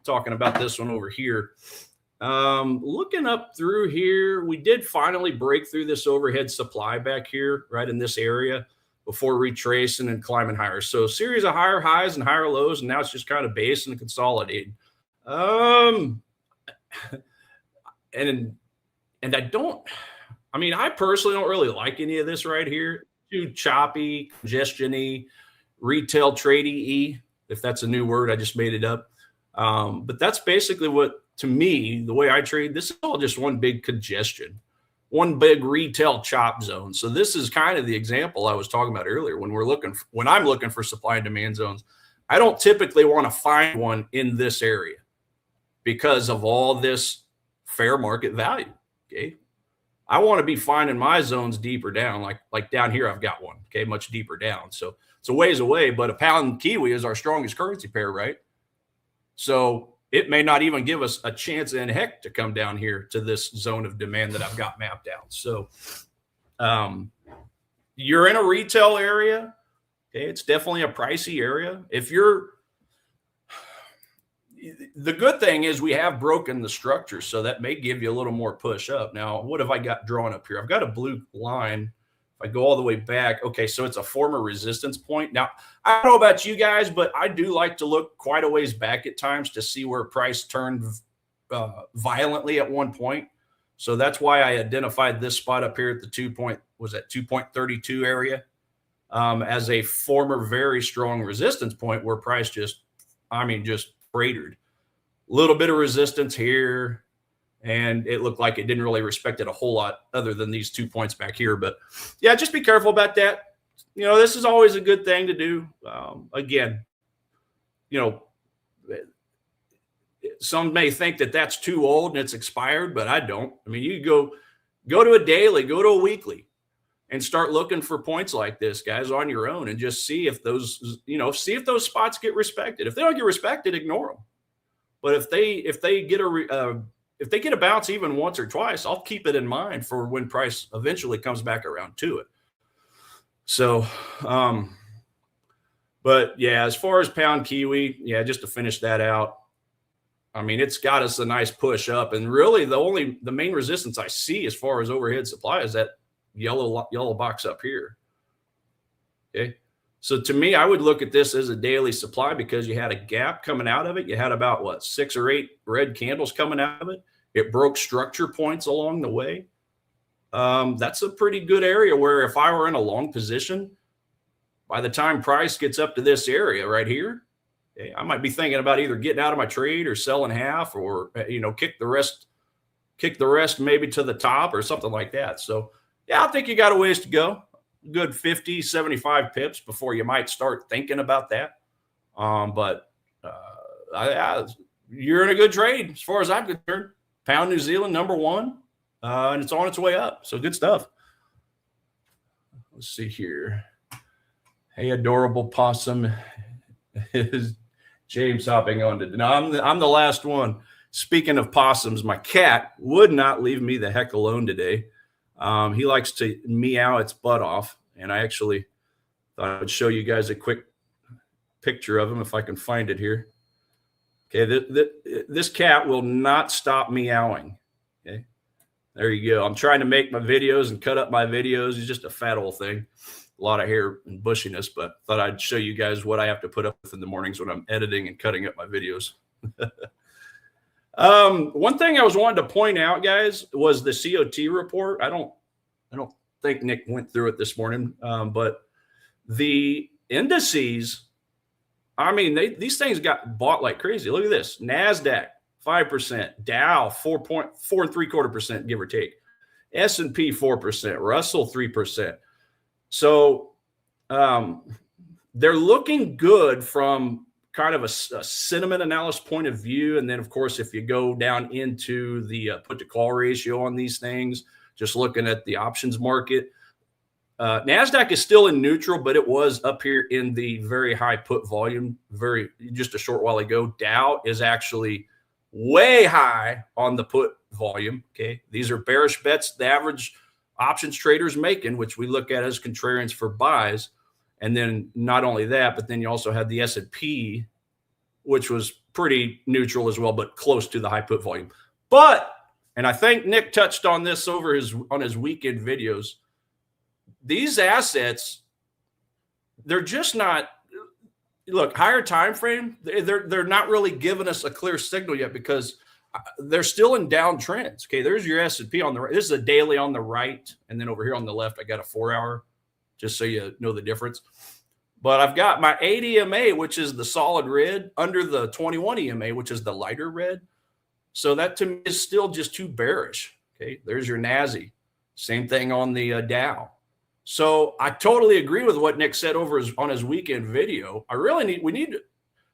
Talking about this one over here. Looking up through here, we did finally break through this overhead supply back here, right in this area, before retracing and climbing higher. So a series of higher highs and higher lows, and now it's just kind of basing and consolidating. And I personally don't really like any of this right here. Too choppy, congestion-y, retail trading-y, if that's a new word, I just made it up. But that's basically what, to me, the way I trade, this is all just one big congestion, one big retail chop zone. So this is kind of the example I was talking about earlier. When I'm looking for supply and demand zones, I don't typically want to find one in this area because of all this fair market value. Okay. I want to be finding my zones deeper down, like down here, I've got one, okay, much deeper down. So it's a ways away, but a pound Kiwi is our strongest currency pair, right? So it may not even give us a chance in heck to come down here to this zone of demand that I've got mapped out. So you're in a retail area. Okay. It's definitely a pricey area. The good thing is we have broken the structure, so that may give you a little more push up. Now, what have I got drawn up here? I've got a blue line. If I go all the way back, okay, so it's a former resistance point. Now, I don't know about you guys, but I do like to look quite a ways back at times to see where price turned violently at one point. So that's why I identified this spot up here at the 2.32 area as a former very strong resistance point where price just cratered. A little bit of resistance here, and it looked like it didn't really respect it a whole lot other than these 2 points back here. But yeah, just be careful about that. You know, this is always a good thing to do. Again, you know, some may think that that's too old and it's expired, but I don't. I mean, you go to a daily, go to a weekly, and start looking for points like this, guys, on your own, and just see if those spots get respected. If they don't get respected, ignore them. But if they get a if they get a bounce even once or twice, I'll keep it in mind for when price eventually comes back around to it. So, but yeah, as far as pound Kiwi, yeah, just to finish that out, I mean, it's got us a nice push up, and really the main resistance I see as far as overhead supply is that yellow box up here. Okay. So to me, I would look at this as a daily supply because you had a gap coming out of it. You had about what, 6 or 8 red candles coming out of it. It broke structure points along the way. That's a pretty good area where if I were in a long position, by the time price gets up to this area right here, okay, I might be thinking about either getting out of my trade or selling half, or, you know, kick the rest maybe to the top or something like that. So yeah, I think you got a ways to go. Good 50, 75 pips before you might start thinking about that. But you're in a good trade as far as I'm concerned. Pound New Zealand, #1, and it's on its way up. So good stuff. Let's see here. Hey, adorable possum. Is James hopping on to? No, I'm the last one. Speaking of possums, my cat would not leave me the heck alone today. He likes to meow its butt off, and I actually thought I would show you guys a quick picture of him if I can find it here. Okay, this cat will not stop meowing. Okay, there you go. I'm trying to make my videos and cut up my videos. He's just a fat old thing. A lot of hair and bushiness, but thought I'd show you guys what I have to put up with in the mornings when I'm editing and cutting up my videos. One thing I was wanting to point out, guys, was the COT report. I don't think Nick went through it this morning, but the indices, I mean, these things got bought like crazy. Look at this: Nasdaq 5%, Dow 4.43%, give or take, S&P 4%, Russell 3%. So they're looking good from kind of a sentiment analysis point of view. And then, of course, if you go down into the put to call ratio on these things, just looking at the options market, NASDAQ is still in neutral, but it was up here in the very high put volume just a short while ago. Dow is actually way high on the put volume. Okay. These are bearish bets the average options traders making, which we look at as contrarians for buys. And then not only that, but then you also had the S&P, which was pretty neutral as well, but close to the high put volume. But, and I think Nick touched on this on his weekend videos, these assets, they're just not, look, higher time frame, they're not really giving us a clear signal yet because they're still in downtrends. Okay, there's your S&P on the right. This is a daily on the right, and then over here on the left, I got a 4-hour, just so you know the difference. But I've got my 8 EMA, which is the solid red, under the 21 EMA, which is the lighter red. So that to me is still just too bearish. Okay, there's your NASI. Same thing on the Dow. So I totally agree with what Nick said on his weekend video.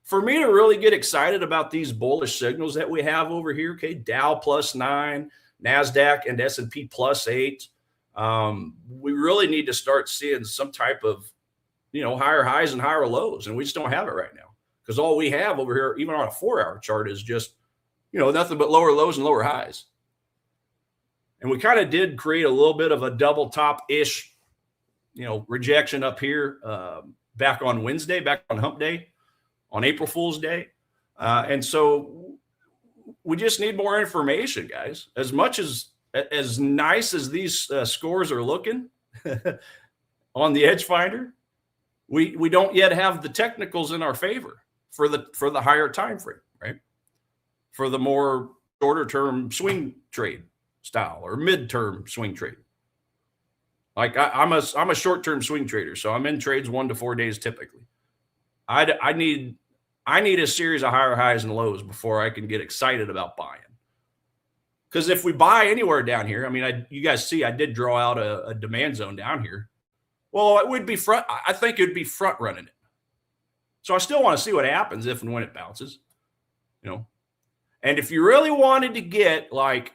For me to really get excited about these bullish signals that we have over here, okay, Dow +9, NASDAQ and S&P +8, we really need to start seeing some type of, higher highs and higher lows, and we just don't have it right now because all we have over here, even on a 4-hour chart, is just, nothing but lower lows and lower highs. And we kind of did create a little bit of a double top-ish, rejection up here back on Wednesday, back on Hump Day, on April Fool's Day. And so we just need more information, guys. As much as nice as these scores are looking on the EdgeFinder, we don't yet have the technicals in our favor for the higher time frame, right? For the more shorter term swing trade style or mid-term swing trade. Like I'm a short-term swing trader, so I'm in trades 1 to 4 days typically. I need a series of higher highs and lows before I can get excited about buying. Because if we buy anywhere down here, I mean, you guys see I did draw out a demand zone down here. Well, it would be I think it would be front running it. So I still want to see what happens if and when it bounces, And if you really wanted to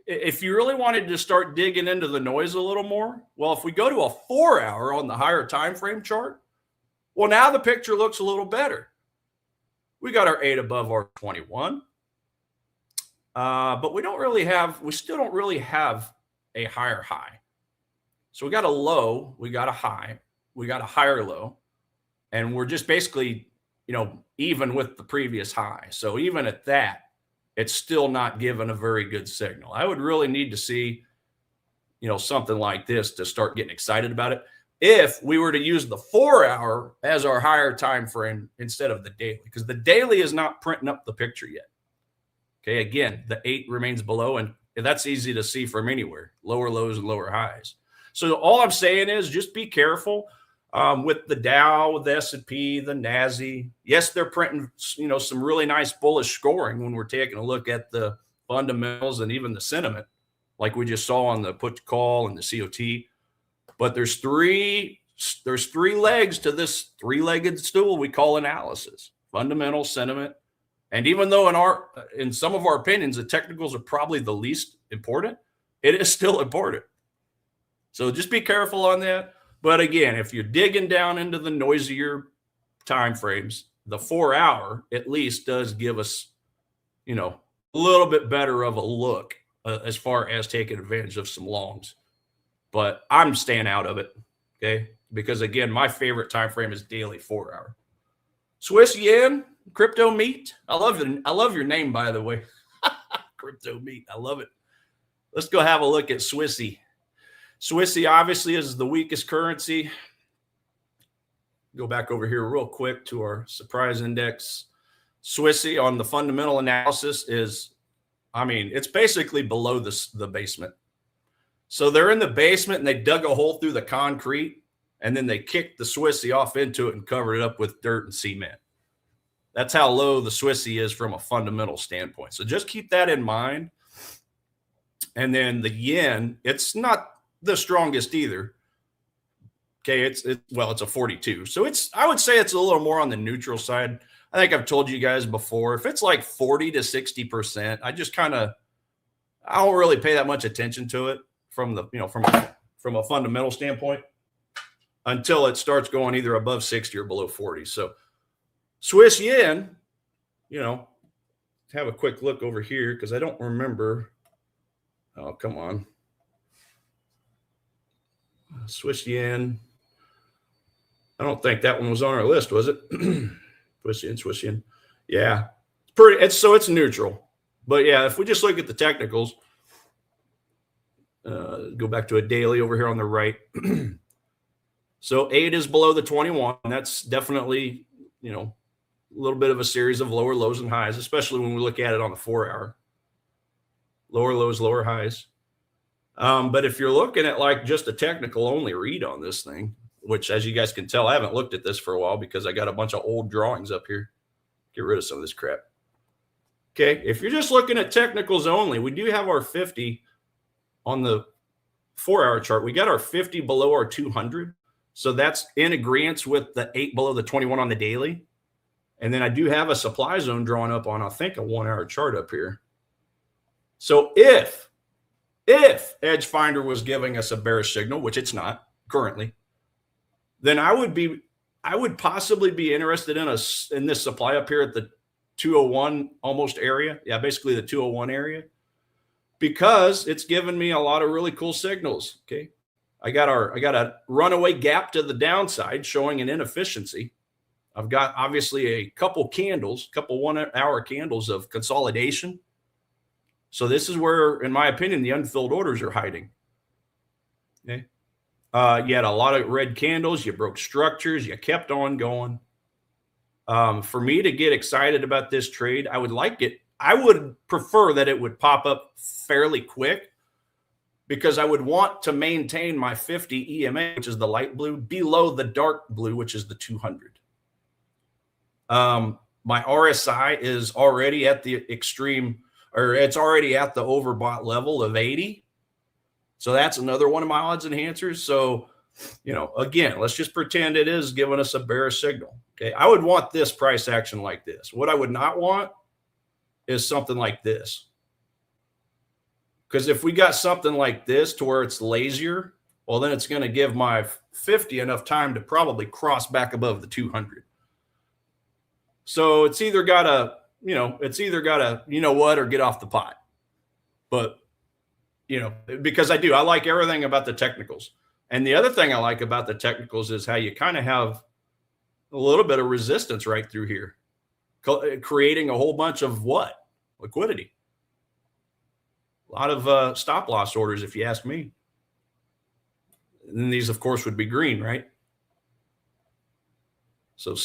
if you really wanted to start digging into the noise a little more, well, if we go to a 4-hour on the higher time frame chart, well, now the picture looks a little better. We got our 8 above our 21. But we still don't really have a higher high. So we got a low, we got a high, we got a higher low, and we're just basically, even with the previous high. So even at that, it's still not giving a very good signal. I would really need to see, something like this to start getting excited about it. If we were to use the 4-hour as our higher time frame instead of the daily, because the daily is not printing up the picture yet. Okay, again, the 8 remains below, and that's easy to see from anywhere, lower lows and lower highs. So all I'm saying is just be careful with the Dow, with the S&P, the NASI. Yes, they're printing, some really nice bullish scoring when we're taking a look at the fundamentals and even the sentiment, like we just saw on the put to call and the COT. But there's three legs to this three-legged stool we call analysis: fundamental, sentiment, and even though in some of our opinions the technicals are probably the least important, it is still important. So just be careful on that. But again, if you're digging down into the noisier time frames, the 4-hour at least does give us, a little bit better of a look as far as taking advantage of some longs. But I'm staying out of it, okay? Because again, my favorite time frame is daily 4-hour. Swiss yen, crypto meat. I love your name, by the way. Crypto meat. I love it. Let's go have a look at Swissy. Swissy obviously is the weakest currency. Go back over here real quick to our surprise index. Swissy on the fundamental analysis is, it's basically below the basement. So they're in the basement and they dug a hole through the concrete and then they kicked the Swissy off into it and covered it up with dirt and cement. That's how low the Swissy is from a fundamental standpoint. So just keep that in mind. And then the yen, it's not the strongest either. Okay, it's a 42. So I would say it's a little more on the neutral side. I think I've told you guys before, if it's like 40 to 60%, I don't really pay that much attention to it from a fundamental standpoint until it starts going either above 60 or below 40. So Swiss yen, have a quick look over here because I don't remember. Oh, come on. Swiss yen. I don't think that one was on our list, was it? Swiss yen. Yeah. It's neutral. But yeah, if we just look at the technicals, go back to a daily over here on the right. So 8 is below the 21. That's definitely, a little bit of a series of lower lows and highs, especially when we look at it on the 4-hour. Lower lows, lower highs. But if you're looking at like just a technical only read on this thing, which as you guys can tell, I haven't looked at this for a while because I got a bunch of old drawings up here. Get rid of some of this crap. Okay, if you're just looking at technicals only, we do have our 50 on the 4-hour chart. We got our 50 below our 200. So that's in agreement with the 8 below the 21 on the daily. And then I do have a supply zone drawn up on, I think, a 1-hour chart up here. So if EdgeFinder was giving us a bearish signal, which it's not currently, then I would possibly be interested in this supply up here at the 201 almost area. Yeah, basically the 201 area, because it's given me a lot of really cool signals. Okay. I got a runaway gap to the downside showing an inefficiency. I've got obviously a couple 1-hour candles of consolidation. So this is where, in my opinion, the unfilled orders are hiding. Okay. You had a lot of red candles. You broke structures. You kept on going. For me to get excited about this trade, I would prefer that it would pop up fairly quick, because I would want to maintain my 50 EMA, which is the light blue, below the dark blue, which is the 200. My RSI is already at the extreme, or it's already at the overbought level of 80. So that's another one of my odds enhancers. So, again, let's just pretend it is giving us a bearish signal. Okay. I would want this price action like this. What I would not want is something like this. Because if we got something like this to where it's lazier, well, then it's going to give my 50 enough time to probably cross back above the 200. So it's either got to, or get off the pot. But, because I like everything about the technicals. And the other thing I like about the technicals is how you kind of have a little bit of resistance right through here, creating a whole bunch of what? Liquidity. A lot of stop loss orders, if you ask me. And these, of course, would be green, right? So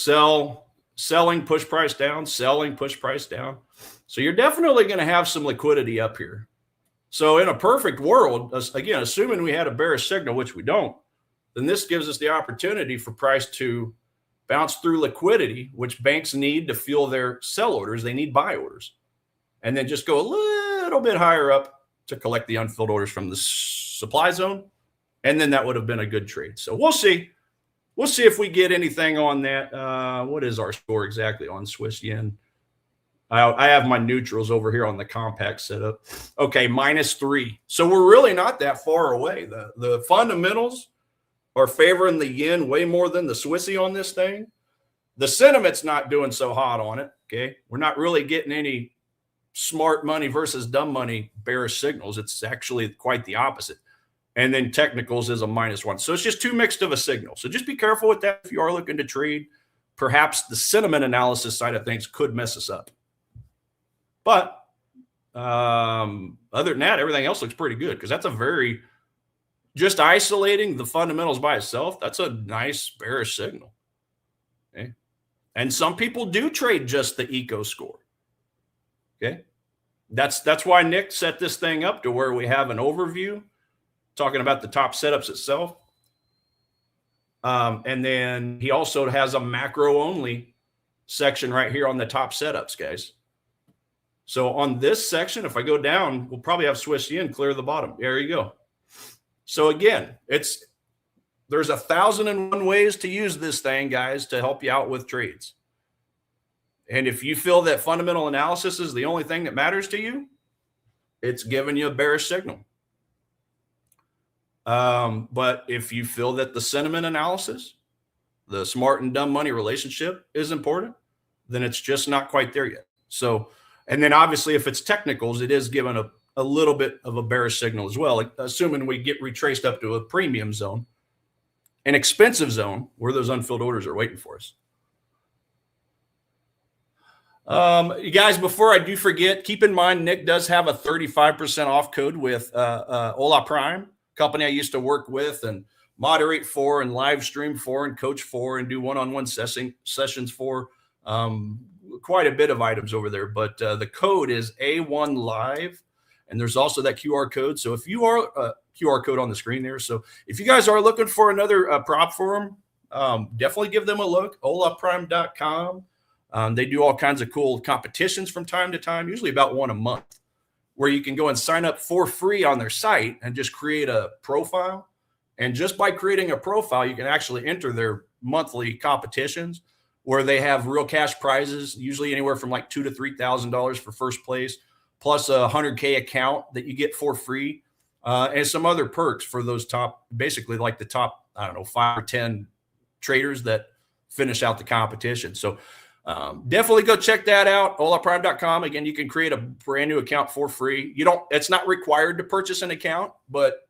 selling, push price down, selling, push price down. So you're definitely going to have some liquidity up here. So in a perfect world, again, assuming we had a bearish signal, which we don't, then this gives us the opportunity for price to bounce through liquidity, which banks need to fuel their sell orders. They need buy orders. And then just go a little bit higher up to collect the unfilled orders from the supply zone. And then that would have been a good trade. So we'll see. We'll see if we get anything on that. What is our score exactly on Swiss yen? I have my neutrals over here on the compact setup. Okay, -3. So we're really not that far away. The fundamentals are favoring the yen way more than the Swissy on this thing. The sentiment's not doing so hot on it. Okay, we're not really getting any smart money versus dumb money bearish signals. It's actually quite the opposite. And then technicals is a -1. So it's just too mixed of a signal. So just be careful with that if you are looking to trade. Perhaps the sentiment analysis side of things could mess us up. But other than that, everything else looks pretty good, because that's just isolating the fundamentals by itself, that's a nice bearish signal. Okay. And some people do trade just the eco score. Okay. That's why Nick set this thing up to where we have an overview talking about the top setups itself. And then he also has a macro only section right here on the top setups, guys. So on this section, if I go down, we'll probably have Swiss yen clear the bottom. There you go. So again, there's 1,001 ways to use this thing, guys, to help you out with trades. And if you feel that fundamental analysis is the only thing that matters to you, it's giving you a bearish signal. But if you feel that the sentiment analysis, the smart and dumb money relationship is important, then it's just not quite there yet. So, and then obviously if it's technicals, it is given a little bit of a bearish signal as well, like assuming we get retraced up to a premium zone, an expensive zone where those unfilled orders are waiting for us. You guys, before I do forget, keep in mind, Nick does have a 35% off code with Ola Prime, company I used to work with and moderate for and live stream for and coach for and do one-on-one sessions for. Quite a bit of items over there, but the code is A1 Live, and there's also that QR code. So if you are QR code on the screen there. So if you guys are looking for another prop firm, definitely give them a look. olaprime.com. They do all kinds of cool competitions from time to time, usually about one a month, where you can go and sign up for free on their site and just create a profile. And just by creating a profile, you can actually enter their monthly competitions, where they have real cash prizes, usually anywhere from like $2,000 to $3,000 for first place, plus a 100K account that you get for free, and some other perks for those top, basically like the top, 5 or 10 traders that finish out the competition. So definitely go check that out. olaprime.com. Again, you can create a brand new account for free. It's not required to purchase an account, but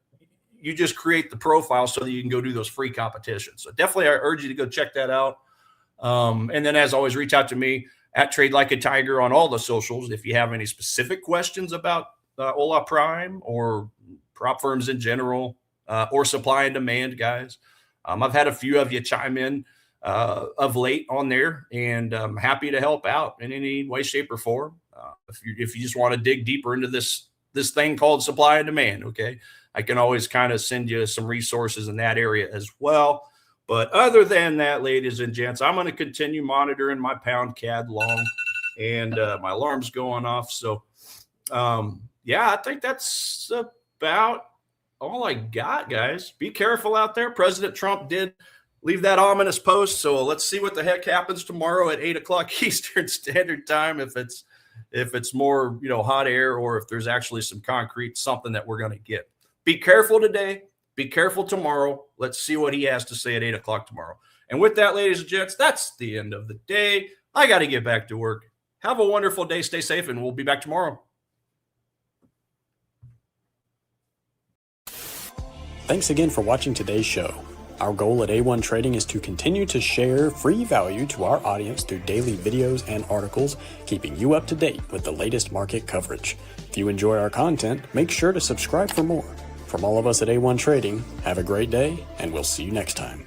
you just create the profile so that you can go do those free competitions. So definitely I urge you to go check that out. And then as always, reach out to me at Trade Like a Tiger on all the socials if you have any specific questions about Ola Prime or prop firms in general, or supply and demand, guys. I've had a few of you chime in of late on there, and I'm happy to help out in any way, shape, or form. If you just want to dig deeper into this thing called supply and demand, okay, I can always kind of send you some resources in that area as well. But other than that, ladies and gents, I'm going to continue monitoring my pound CAD long, and my alarm's going off. So, yeah, I think that's about all I got, guys. Be careful out there. President Trump did leave that ominous post. So let's see what the heck happens tomorrow at 8 o'clock Eastern Standard Time. If it's more, hot air, or if there's actually some concrete, something that we're going to get. Be careful today. Be careful tomorrow. Let's see what he has to say at 8 o'clock tomorrow. And with that, ladies and gents, that's the end of the day. I got to get back to work. Have a wonderful day. Stay safe, and we'll be back tomorrow. Thanks again for watching today's show. Our goal at A1 Trading is to continue to share free value to our audience through daily videos and articles, keeping you up to date with the latest market coverage. If you enjoy our content, make sure to subscribe for more. From all of us at A1 Trading, have a great day, and we'll see you next time.